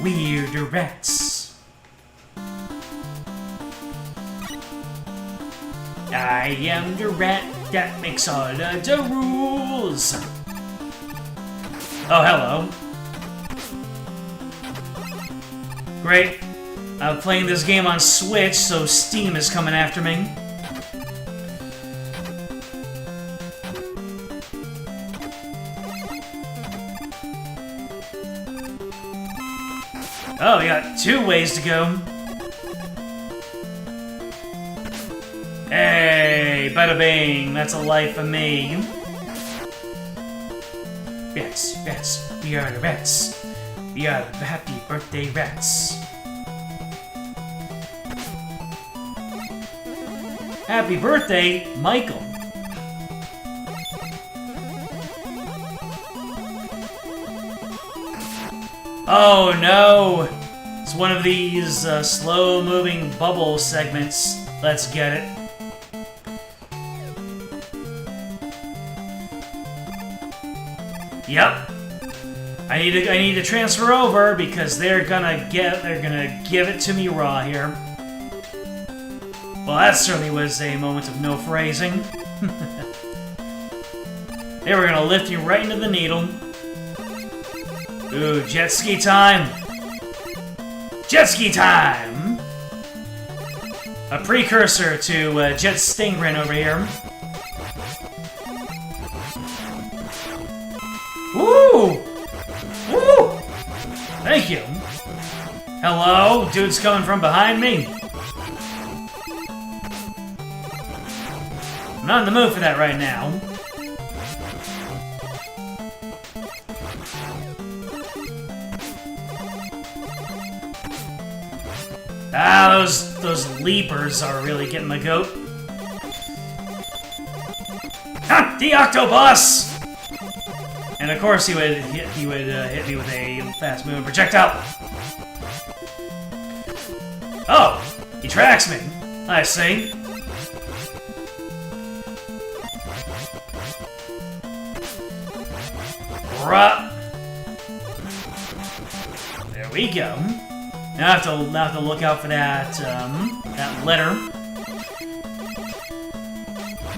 weird rats. I am the rat that makes all of the rules. Oh, hello. Great. I'm playing this game on Switch, so Steam is coming after me. Oh, we got 2 ways to go. Hey, bada bing, that's a life for me. Rats, rats, we are the rats. We are the happy birthday rats. Happy birthday, Michael. Oh no! It's one of these slow-moving bubble segments. Let's get it. Yep. I need to transfer over because they're gonna give it to me raw here. Well, that certainly was a moment of no phrasing. They were gonna lift you right into the needle. Ooh, jet ski time! Jet ski time! A precursor to Jet Stingray over here. Woo! Woo! Thank you. Hello? Dude's coming from behind me. I'm not in the mood for that right now. Ah, those leapers are really getting my goat. Ah, the Octobus! And of course he would hit me with a fast-moving projectile. Oh, he tracks me. I see. There we go. Now I have to look out for that letter.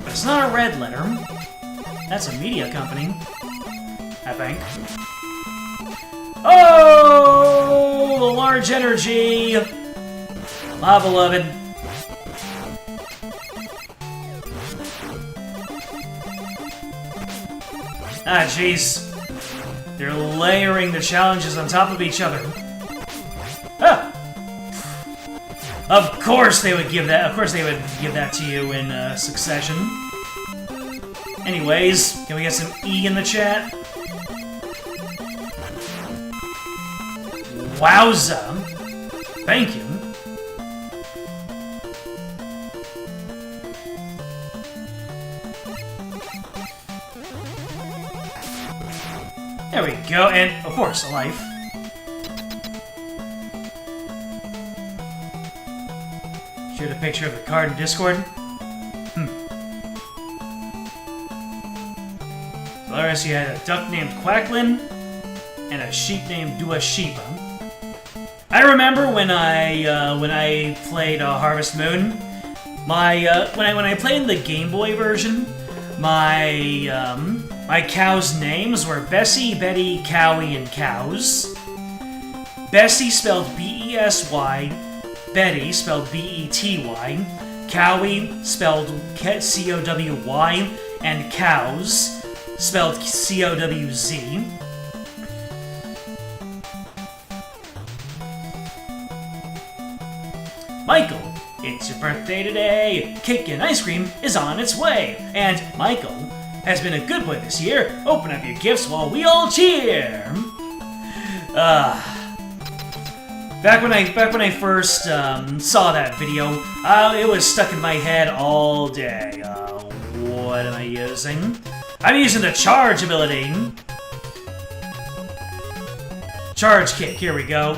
But it's not a red letter. That's a media company, I think. Oh, the large energy, my beloved. Ah, jeez. They're layering the challenges on top of each other. Ah! Of course they would give that. Of course they would give that to you in succession. Anyways, can we get some E in the chat? Wowza! Thank you. There we go, and of course, a life. Shared a picture of the card in Discord. Solaris, you had a duck named Quacklin and a sheep named Duashipa. I remember when I played Harvest Moon. When I played the Game Boy version, my cows' names were Bessie, Betty, Cowie, and Cows. Bessie spelled B-E-S-Y, Betty spelled B-E-T-Y, Cowie spelled C-O-W-Y, and Cows spelled C-O-W-Z. Michael, it's your birthday today. Cake and ice cream is on its way. And Michael has been a good boy this year. Open up your gifts while we all cheer. Back when I first saw that video, it was stuck in my head all day. What am I using? I'm using the charge ability. Charge kick, here we go.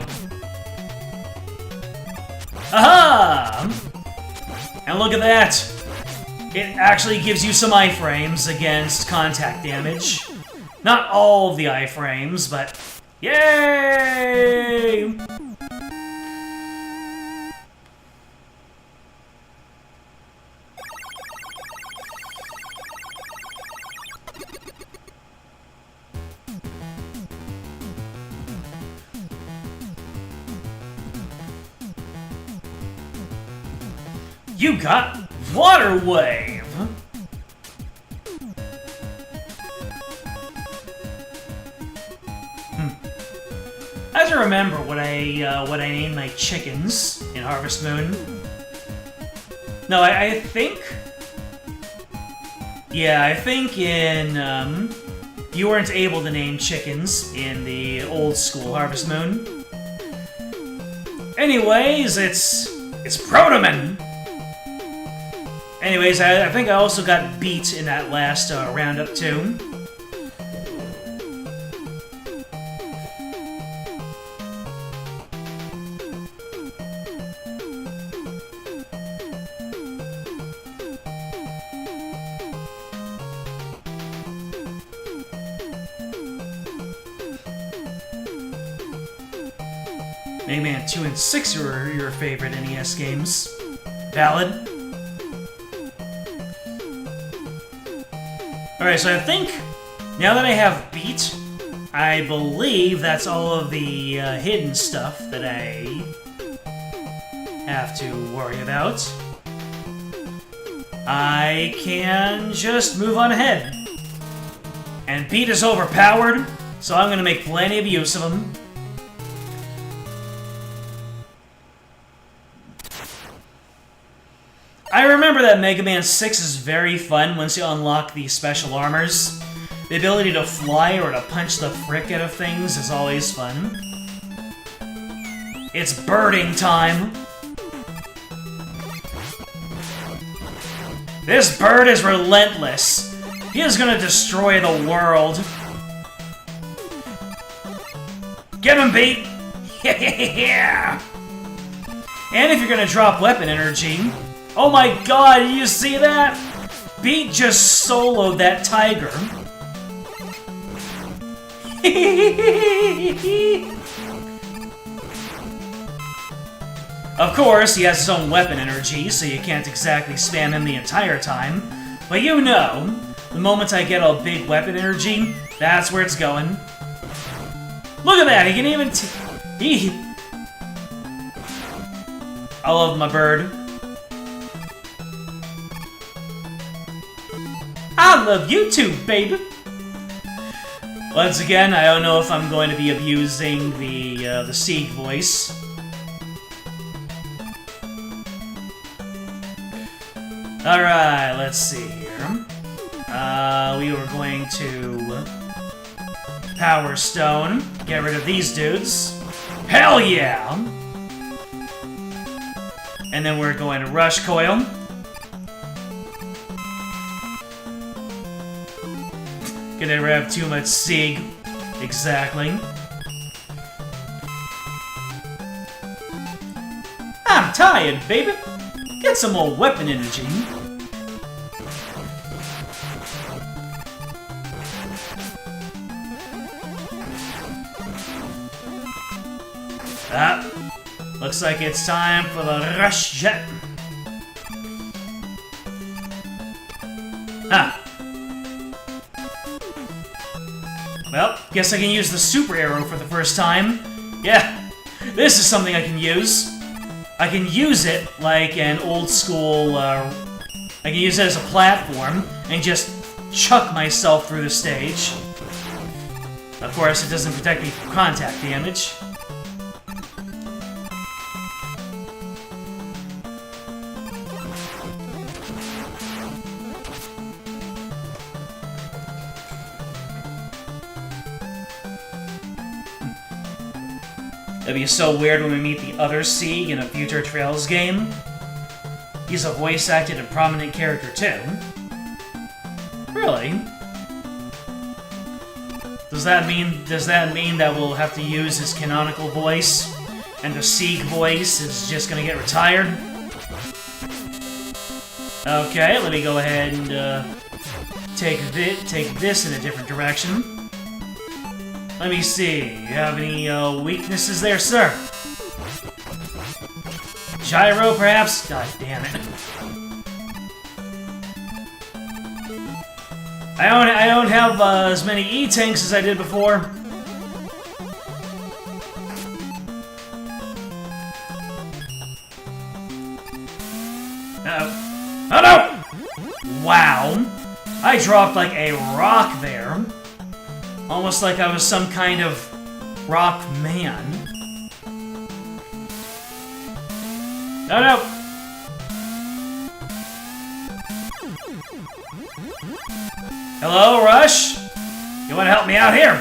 Aha! And look at that! It actually gives you some iframes against contact damage. Not all of the iframes, but yay! You got Water Wave! I have to remember what I named my chickens in Harvest Moon. No, I think... Yeah, I think in, you weren't able to name chickens in the old school Harvest Moon. Anyways, it's Protoman! Anyways, I think I also got beat in that last roundup, too. Mega Man 2 and 6 are your favorite NES games. Valid. Alright, so I think, now that I have beat, I believe that's all of the hidden stuff that I have to worry about. I can just move on ahead. And beat is overpowered, so I'm gonna make plenty of use of him. I remember that Mega Man 6 is very fun once you unlock the special armors. The ability to fly or to punch the frick out of things is always fun. It's birding time! This bird is relentless! He is gonna destroy the world! Get him, Beat! Yeah! And if you're gonna drop weapon energy... Oh my god, did you see that? Beat just soloed that tiger. Of course, he has his own weapon energy, so you can't exactly spam him the entire time. But you know, the moment I get a big weapon energy, that's where it's going. Look at that, he can even I love my bird. I love you too, baby! Once again, I don't know if I'm going to be abusing the Sieg voice. Alright, let's see here. We were going to... Power Stone. Get rid of these dudes. Hell yeah! And then we're going to Rush Coil. Can never have too much Sieg. Exactly. I'm tired, baby. Get some more weapon energy. Looks like it's time for the Rush Jet. Well, guess I can use the Super Arrow for the first time. Yeah, this is something I can use. I can use it like an old school, I can use it as a platform and just chuck myself through the stage. Of course, it doesn't protect me from contact damage. It'll be so weird when we meet the other Sieg in a future Trails game. He's a voice-acted and prominent character, too. Really? Does that mean that we'll have to use his canonical voice, and the Sieg voice is just gonna get retired? Okay, let me go ahead and take this in a different direction. Let me see. You have any weaknesses there, sir? Gyro, perhaps? God damn it. I don't have as many E-tanks as I did before. Uh-oh. Oh no! Wow. I dropped like a rock there. Almost like I was some kind of rock man. Oh no! Hello, Rush? You wanna help me out here?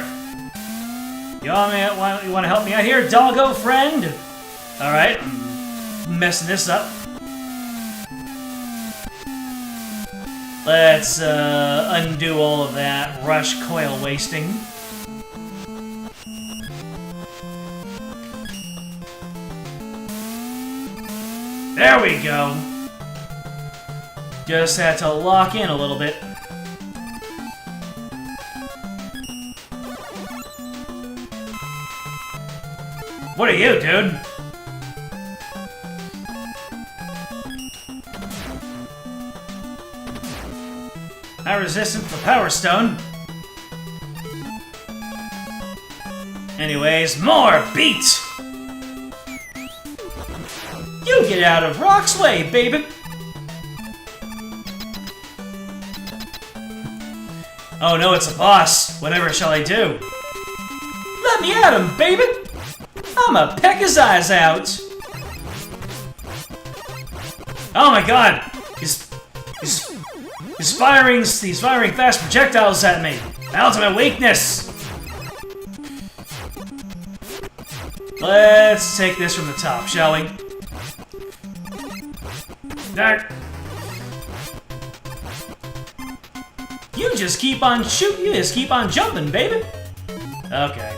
You wanna help me out here, doggo friend? Alright, I'm messing this up. Let's undo all of that Rush coil wasting. There we go. Just had to lock in a little bit. What are you, dude? Not resistant to the Power Stone. Anyways, more beat! You get out of Rock's way, baby! Oh no, it's a boss. Whatever shall I do? Let me at him, baby! I'ma peck his eyes out! Oh my god! He's firing fast projectiles at me! My ultimate weakness! Let's take this from the top, shall we? You just keep on shooting, you just keep on jumping, baby! Okay.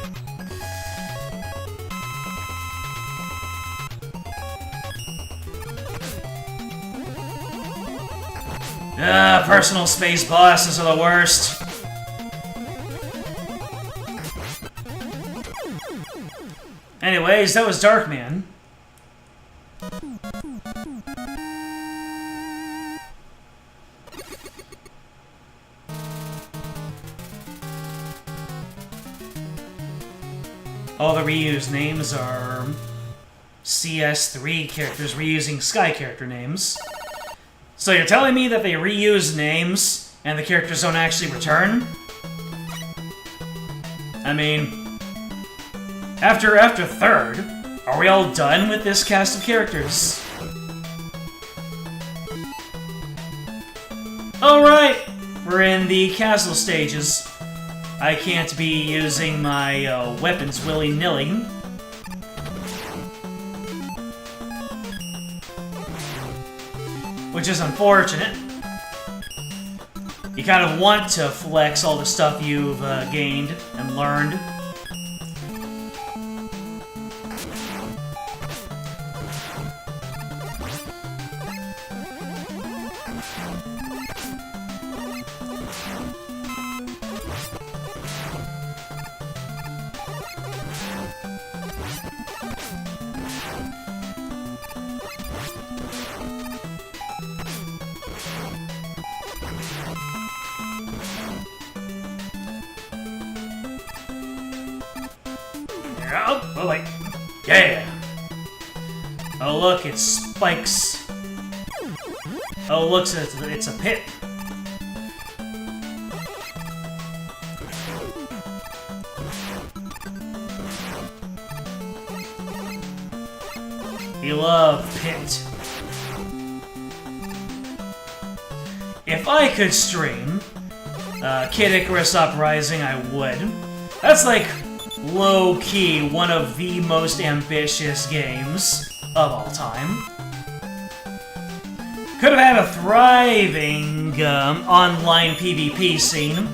Personal space bosses are the worst. Anyways, that was Darkman. All the reused names are CS3 characters reusing Sky character names. So you're telling me that they reuse names and the characters don't actually return? I mean, after third, are we all done with this cast of characters? Alright, we're in the castle stages. I can't be using my weapons willy-nilly. Which is unfortunate. You kind of want to flex all the stuff you've gained and learned. Oh, wait. Yeah! Oh, look, it's spikes. Oh, look, it's a pit. We love pit. If I could stream Kid Icarus Uprising, I would. That's like low-key one of the most ambitious games of all time. Could have had a thriving online PvP scene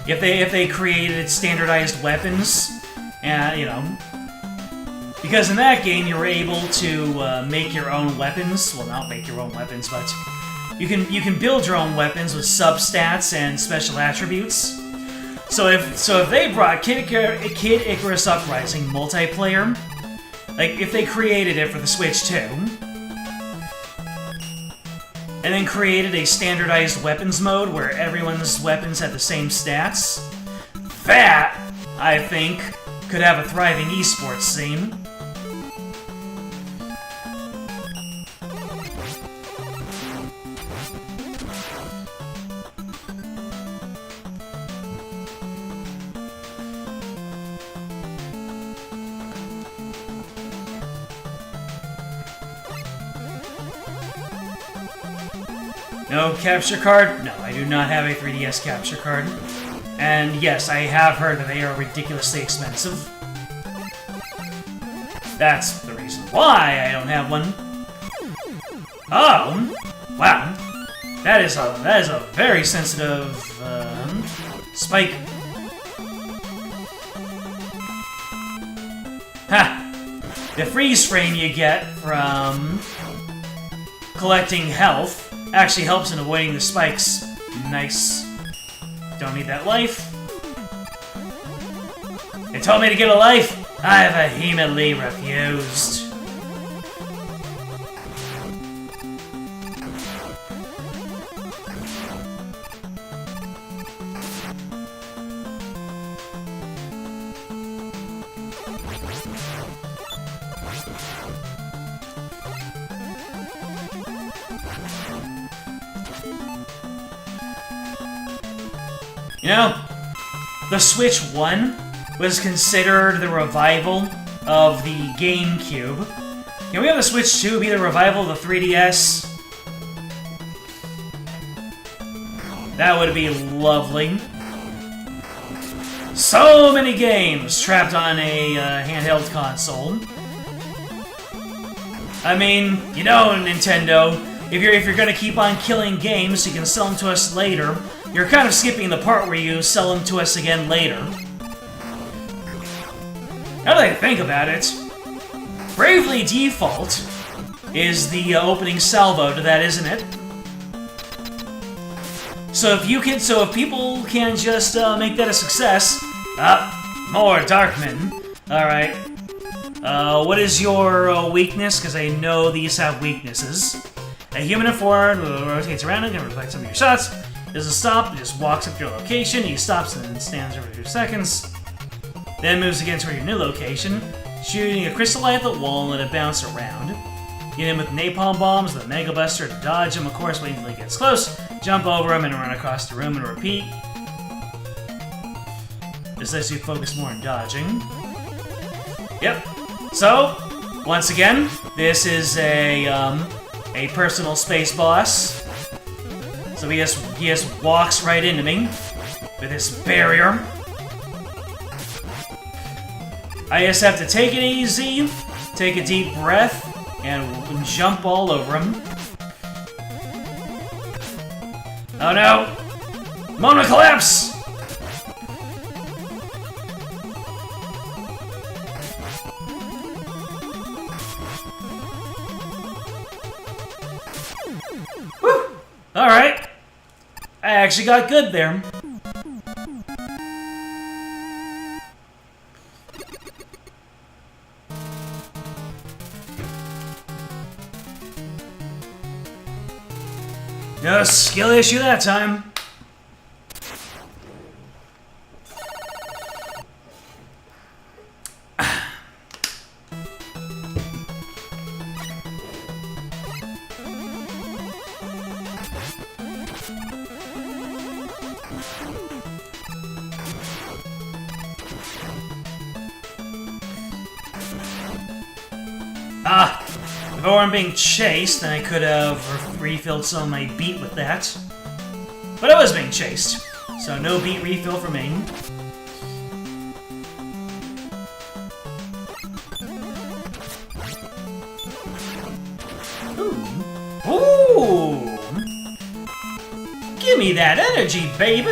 if they created standardized weapons, and you know, because in that game you were able to make your own weapons. Well, not make your own weapons, but you can build your own weapons with substats and special attributes. So if they brought Kid Icarus Uprising multiplayer, like if they created it for the Switch too, and then created a standardized weapons mode where everyone's weapons had the same stats, that, I think, could have a thriving esports scene. No capture card? No, I do not have a 3DS capture card. And yes, I have heard that they are ridiculously expensive. That's the reason why I don't have one. Oh! Wow. That is a very sensitive, spike. Ha! The freeze frame you get from collecting health actually helps in avoiding the spikes. Nice. Don't need that life. They told me to get a life. I vehemently refused. You know, the Switch 1 was considered the revival of the GameCube. Can we have the Switch 2 be the revival of the 3DS? That would be lovely. So many games trapped on a handheld console. I mean, you know, Nintendo, if you're gonna keep on killing games, you can sell them to us later. You're kind of skipping the part where you sell them to us again later. Now that I think about it, Bravely Default is the opening salvo to that, isn't it? So if people can just make that a success, more Darkman. All right. What is your weakness? Because I know these have weaknesses. A human in form rotates around and can reflect some of your shots. Doesn't stop, it just walks up to your location. He stops and then stands over 2 seconds. Then moves again toward your new location, shooting a crystal light at the wall and let it bounce around. Hit him with napalm bombs, the Mega Buster to dodge him, of course, wait until he gets close, jump over him and run across the room and repeat. This lets you focus more on dodging. Yep. So, once again, this is a personal space boss. So he just walks right into me with this barrier. I just have to take it easy, take a deep breath, and jump all over him. Oh no! Mona collapse! Whew! Alright. I actually got good there. No skill issue that time. If I weren't being chased, then I could have refilled some of my beat with that. But I was being chased, so no beat refill for me. me that energy, baby!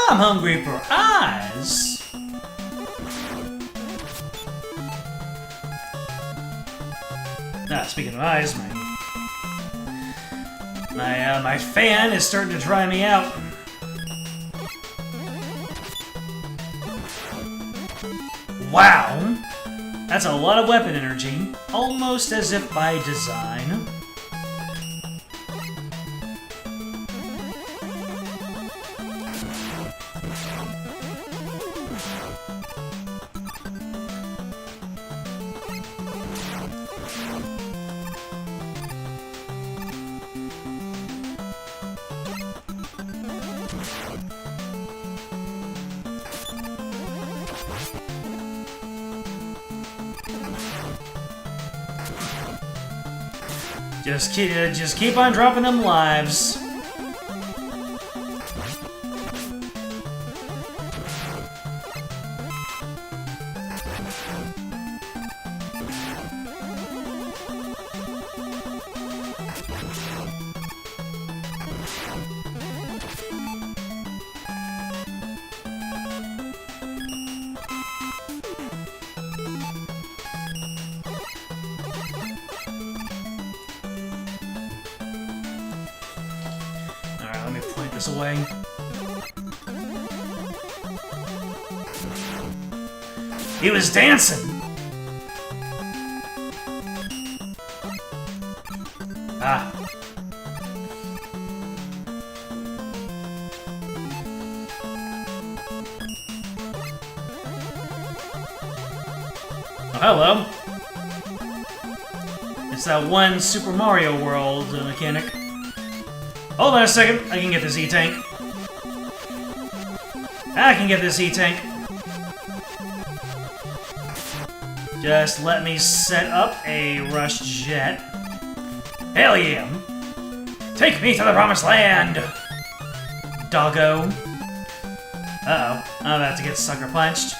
I'm hungry for eyes! Speaking of eyes, my fan is starting to dry me out. Wow! That's a lot of weapon energy, almost as if by design. Just keep on dropping them lives. This away. He was dancing! Ah. Oh, hello. It's that one Super Mario World mechanic. Hold on a second, I can get this E-Tank. I can get this E-Tank. Just let me set up a rush jet. Hell yeah! Take me to the promised land! Doggo. Uh-oh, I'm about to get sucker punched.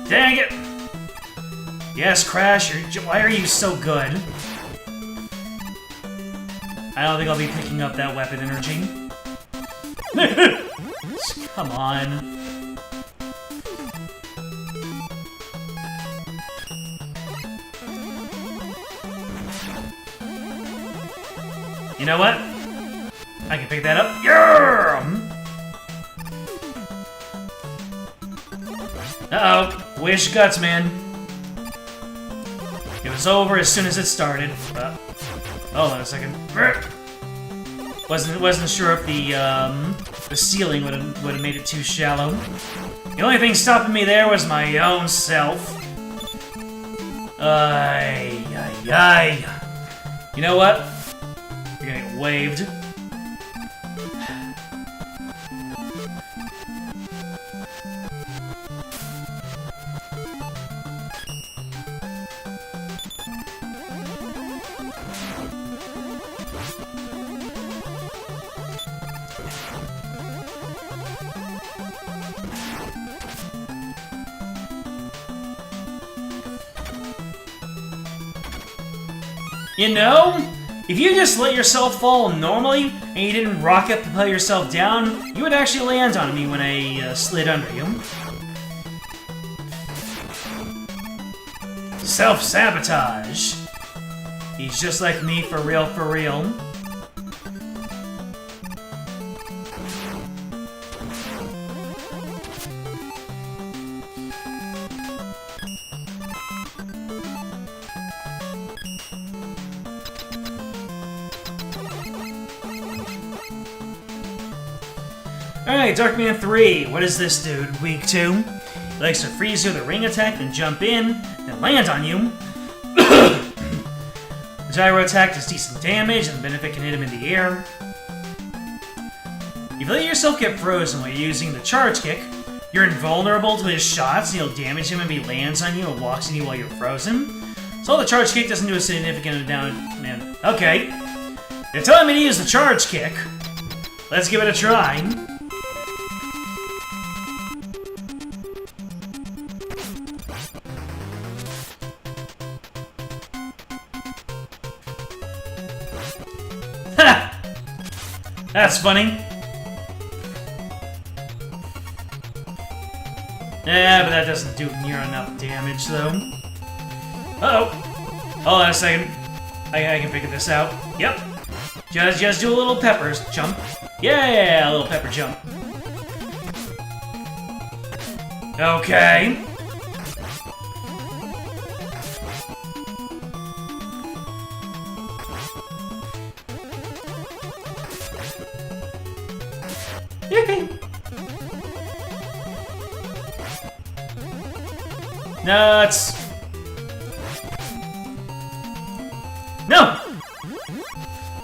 Dang it! Yes, Crash, why are you so good? I don't think I'll be picking up that weapon energy. Come on. You know what? I can pick that up. Yeah! Uh-oh. Wish guts, man. It was over as soon as it started. Hold on a second. Wasn't sure if the ceiling would have made it too shallow. The only thing stopping me there was my own self. Ay. You know what? You're gonna get waved. You know, if you just let yourself fall normally, and you didn't rocket propel yourself down, you would actually land on me when I slid under you. Self-sabotage. He's just like me for real, for real. Alright, Darkman 3. What is this dude? Weak 2? He likes to freeze you with a ring attack, then jump in, then land on you. The gyro attack does decent damage, and the benefit can hit him in the air. If you let yourself get frozen while you're using the charge kick, you're invulnerable to his shots, and you'll damage him if he lands on you and walks on you while you're frozen. So the charge kick doesn't do a significant amount. Man, okay. You're telling me to use the charge kick. Let's give it a try. That's funny. Yeah, but that doesn't do near enough damage, though. Uh-oh. Hold on a second. I can figure this out. Yep. Just do a little peppers jump. Yeah, a little pepper jump. Okay. Nuts. No.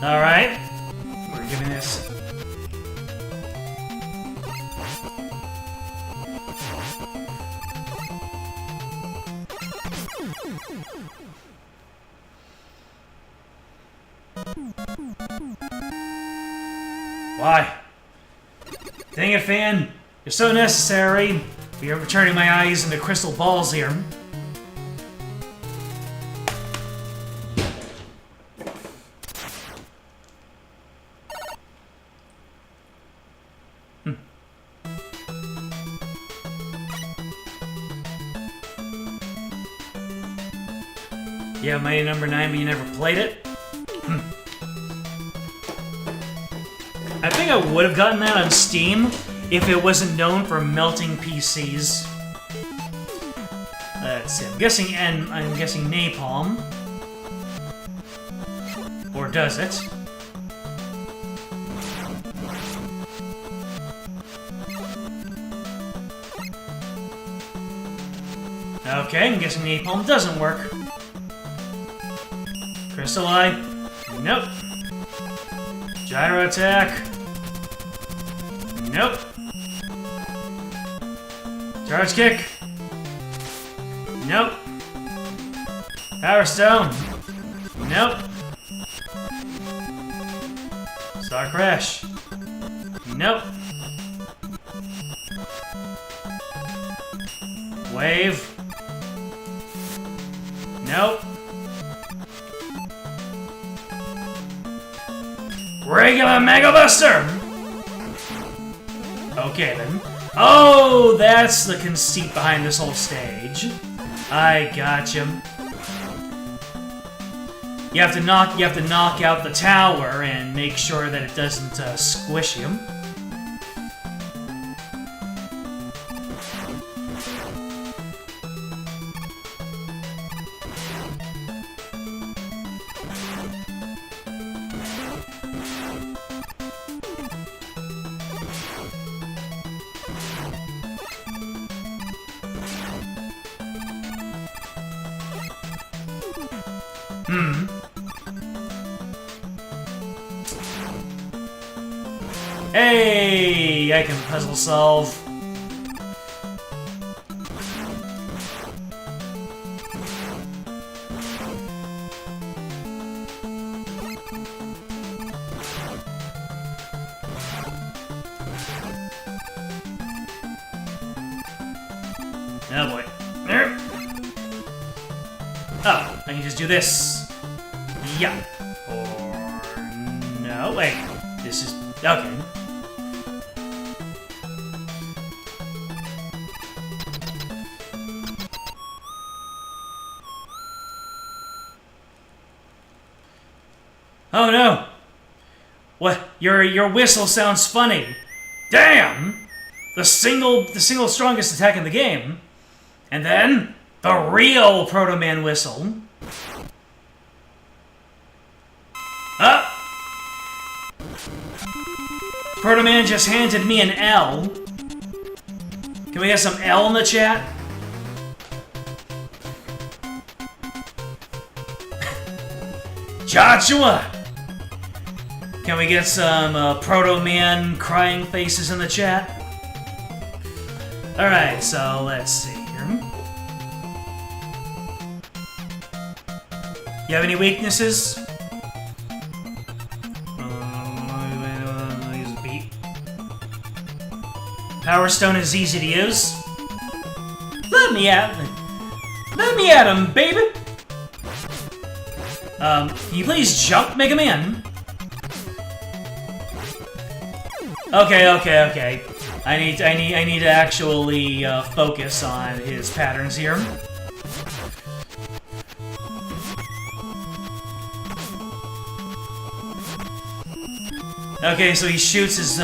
All right. We're giving this. Why? Dang it, fan. You're so necessary. But you're turning my eyes into crystal balls here. Yeah, Mighty Number 9, but you never played it? I think I would have gotten that on Steam if it wasn't known for melting PCs. Let's see, I'm guessing napalm. Or does it? Okay, I'm guessing napalm doesn't work. Crystal Eye? Nope. Gyro attack? Nope. Charge kick? Nope. Power Stone? Nope. Star Crash? Nope. Wave? Nope. Regular Mega Buster! Okay then. Oh, that's the conceit behind this whole stage. I gotcha. You have to knock out the tower and make sure that it doesn't squish you. Hey, I can puzzle solve. Oh boy. There. Oh, I can just do this. Yeah. Or no, wait. This is okay. Oh no! What? Your whistle sounds funny. Damn! The single strongest attack in the game. And then the real Proto Man whistle. Ah! Proto Man just handed me an L. Can we get some L in the chat? Joshua! Can we get some Proto Man crying faces in the chat? Alright, so let's see here. You have any weaknesses? Use a beat. Power Stone is easy to use. Let me at him, baby! Can you please jump, Mega Man? Okay. I need to actually focus on his patterns here. Okay, so he shoots his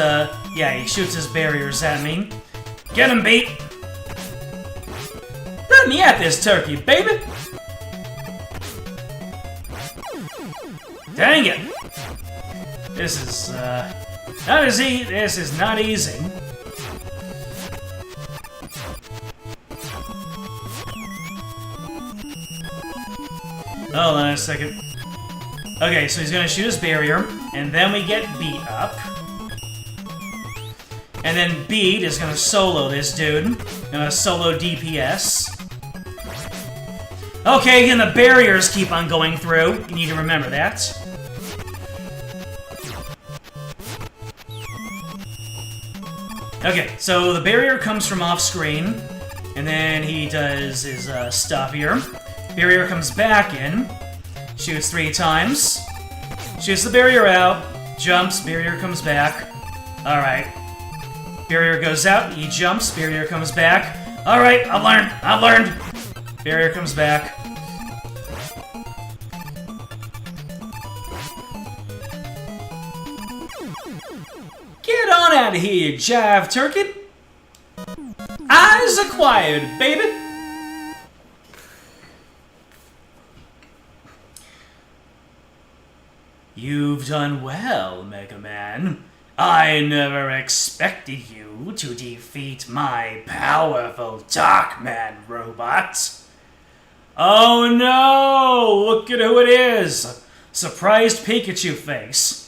he shoots his barriers at me. Get him, beat! Let me at this turkey, baby! Dang it! This is not easy. Hold on a second. Okay, so he's gonna shoot his barrier, and then we get beat up. And then Beat is gonna solo this dude. Gonna solo DPS. Okay, and the barriers keep on going through. You need to remember that. Okay, so the barrier comes from off-screen, and then he does his stuff here. Barrier comes back in, shoots 3 times, shoots the barrier out, jumps, barrier comes back. Alright. Barrier goes out, he jumps, barrier comes back. Alright, I've learned! Barrier comes back. Get on out of here, you jive turkey! Eyes acquired, baby! You've done well, Mega Man. I never expected you to defeat my powerful Darkman robot. Oh no! Look at who it is! Surprised Pikachu face.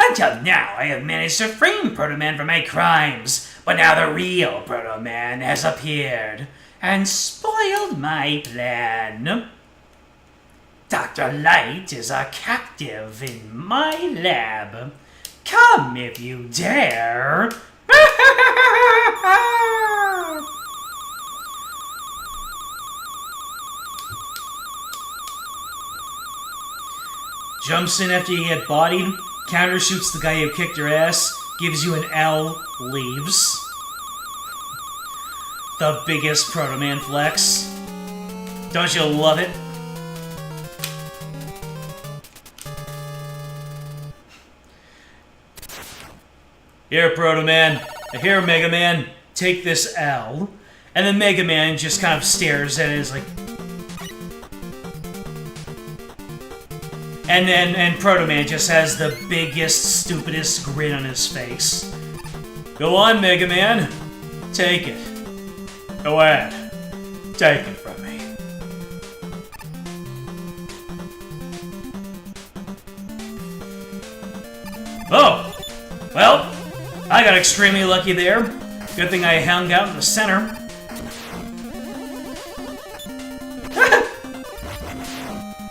Until now, I have managed to frame Proto Man from my crimes, but now the real Proto Man has appeared and spoiled my plan. Dr. Light is a captive in my lab. Come if you dare. Jumps in after you get bodied, counter shoots the guy who kicked your ass, gives you an L, leaves. The biggest Proto Man flex. Don't you love it? Here, Proto Man. Here, Mega Man. Take this L. And then Mega Man just kind of stares at it, is like... And Proto Man just has the biggest, stupidest grin on his face. Go on, Mega Man. Take it. Go ahead. Take it from me. Oh! Well, I got extremely lucky there. Good thing I hung out in the center.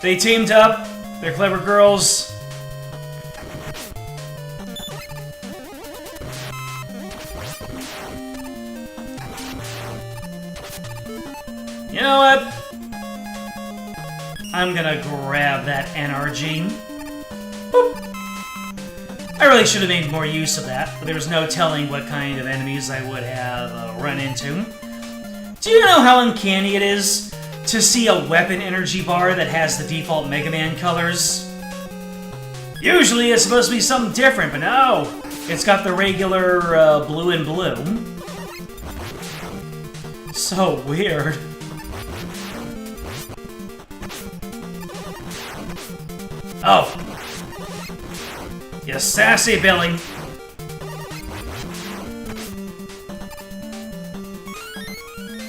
They teamed up. They're clever girls. You know what? I'm gonna grab that NRG. Boop. I really should have made more use of that, but there was no telling what kind of enemies I would have run into. Do you know how uncanny it is to see a weapon energy bar that has the default Mega Man colors? Usually it's supposed to be something different, but no! It's got the regular blue and blue. So weird. Oh! You sassy Billy!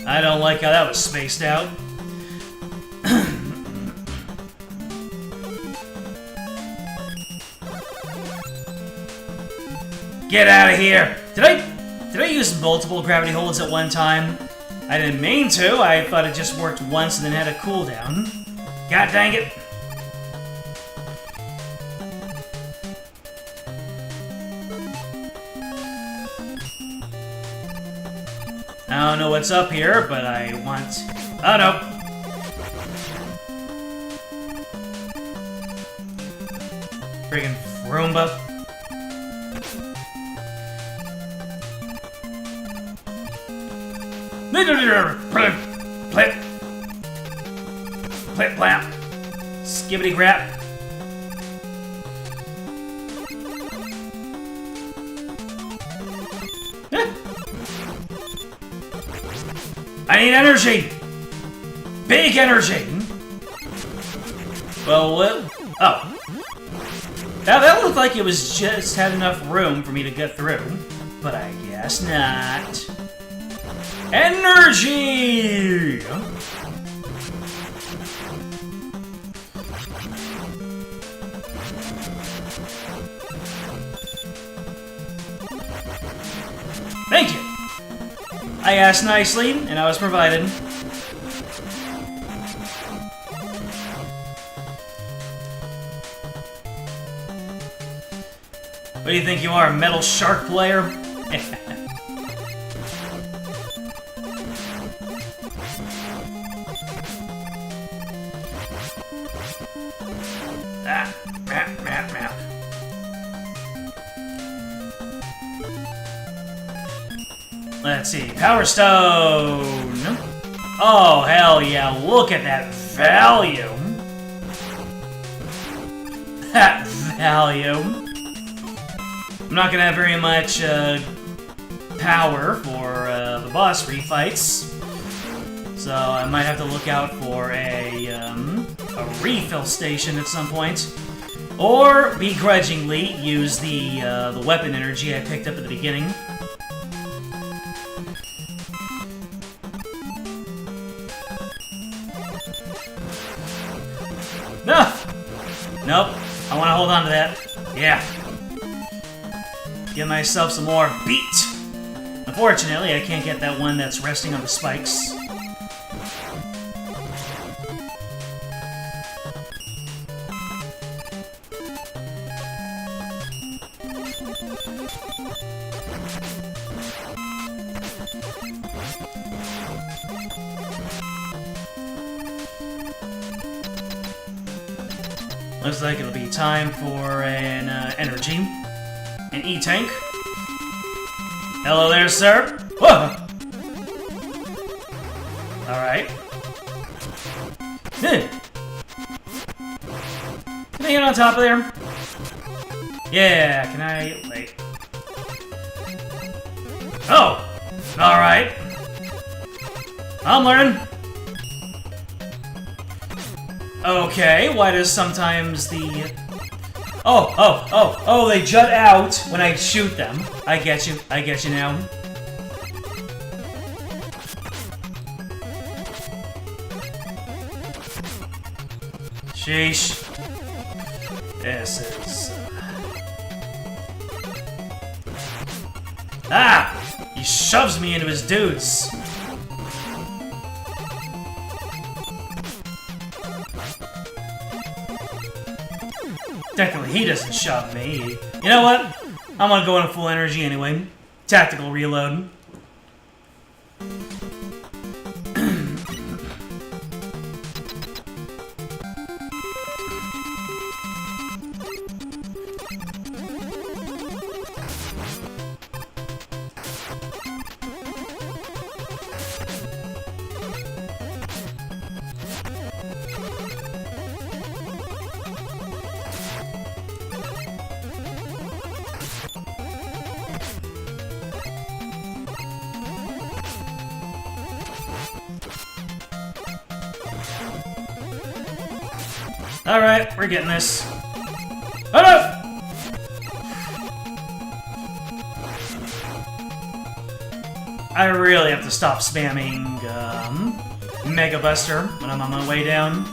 I don't like how that was spaced out. Get out of here! Did I use multiple gravity holds at one time? I didn't mean to. I thought it just worked once and then had a cooldown. God dang it! I don't know what's up here, but I want... Oh no! Friggin' Roomba. Plip. Plip plap. Skibbity grap. I need energy! Big energy! Well, what? Oh. That looked like it was just had enough room for me to get through. But I guess not. Energy! Thank you! I asked nicely, and I was provided. What do you think you are, a metal shark player? Map. Let's see, Power Stone! Oh, hell yeah, look at that value! That value! I'm not gonna have very much power for the boss refights, so I might have to look out for a refill station at some point, or begrudgingly use the weapon energy I picked up at the beginning. No! Nope. I want to hold on to that. Yeah. Give myself some more beat. Unfortunately, I can't get that one that's resting on the spikes. Looks like it'll be time for an energy. An E-tank. Hello there, sir. Whoa! Alright. Can I get on top of there? Yeah, can I... wait. Oh! Alright. I'm learning. Okay, why does sometimes the... Oh, they jut out when I shoot them. I get you now. Sheesh. This is... Ah! He shoves me into his dudes. Technically, he doesn't shove me. You know what? I'm gonna go into full energy anyway. Tactical reload. Alright, we're getting this. Oh no! I really have to stop spamming Mega Buster when I'm on my way down.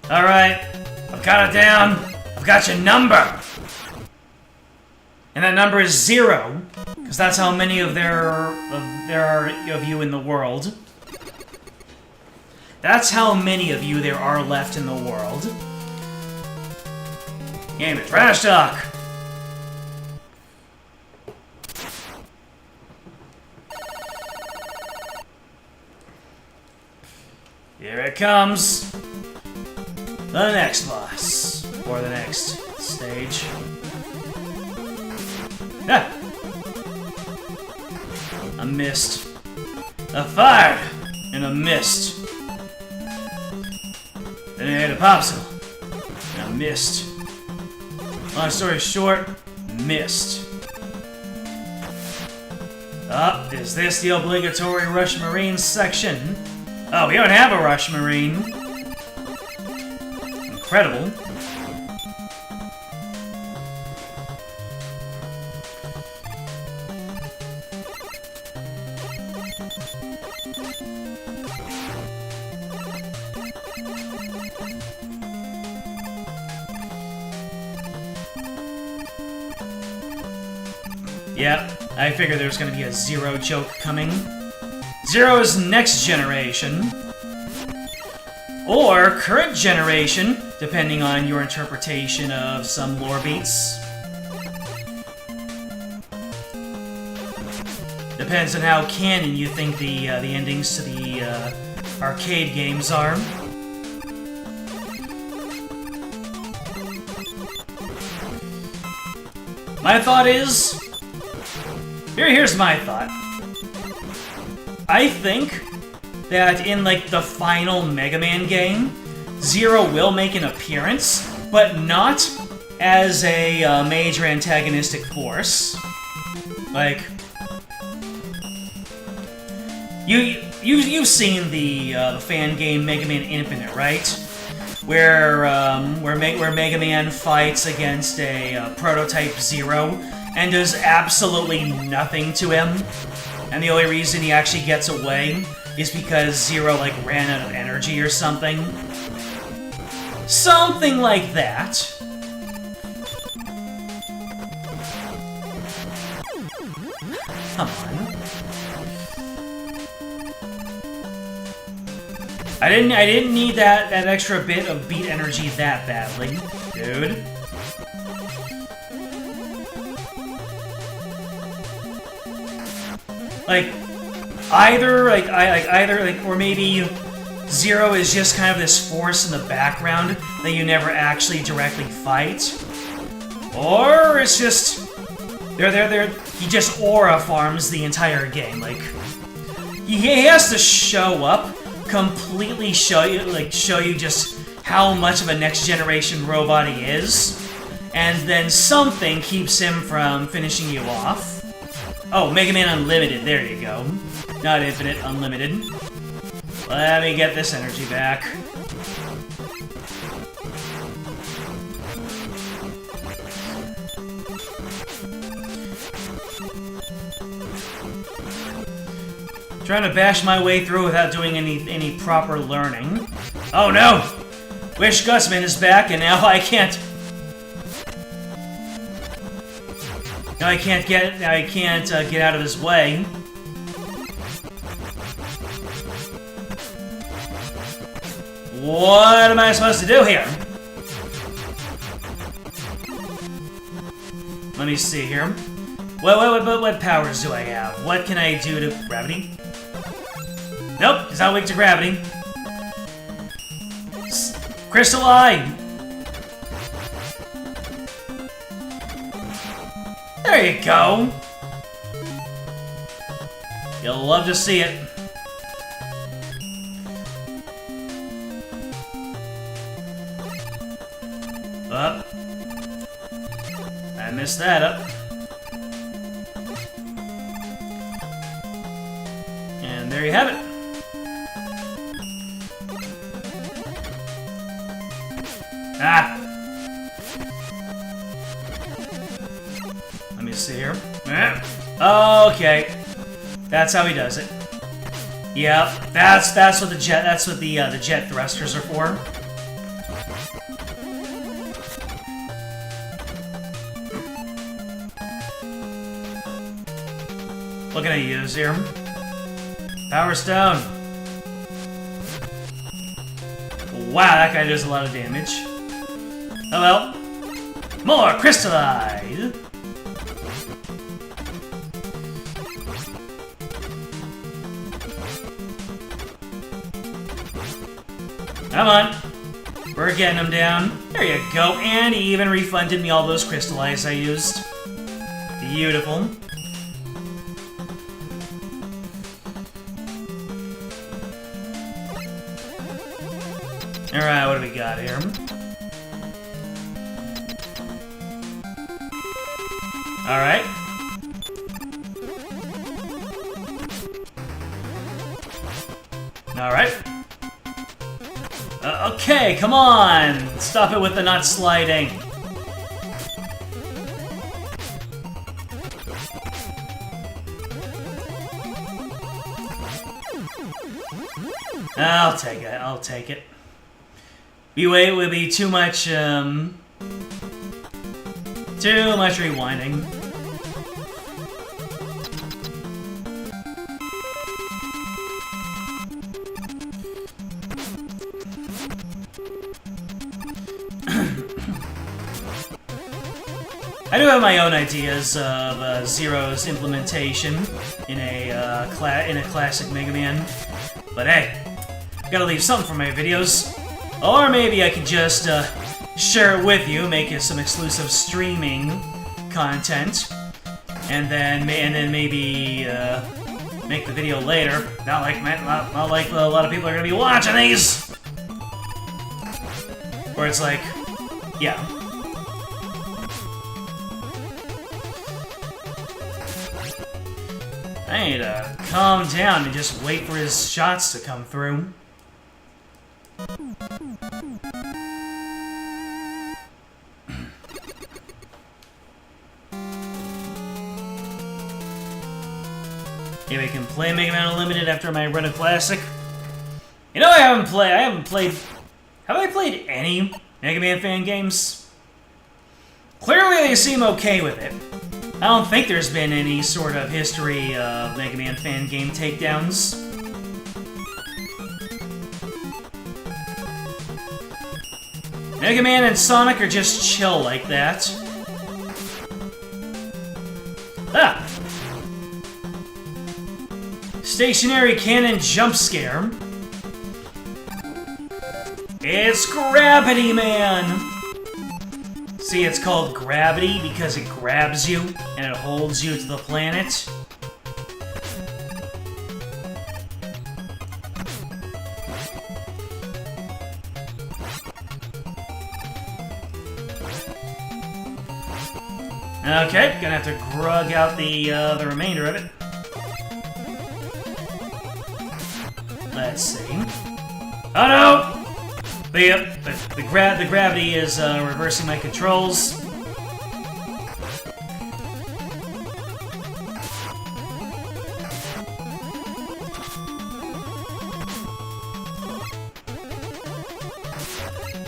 Alright, I've got it down. I've got your number. And that number is 0. Because that's how many there are of you in the world. That's how many of you there are left in the world. Game it. Trash talk! Here it comes. The next boss. Or the next stage. Ah! A mist. A fire! And a mist. Then I had a popsicle. And a mist. Long story short, mist. Is this the obligatory Rush Marine section? Oh, we don't have a Rush Marine. Incredible. Yeah, I figured there was going to be a Zero joke coming. Zero's next generation. Or current generation, depending on your interpretation of some lore beats. Depends on how canon you think the endings to the arcade games are. My thought is... Here's my thought. I think that in, like, the final Mega Man game, Zero will make an appearance, but not as a major antagonistic force. Like... You've seen the fan game Mega Man Infinite, right? Where Mega Man fights against a prototype Zero and does absolutely nothing to him, and the only reason he actually gets away is because Zero, like, ran out of energy or something. Something like that. Come on. I didn't need that extra bit of beat energy that badly, dude. Like, or maybe Zero is just kind of this force in the background that you never actually directly fight, or it's just he just aura farms the entire game. Like, he has to show up, completely show you just how much of a next generation robot he is, and then something keeps him from finishing you off. Oh, Mega Man Unlimited, there you go. Not Infinite, Unlimited. Let me get this energy back. Trying to bash my way through without doing any proper learning. Oh no! Wish Gusman is back and now I can't... Now I can't get out of his way. What am I supposed to do here? Let me see here. What powers do I have? What can I do to gravity? Nope, he's not weak to gravity. Crystal Eye! There you go! You'll love to see it. Up. I messed that up. And there you have it. Ah! Let me see here. Okay. That's how he does it. Yep, that's what the jet thrusters are for. What can I use here? Power Stone. Wow, that guy does a lot of damage. Oh well. More crystallite! Come on. We're getting him down. There you go. And he even refunded me all those crystallites I used. Beautiful. Alright, what do we got here? Alright. Alright. Okay, come on! Stop it with the not sliding. I'll take it, I'll take it. It would be too much rewinding. I do have my own ideas of Zero's implementation in a classic Mega Man, but hey, gotta leave something for my videos. Or maybe I could just share it with you, make it some exclusive streaming content, and then maybe make the video later. Not like a lot of people are gonna be watching these. Where it's like, yeah. I need to calm down and just wait for his shots to come through. Maybe I can play Mega Man Unlimited after my run of Classic. You know, I haven't played... Have I played any Mega Man fan games? Clearly they seem okay with it. I don't think there's been any sort of history of Mega Man fan game takedowns. Mega Man and Sonic are just chill like that. Ah! Stationary cannon jump scare. It's Gravity Man! See, it's called Gravity because it grabs you and it holds you to the planet. Okay, gonna have to grug out the remainder of it. Let's see. Oh no! The gravity is reversing my controls.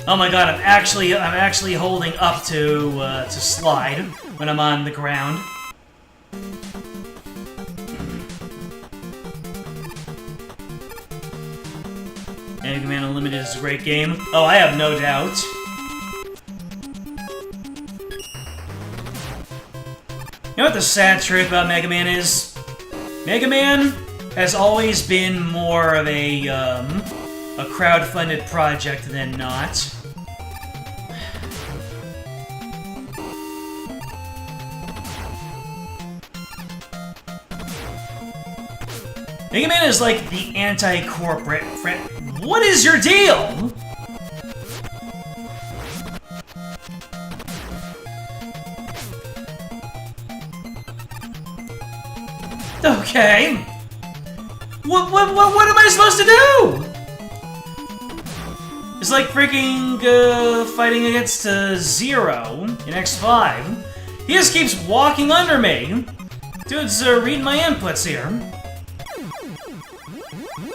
Oh my god, I'm actually holding up to slide when I'm on the ground. Mega Man Unlimited is a great game. Oh, I have no doubt. You know what the sad truth about Mega Man is? Mega Man has always been more of a crowd-funded project than not. Mega Man is like the anti-corporate friend. What is your deal? Okay. What am I supposed to do? It's like freaking fighting against Zero in X5. He just keeps walking under me. Dude's reading my inputs here.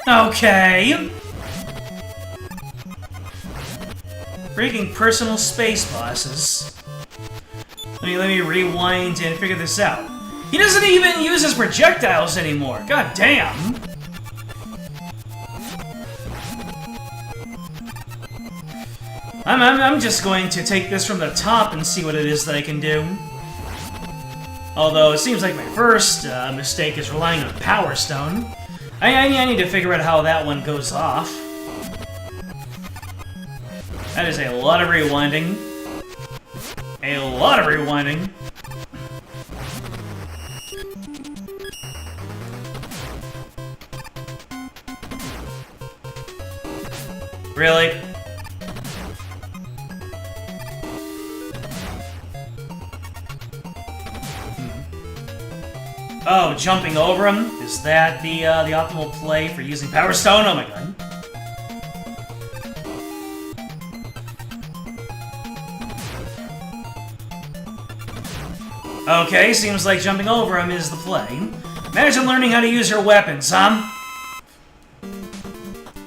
Okay. Freaking personal space bosses. Let me rewind and figure this out. He doesn't even use his projectiles anymore. God damn. I'm just going to take this from the top and see what it is that I can do. Although it seems like my first mistake is relying on Power Stone. I need to figure out how that one goes off. That is a lot of rewinding. A lot of rewinding. Really? Oh, jumping over him? Is that the optimal play for using Power Stone? Oh my god. Okay, seems like jumping over him is the play. Imagine learning how to use your weapons, huh?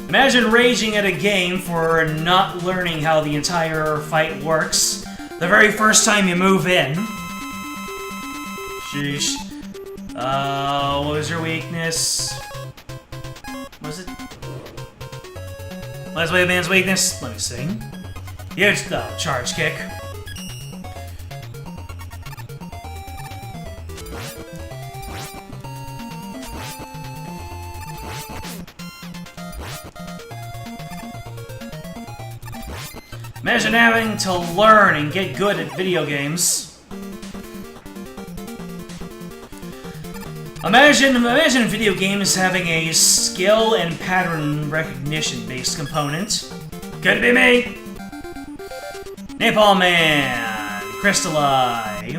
Imagine raging at a game for not learning how the entire fight works the very first time you move in. Sheesh. What was your weakness? Was it? Last Wave Man's weakness? Let me see. Huge, charge kick. Imagine having to learn and get good at video games. Imagine video games having a skill and pattern recognition-based component. Could be me! Napalm Man! Crystal Eye!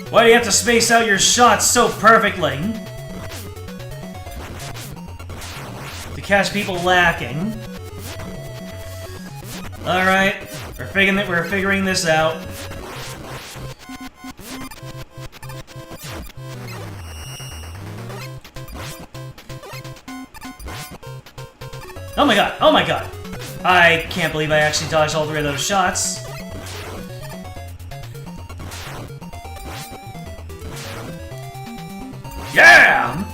Why do you have to space out your shots so perfectly? To catch people lacking. Alright. We're figuring this out. Oh my god! Oh my god! I can't believe I actually dodged all three of those shots. Yeah!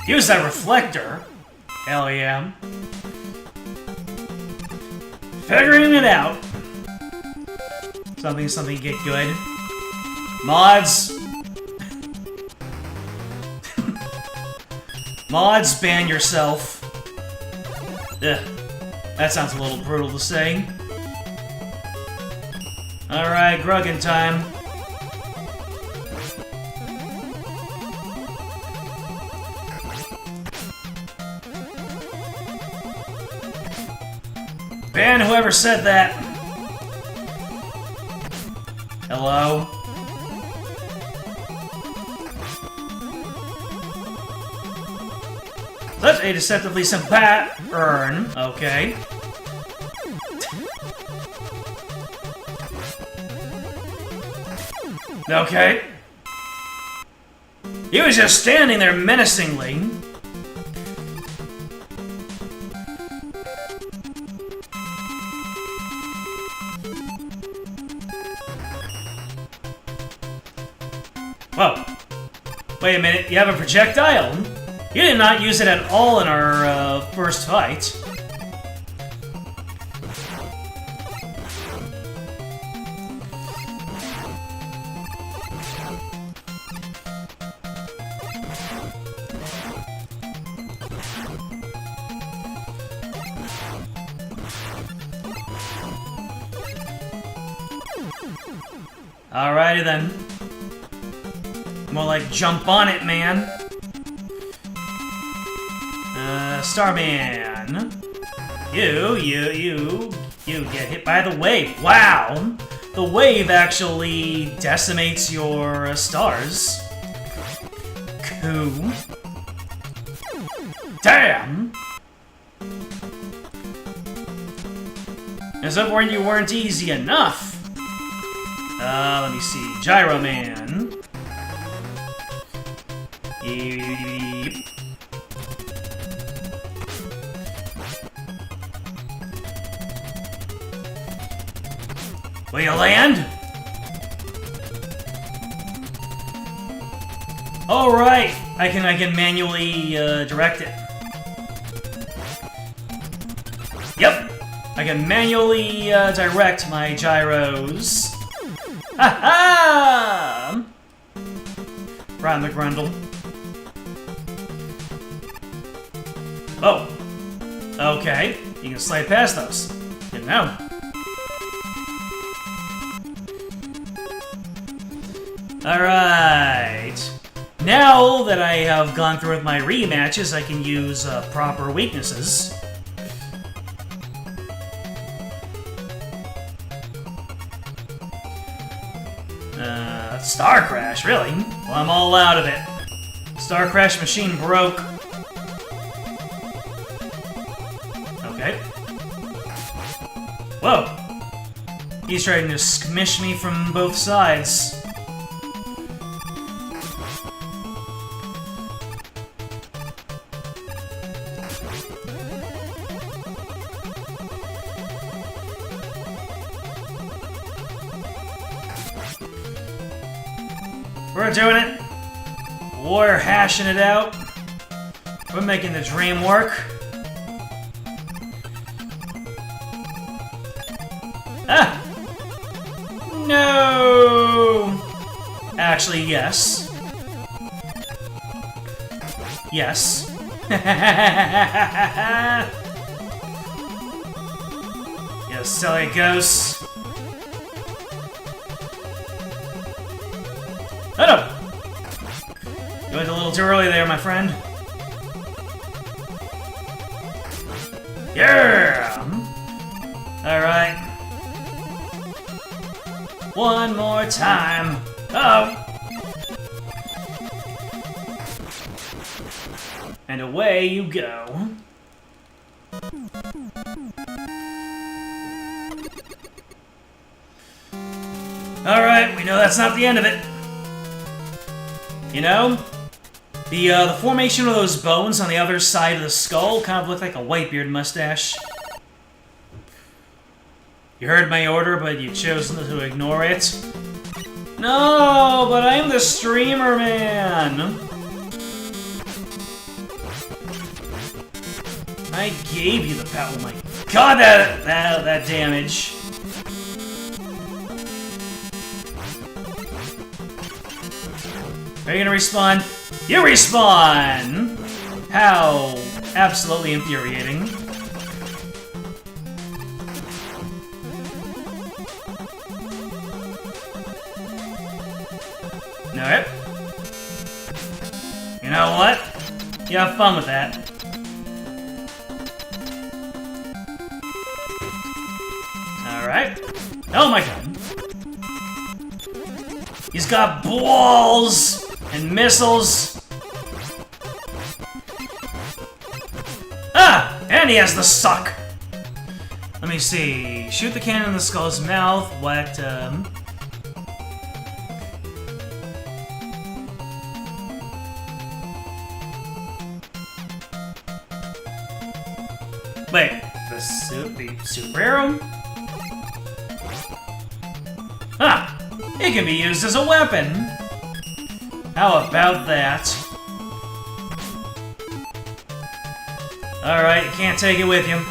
Use that reflector. Hell yeah. Figuring it out. Something get good. Mods. Mods, ban yourself. Ugh. That sounds a little brutal to say. Alright, Gruggin time. Ban whoever said that. Hello? That's a deceptively simple pattern. Okay. Okay. He was just standing there menacingly. Whoa. Wait a minute, you have a projectile? You did not use it at all in our first fight. Alrighty then. More like jump on it, man. Starman. You get hit by the wave. Wow! The wave actually decimates your stars. Cool. Damn! As if you weren't easy enough. Let me see. Gyro Man. Yep. Will you land? All right, I can manually direct it. Yep, I can manually direct my gyros. Ha ha! Right in the grundle. Oh, okay. You can slide past those. Good to know. Alright. Now that I have gone through with my rematches, I can use proper weaknesses. Star Crash, really? Well, I'm all out of it. Star Crash machine broke. Okay. Whoa! He's trying to squish me from both sides. We're doing it. We're hashing it out. We're making the dream work. Ah! No! Actually, yes. Yes. You silly ghost. Oh no! You went a little too early there, my friend. Yeah! Alright. One more time. Uh-oh! And away you go. Alright, we know that's not the end of it. You know, the formation of those bones on the other side of the skull kind of look like a Whitebeard mustache. You heard my order, but you chose to ignore it. No, but I'm the streamer, man. I gave you the power. Oh my god, that damage. Are you gonna respawn? You respawn! How absolutely infuriating. Alright. You know what? You have fun with that. Alright. Oh my god. He's got balls! And missiles. Ah! And he has the suck! Let me see. Shoot the cannon in the skull's mouth. What, Wait, the super arrow? Ah! It can be used as a weapon! How about that? Alright, you can't take it with you.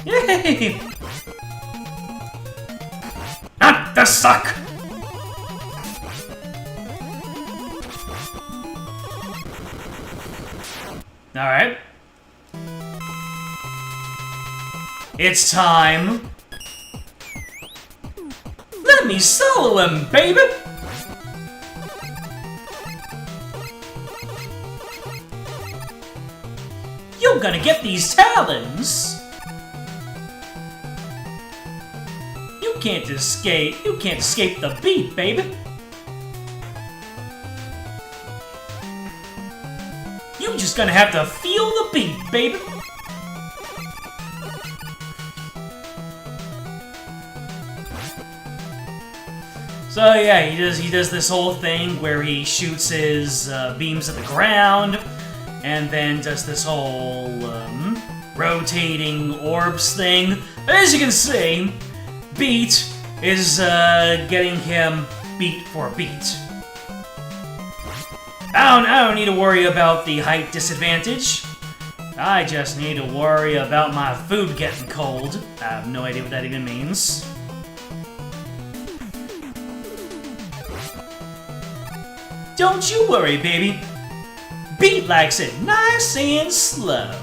Yay! Not the suck! Alright. It's time. Let me solo him, baby! You're gonna get these talons! You can't escape the beat, baby! You're just gonna have to feel the beat, baby! So yeah, he does this whole thing where he shoots his beams at the ground, and then does this whole rotating orbs thing. But as you can see, Beat is getting him beat for beat. I don't need to worry about the height disadvantage. I just need to worry about my food getting cold. I have no idea what that even means. Don't you worry, baby. Beat likes it nice and slow.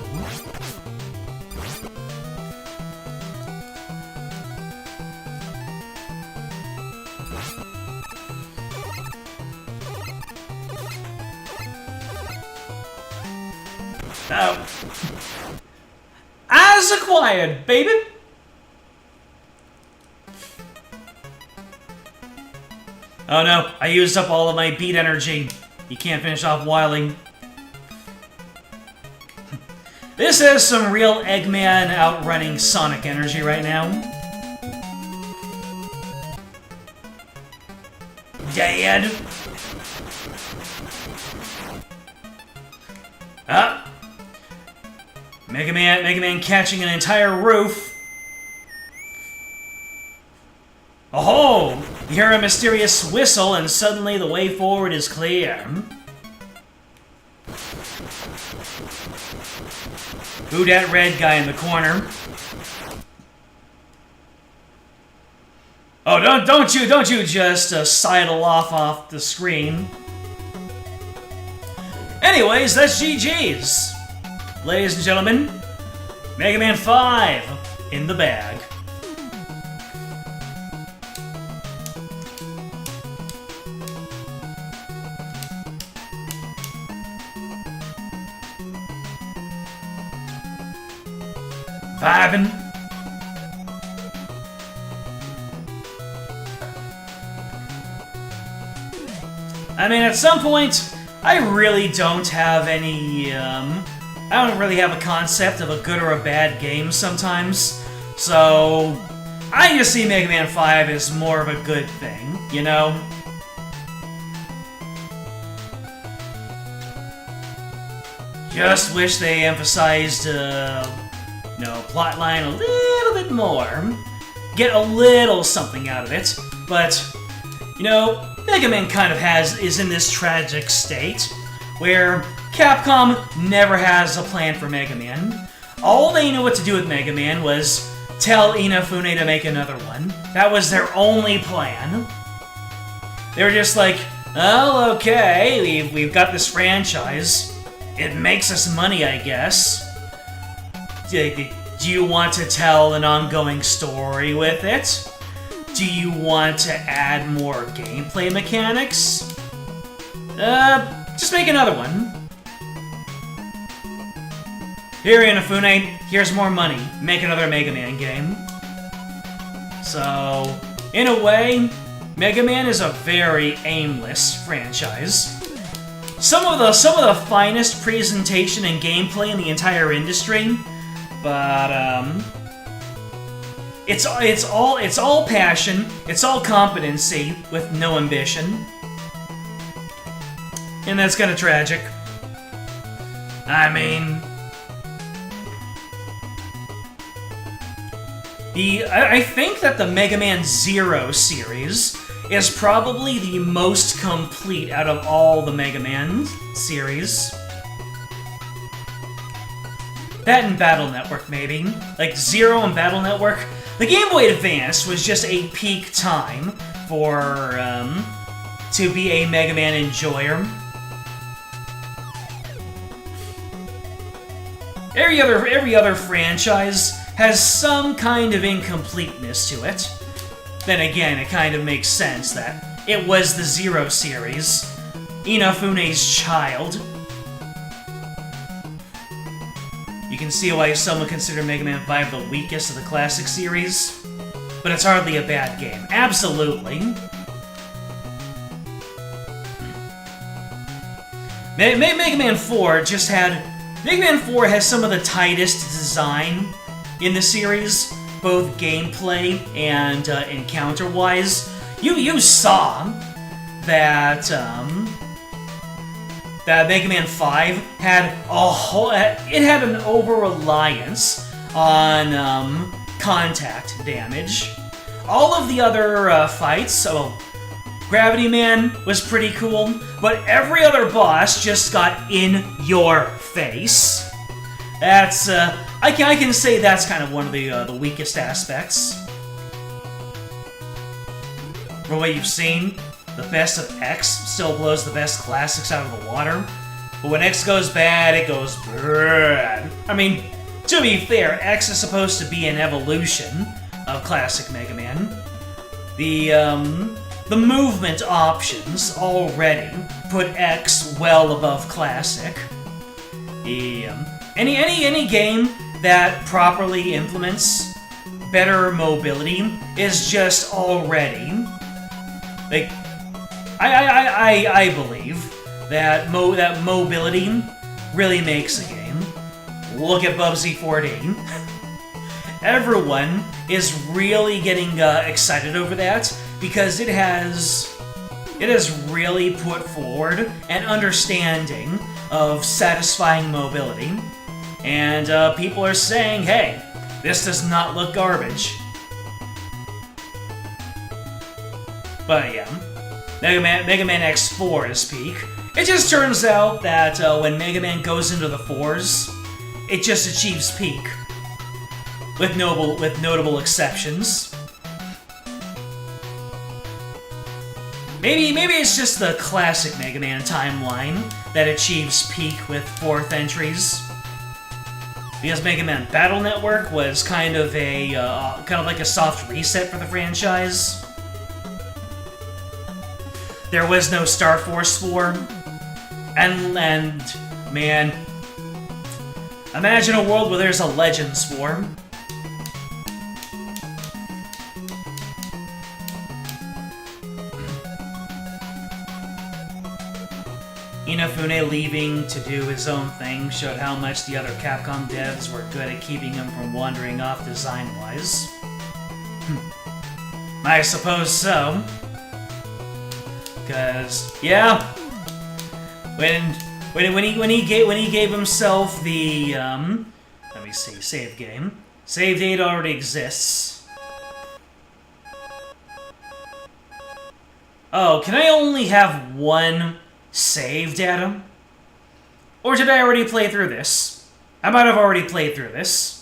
As acquired, baby! Oh no, I used up all of my beat energy. You can't finish off Wily. This is some real Eggman outrunning Sonic energy right now. Dead! Ah! Mega Man catching an entire roof. Oh! You hear a mysterious whistle, and suddenly the way forward is clear. Who dat red guy in the corner? Oh, don't you just sidle off the screen. Anyways, that's GG's. Ladies and gentlemen, Mega Man 5 in the bag. Vibin'. I mean, at some point, I really don't have any, I don't really have a concept of a good or a bad game sometimes, so I just see Mega Man 5 as more of a good thing, you know? Just wish they emphasized, plotline a little bit more. Get a little something out of it, but, Mega Man kind of is in this tragic state where Capcom never has a plan for Mega Man. All they knew what to do with Mega Man was tell Inafune to make another one. That was their only plan. They were just like, oh, okay, we've got this franchise. It makes us money, I guess. Do you want to tell an ongoing story with it? Do you want to add more gameplay mechanics? Just make another one. Here, Inafune, here's more money. Make another Mega Man game. So, in a way, Mega Man is a very aimless franchise. Some of the finest presentation and gameplay in the entire industry, but it's all passion, it's all competency with no ambition. And that's kind of tragic. I mean, I think that the Mega Man Zero series is probably the most complete out of all the Mega Man series. That and Battle Network, maybe. Like, Zero and Battle Network. The Game Boy Advance was just a peak time for, to be a Mega Man enjoyer. Every other franchise has some kind of incompleteness to it. Then again, it kind of makes sense that it was the Zero series, Inafune's child. You can see why some would consider Mega Man 5 the weakest of the classic series, but it's hardly a bad game. Absolutely. Mega Man 4 just had... Mega Man 4 has some of the tightest design in the series, both gameplay and encounter-wise. you saw that that Mega Man 5 had it had an over-reliance on contact damage. All of the other fights, Gravity Man was pretty cool, but every other boss just got in your face. That's I can say that's kind of one of the weakest aspects. From what you've seen, the best of X still blows the best classics out of the water, but when X goes bad, it goes bad. I mean, to be fair, X is supposed to be an evolution of classic Mega Man. The movement options already put X well above classic. Any game that properly implements better mobility is just already like I believe that mobility really makes a game. Look at Bubsy 14. Everyone is really getting excited over that because it has really put forward an understanding of satisfying mobility, and people are saying, hey, this does not look garbage. But yeah, Mega Man X4 is peak. It just turns out that when Mega Man goes into the 4s, it just achieves peak, with notable exceptions. Maybe it's just the classic Mega Man timeline that achieves peak with 4th entries. Because Mega Man Battle Network was kind of like a soft reset for the franchise. There was no Star Force 4, and man, imagine a world where there's a Legends 4. Inafune leaving to do his own thing showed how much the other Capcom devs were good at keeping him from wandering off design-wise. I suppose so. Cause yeah, when he gave himself the let me see, save game. Save date already exists. Oh, can I only have one save data? Or did I already play through this? I might have already played through this.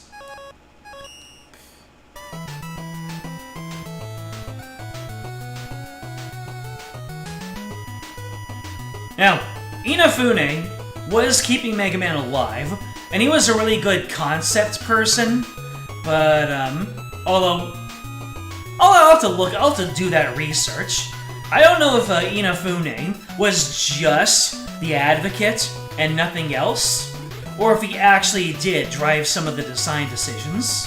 Now, Inafune was keeping Mega Man alive, and he was a really good concept person, but, although I'll have to do that research. I don't know if Inafune was just the advocate and nothing else, or if he actually did drive some of the design decisions.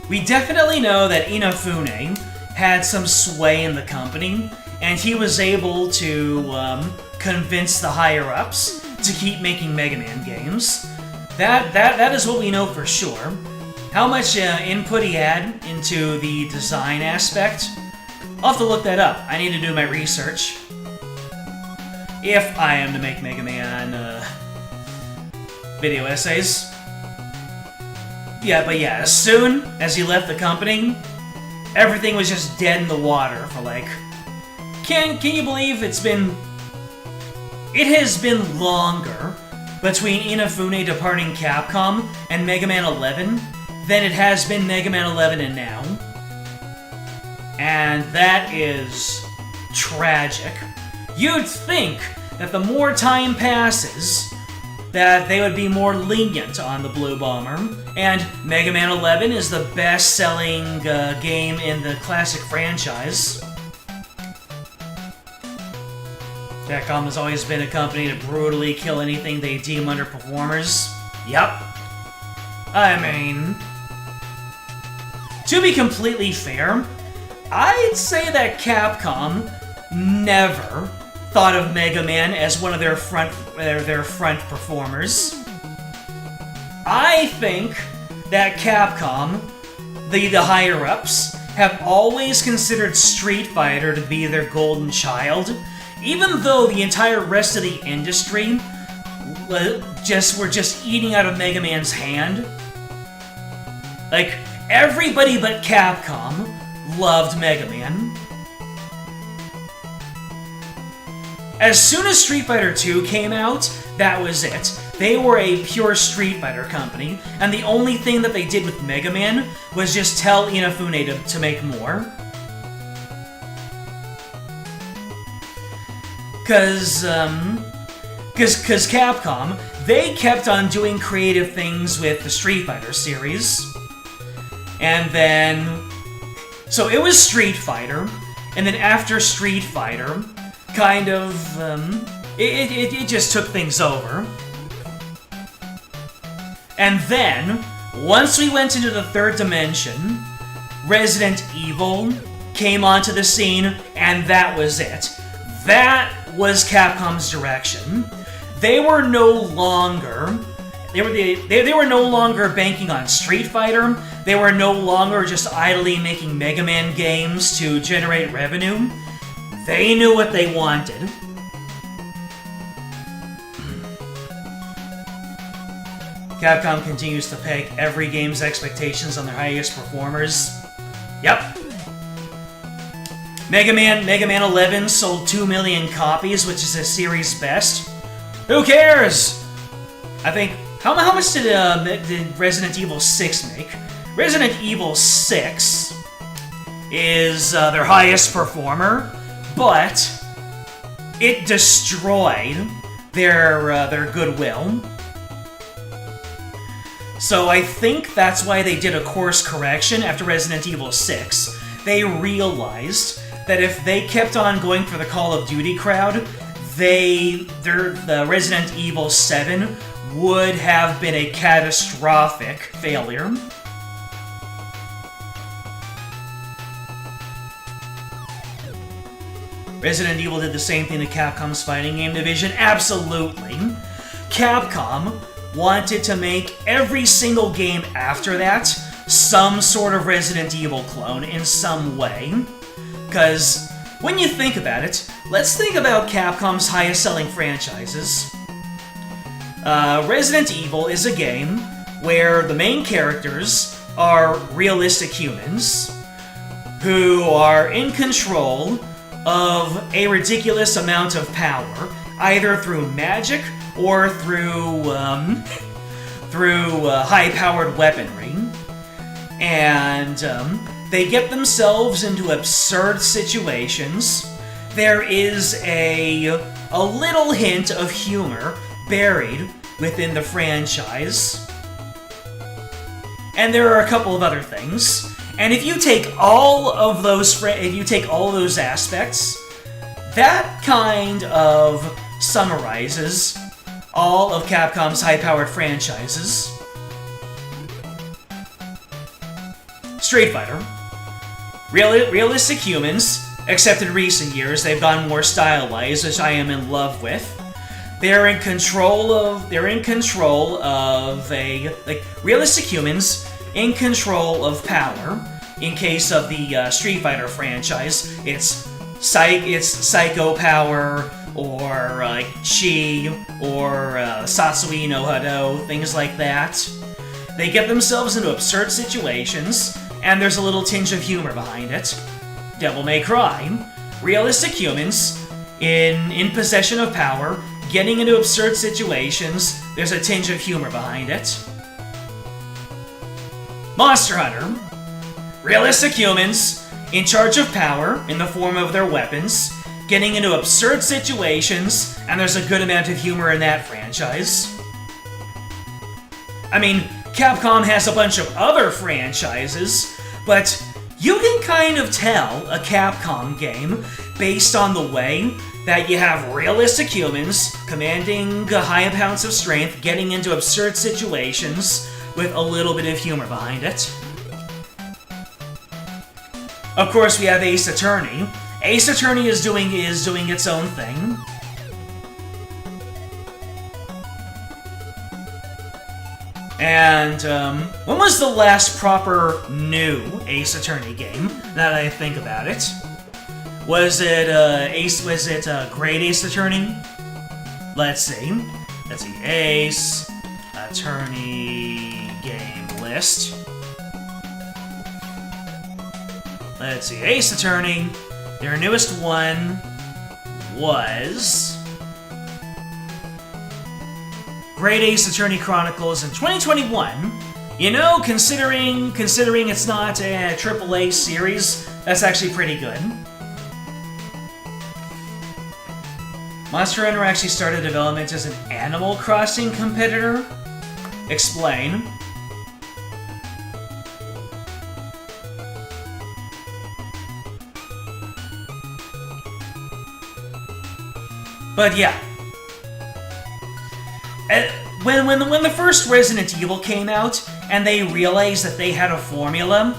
We definitely know that Inafune had some sway in the company, and he was able to convince the higher-ups to keep making Mega Man games. That is what we know for sure. How much input he had into the design aspect, I'll have to look that up. I need to do my research. If I am to make Mega Man video essays. Yeah, but yeah, as soon as he left the company, everything was just dead in the water for like... Can you believe it has been longer between Inafune departing Capcom and Mega Man 11 than it has been Mega Man 11 and now? And that is tragic. You'd think that the more time passes, that they would be more lenient on the Blue Bomber, and Mega Man 11 is the best-selling game in the classic franchise. Capcom has always been a company to brutally kill anything they deem underperformers. Yep. I mean, to be completely fair, I'd say that Capcom never thought of Mega Man as one of their front performers. I think that Capcom the higher-ups have always considered Street Fighter to be their golden child, even though the entire rest of the industry were just eating out of Mega Man's hand. Like, everybody but Capcom loved Mega Man. As soon as Street Fighter 2 came out, that was it. They were a pure Street Fighter company, and the only thing that they did with Mega Man was just tell Inafune to make more. Cause Capcom, they kept on doing creative things with the Street Fighter series. And then... So it was Street Fighter, and then after Street Fighter, kind of, it just took things over. And then, once we went into the third dimension, Resident Evil came onto the scene, and that was it. That was Capcom's direction. They were no longer... They were no longer banking on Street Fighter. They were no longer just idly making Mega Man games to generate revenue. They knew what they wanted. Capcom continues to peg every game's expectations on their highest performers. Yep. Mega Man 11 sold 2 million copies, which is a series best. Who cares? I think... How much did Resident Evil 6 make? Resident Evil 6 is their highest performer, but it destroyed their goodwill. So I think that's why they did a course correction after Resident Evil 6. They realized that if they kept on going for the Call of Duty crowd, the Resident Evil 7 would have been a catastrophic failure. Resident Evil did the same thing to Capcom's fighting game division? Absolutely. Capcom wanted to make every single game after that some sort of Resident Evil clone in some way. Because when you think about it, let's think about Capcom's highest selling franchises. Resident Evil is a game where the main characters are realistic humans who are in control of a ridiculous amount of power, either through magic or through high-powered weaponry. And they get themselves into absurd situations. There is a little hint of humor buried within the franchise. And there are a couple of other things. And if you take all of those aspects, that kind of summarizes all of Capcom's high-powered franchises. Street Fighter. Realistic humans, except in recent years they've gone more stylized, which I am in love with. They're in control of realistic humans in control of power. In case of the Street Fighter franchise, it's Psycho Power, or Chi, or Satsui no Hado, things like that. They get themselves into absurd situations, and there's a little tinge of humor behind it. Devil May Cry. Realistic humans in possession of power, getting into absurd situations, there's a tinge of humor behind it. Monster Hunter. Realistic humans, in charge of power, in the form of their weapons, getting into absurd situations, and there's a good amount of humor in that franchise. I mean, Capcom has a bunch of other franchises, but you can kind of tell a Capcom game based on the way that you have realistic humans commanding high amounts of strength, getting into absurd situations with a little bit of humor behind it. Of course, we have Ace Attorney. Ace Attorney is doing its own thing. And when was the last proper new Ace Attorney game? Now that I think about it, was it Great Ace Attorney? Let's see. Ace Attorney game list. Let's see. Ace Attorney. Their newest one was Great Ace Attorney Chronicles in 2021. You know, considering it's not a AAA series, that's actually pretty good. Monster Hunter actually started development as an Animal Crossing competitor. Explain. But yeah. When the first Resident Evil came out, and they realized that they had a formula,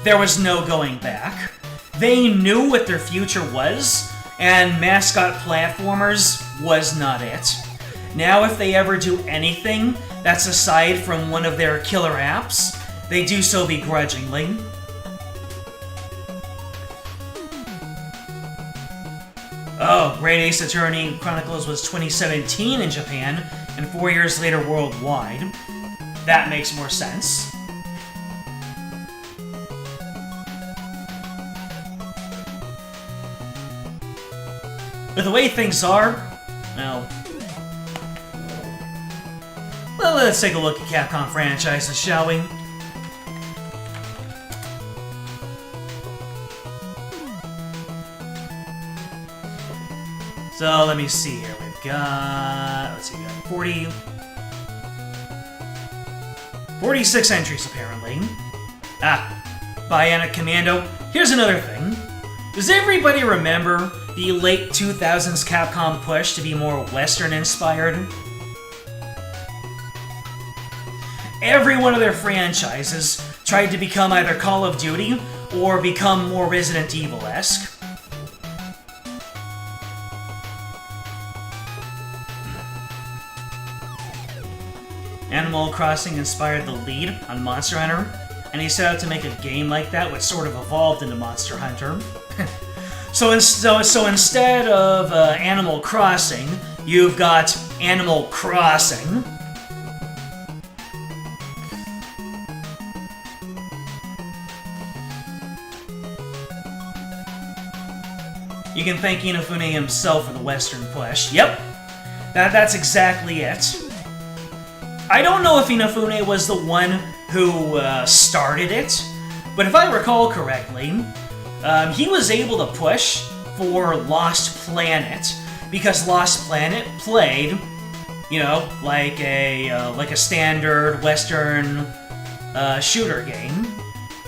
there was no going back. They knew what their future was, and mascot platformers was not it. Now if they ever do anything that's aside from one of their killer apps, they do so begrudgingly. Oh, Great Ace Attorney Chronicles was 2017 in Japan, and 4 years later worldwide. That makes more sense. But the way things are, well, let's take a look at Capcom franchises, shall we? So let me see here. We've got, we got 46 entries apparently. Bionic Commando. Here's another thing. Does everybody remember the late 2000s Capcom push to be more Western inspired? Every one of their franchises tried to become either Call of Duty or become more Resident Evil-esque. Animal Crossing inspired the lead on Monster Hunter, and he set out to make a game like that, which sort of evolved into Monster Hunter. So instead of Animal Crossing, you've got Animal Crossing. You can thank Inafune himself for the Western push. Yep, that's exactly it. I don't know if Inafune was the one who started it, but if I recall correctly, he was able to push for Lost Planet because Lost Planet played, you know, like a standard Western shooter game.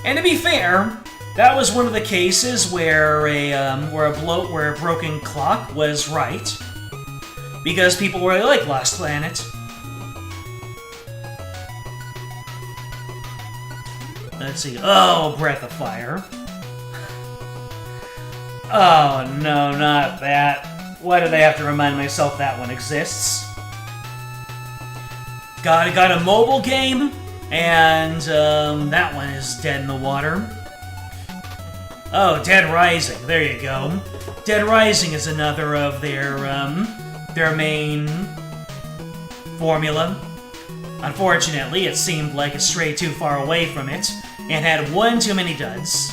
And to be fair, that was one of the cases where a broken clock was right, because people really like Lost Planet. Let's see. Oh, Breath of Fire. Oh, no, not that. Why did I have to remind myself that one exists? Got a mobile game, and that one is dead in the water. Oh, Dead Rising. There you go. Dead Rising is another of their main formula. Unfortunately, it seemed like it strayed too far away from it, and had one too many duds.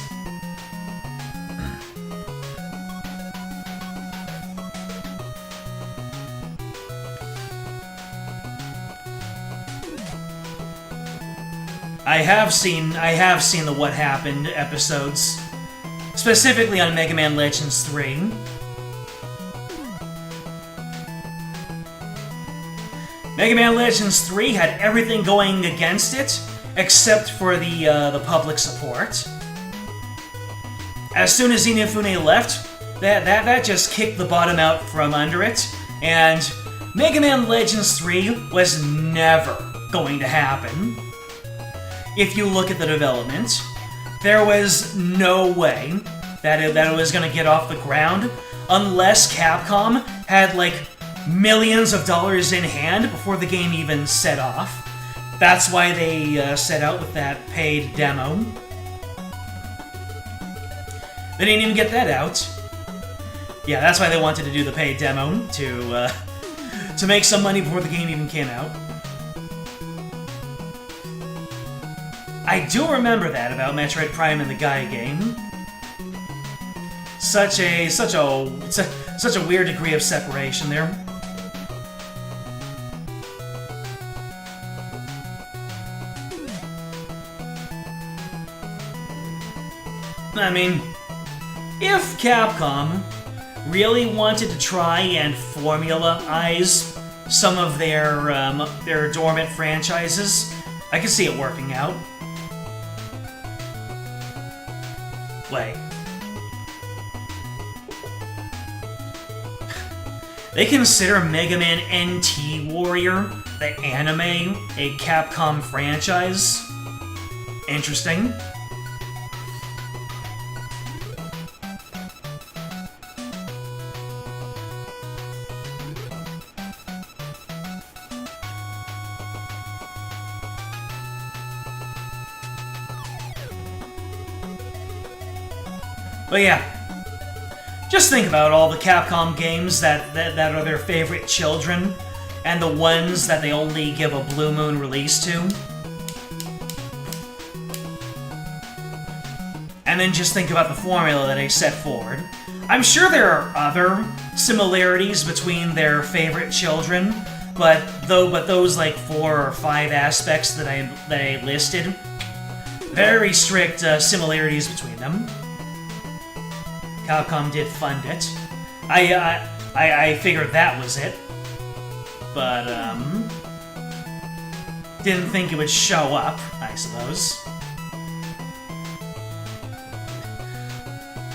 I have seen the What Happened episodes, specifically on Mega Man Legends 3. Mega Man Legends 3 had everything going against it, except for the public support. As soon as Inafune left, that just kicked the bottom out from under it, and Mega Man Legends 3 was never going to happen. If you look at the development, there was no way that it was going to get off the ground unless Capcom had, like, millions of dollars in hand before the game even set off. That's why they set out with that paid demo. They didn't even get that out. Yeah, that's why they wanted to do the paid demo, to make some money before the game even came out. I do remember that about Metroid Prime and the Gaia game. Such a weird degree of separation there. I mean, if Capcom really wanted to try and formulaize some of their dormant franchises, I could see it working out. Wait. They consider Mega Man NT Warrior, the anime, a Capcom franchise? Interesting. But yeah, just think about all the Capcom games that are their favorite children, and the ones that they only give a Blue Moon release to. And then just think about the formula that they set forward. I'm sure there are other similarities between their favorite children, but those like 4 or 5 aspects that I listed, very strict similarities between them. Capcom did fund it. I figured that was it, but didn't think it would show up, I suppose.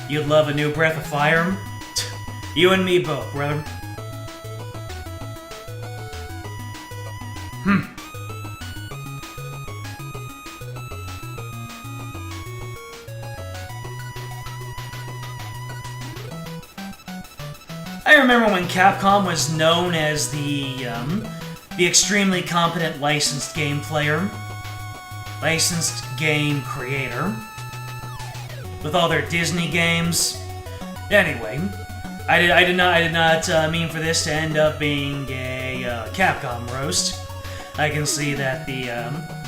You'd love a new Breath of Fire? You and me both, brother. I remember when Capcom was known as the extremely competent licensed game player, licensed game creator, with all their Disney games. Anyway, I did not mean for this to end up being a Capcom roast. I can see that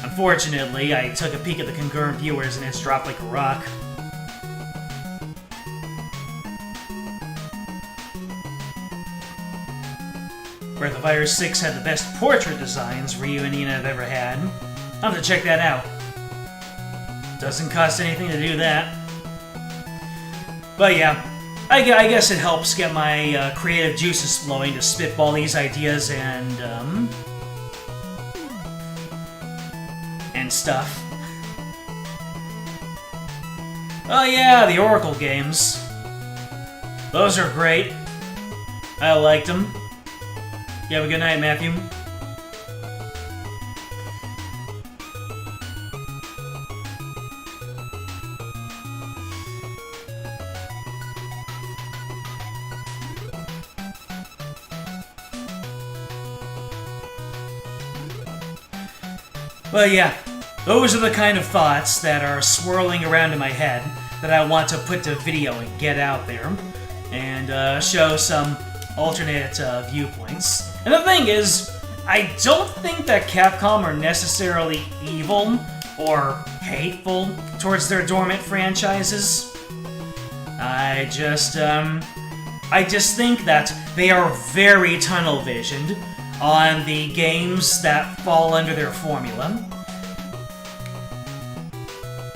unfortunately, I took a peek at the concurrent viewers and it's dropped like a rock. Breath of Fire 6 had the best portrait designs Ryu and Nina have ever had. I'll have to check that out. Doesn't cost anything to do that. But yeah, I guess it helps get my creative juices flowing to spitball these ideas and stuff. Oh yeah, the Oracle games. Those are great. I liked them. You have a good night, Matthew. Well, yeah, those are the kind of thoughts that are swirling around in my head that I want to put to video and get out there, and show some alternate viewpoints. And the thing is, I don't think that Capcom are necessarily evil or hateful towards their dormant franchises. I just think that they are very tunnel-visioned on the games that fall under their formula,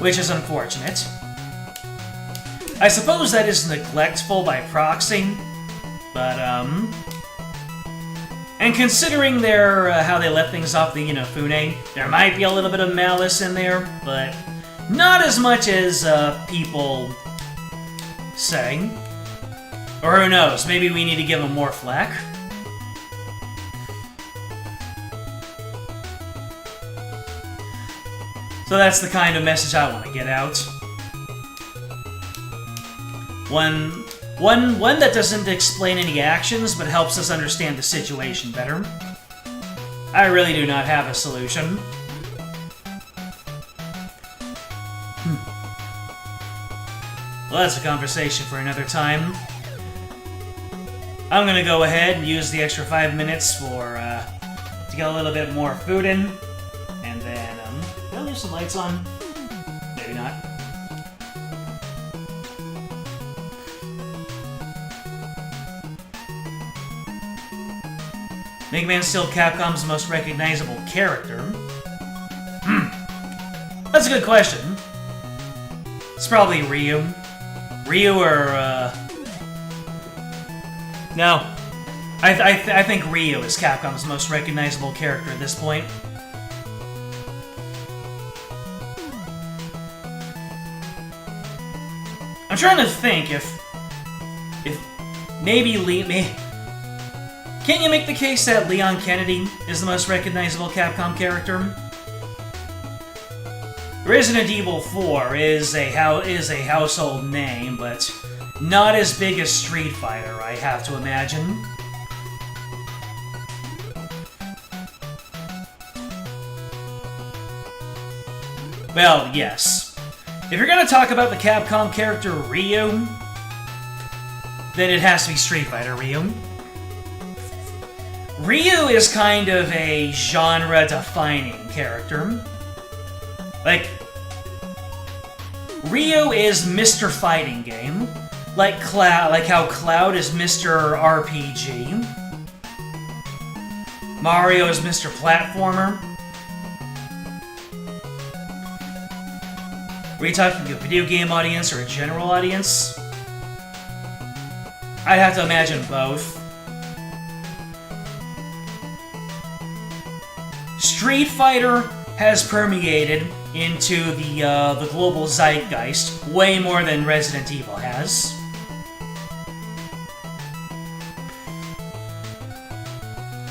which is unfortunate. I suppose that is neglectful by proxy, but and considering their how they let things off the Inafune, there might be a little bit of malice in there, but not as much as people say. Or who knows, maybe we need to give them more flack. So that's the kind of message I want to get out. One that doesn't explain any actions, but helps us understand the situation better. I really do not have a solution. Well, that's a conversation for another time. I'm gonna go ahead and use the extra 5 minutes to get a little bit more food in. And then, can I leave some lights on? Maybe not. Mega Man's still Capcom's most recognizable character. That's a good question. It's probably Ryu. Ryu or, No. I think Ryu is Capcom's most recognizable character at this point. I'm trying to think if maybe can't you make the case that Leon Kennedy is the most recognizable Capcom character? Resident Evil 4 is a household name, but not as big as Street Fighter, I have to imagine. Well, yes. If you're gonna talk about the Capcom character Ryu, then it has to be Street Fighter Ryu. Ryu is kind of a genre-defining character. Like, Ryu is Mr. Fighting Game, like how Cloud is Mr. RPG. Mario is Mr. Platformer. Are you talking a video game audience or a general audience? I'd have to imagine both. Street Fighter has permeated into the global zeitgeist way more than Resident Evil has.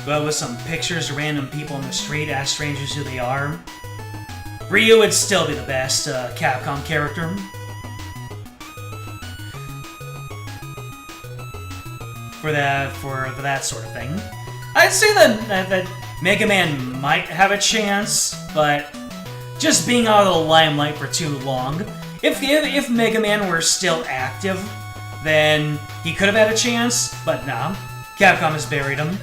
But with some pictures of random people on the street, ask strangers who they are. Ryu would still be the best Capcom character. For that sort of thing. I'd say that Mega Man might have a chance, but just being out of the limelight for too long. If Mega Man were still active, then he could have had a chance, but nah. Capcom has buried him.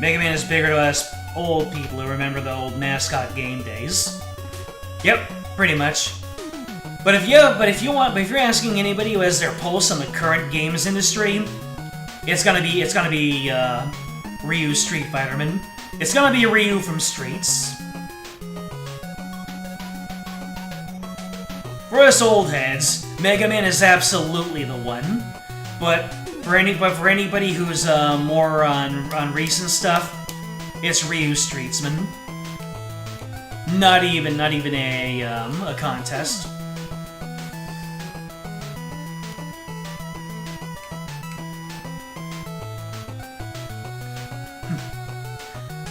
Mega Man is bigger to us old people who remember the old mascot game days. Yep, pretty much. But if you're asking anybody who has their pulse on the current games industry, it's gonna be Ryu Street Fighterman. It's gonna be Ryu from Streets. For us old heads, Mega Man is absolutely the one. But for anybody who's more on recent stuff, it's Ryu Streetsman. Not even a contest.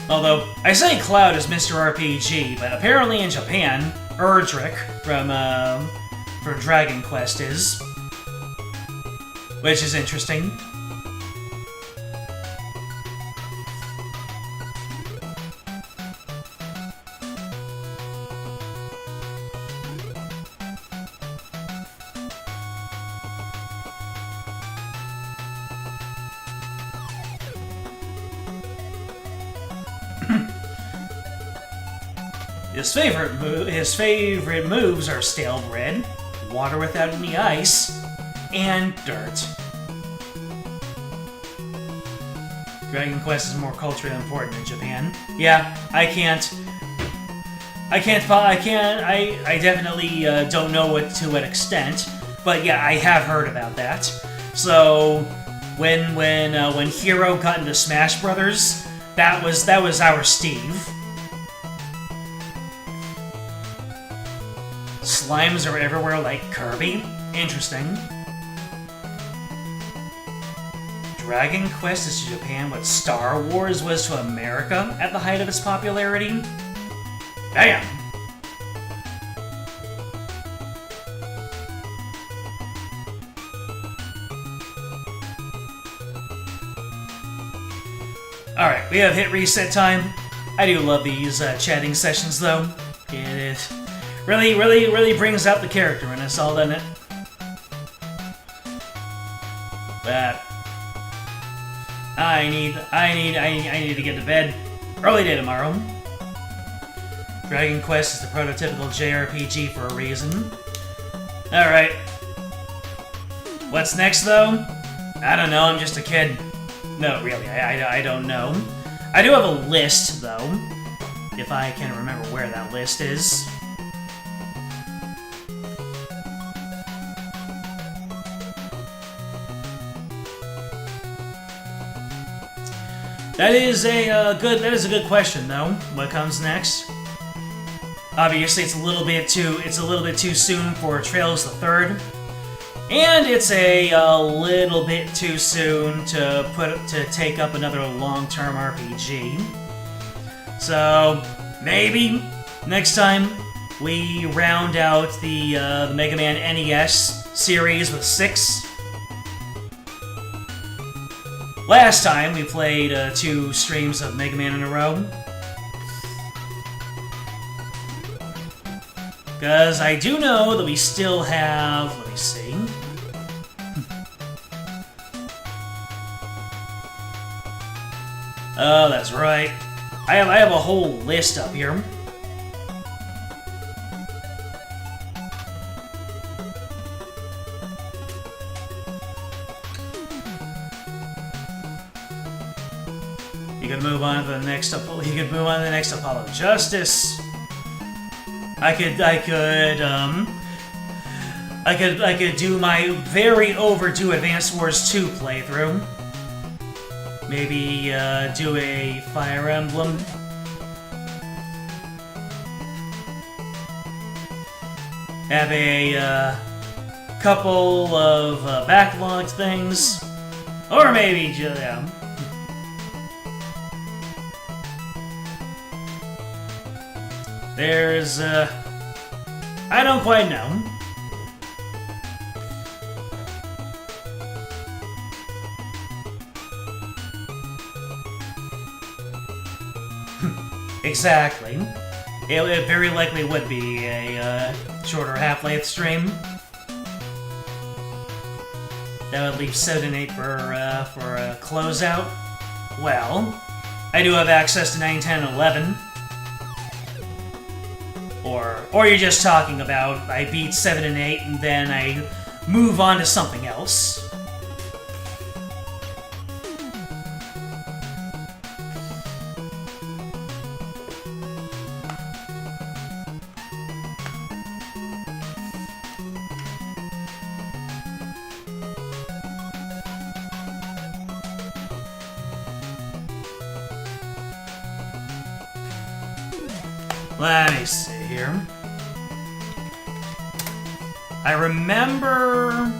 Although, I say Cloud is Mr. RPG, but apparently in Japan, Erdrick from Dragon Quest is. Which is interesting. His favorite moves are stale bread, water without any ice, and dirt. Dragon Quest is more culturally important in Japan. Yeah, I definitely don't know to what extent, but yeah, I have heard about that. So when Hero got into Smash Brothers, that was our Steve. Slimes are everywhere like Kirby. Interesting. Dragon Quest is to Japan what Star Wars was to America at the height of its popularity? Damn! Alright, we have hit reset time. I do love these chatting sessions, though. It really brings out the character in us all, doesn't it? But I need to get to bed. Early day tomorrow. Dragon Quest is the prototypical JRPG for a reason. Alright. What's next, though? I don't know, I'm just a kid. No, really, I don't know. I do have a list, though. If I can remember where that list is. That is a good question, though. What comes next? Obviously, it's a little bit too soon for Trails the Third, and it's a little bit too soon to take up another long-term RPG. So maybe next time we round out the Mega Man NES series with 6. Last time we played 2 streams of Mega Man in a row. Because I do know that we still have... Let me see. Oh, that's right. I have a whole list up here. You can move on to the next. You can move on to the next Apollo Justice. I could do my very overdue Advance Wars 2 playthrough. Maybe do a Fire Emblem. Have a couple of backlogged things, or maybe just yeah. There's, I don't quite know. Exactly. It very likely would be a shorter Half-Life stream. That would leave 7 and 8 for a closeout. Well, I do have access to 9, 10, and 11. Or you're just talking about I beat 7 and 8 and then I move on to something else. Let me see here. I remember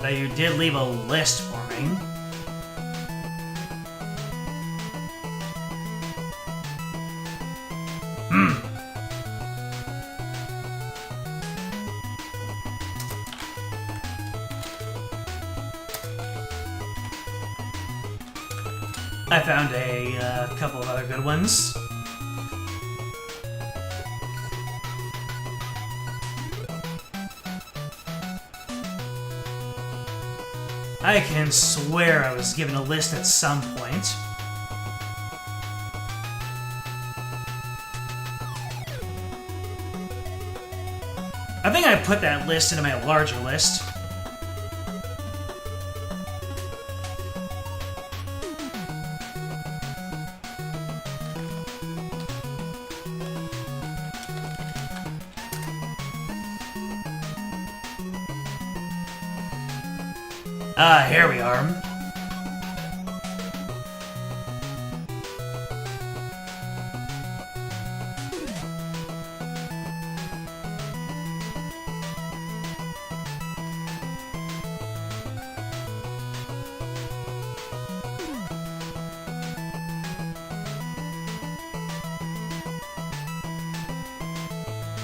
that you did leave a list for me. I found a couple of other good ones. I can swear I was given a list at some point. I think I put that list into my larger list. Ah, here we are.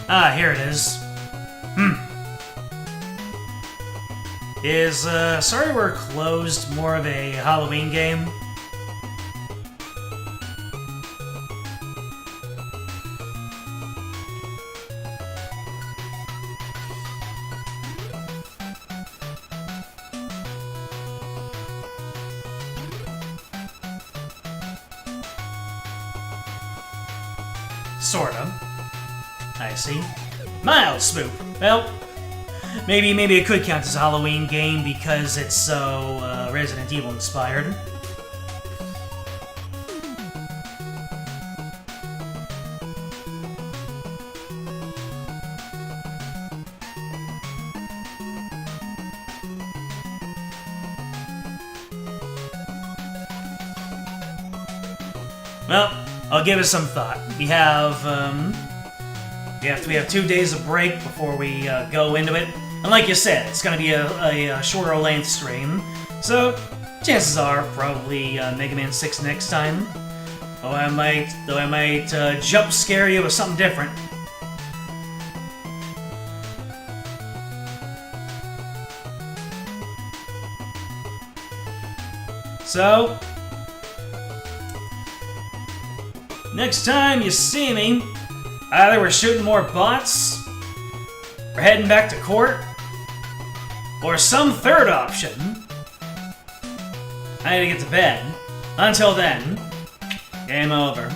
Ah, here it is. Is, Sorry We're Closed more of a Halloween game? Sorta. I see. Mild spook. Well, maybe it could count as a Halloween game because it's so Resident Evil inspired. Well, I'll give it some thought. We have 2 days of break before we go into it, and like you said, it's gonna be a shorter length stream. So chances are probably Mega Man 6 next time. Though I might jump scare you with something different. So, next time you see me, either we're shooting more bots, we're heading back to court, or some third option. I need to get to bed. Until then, game over.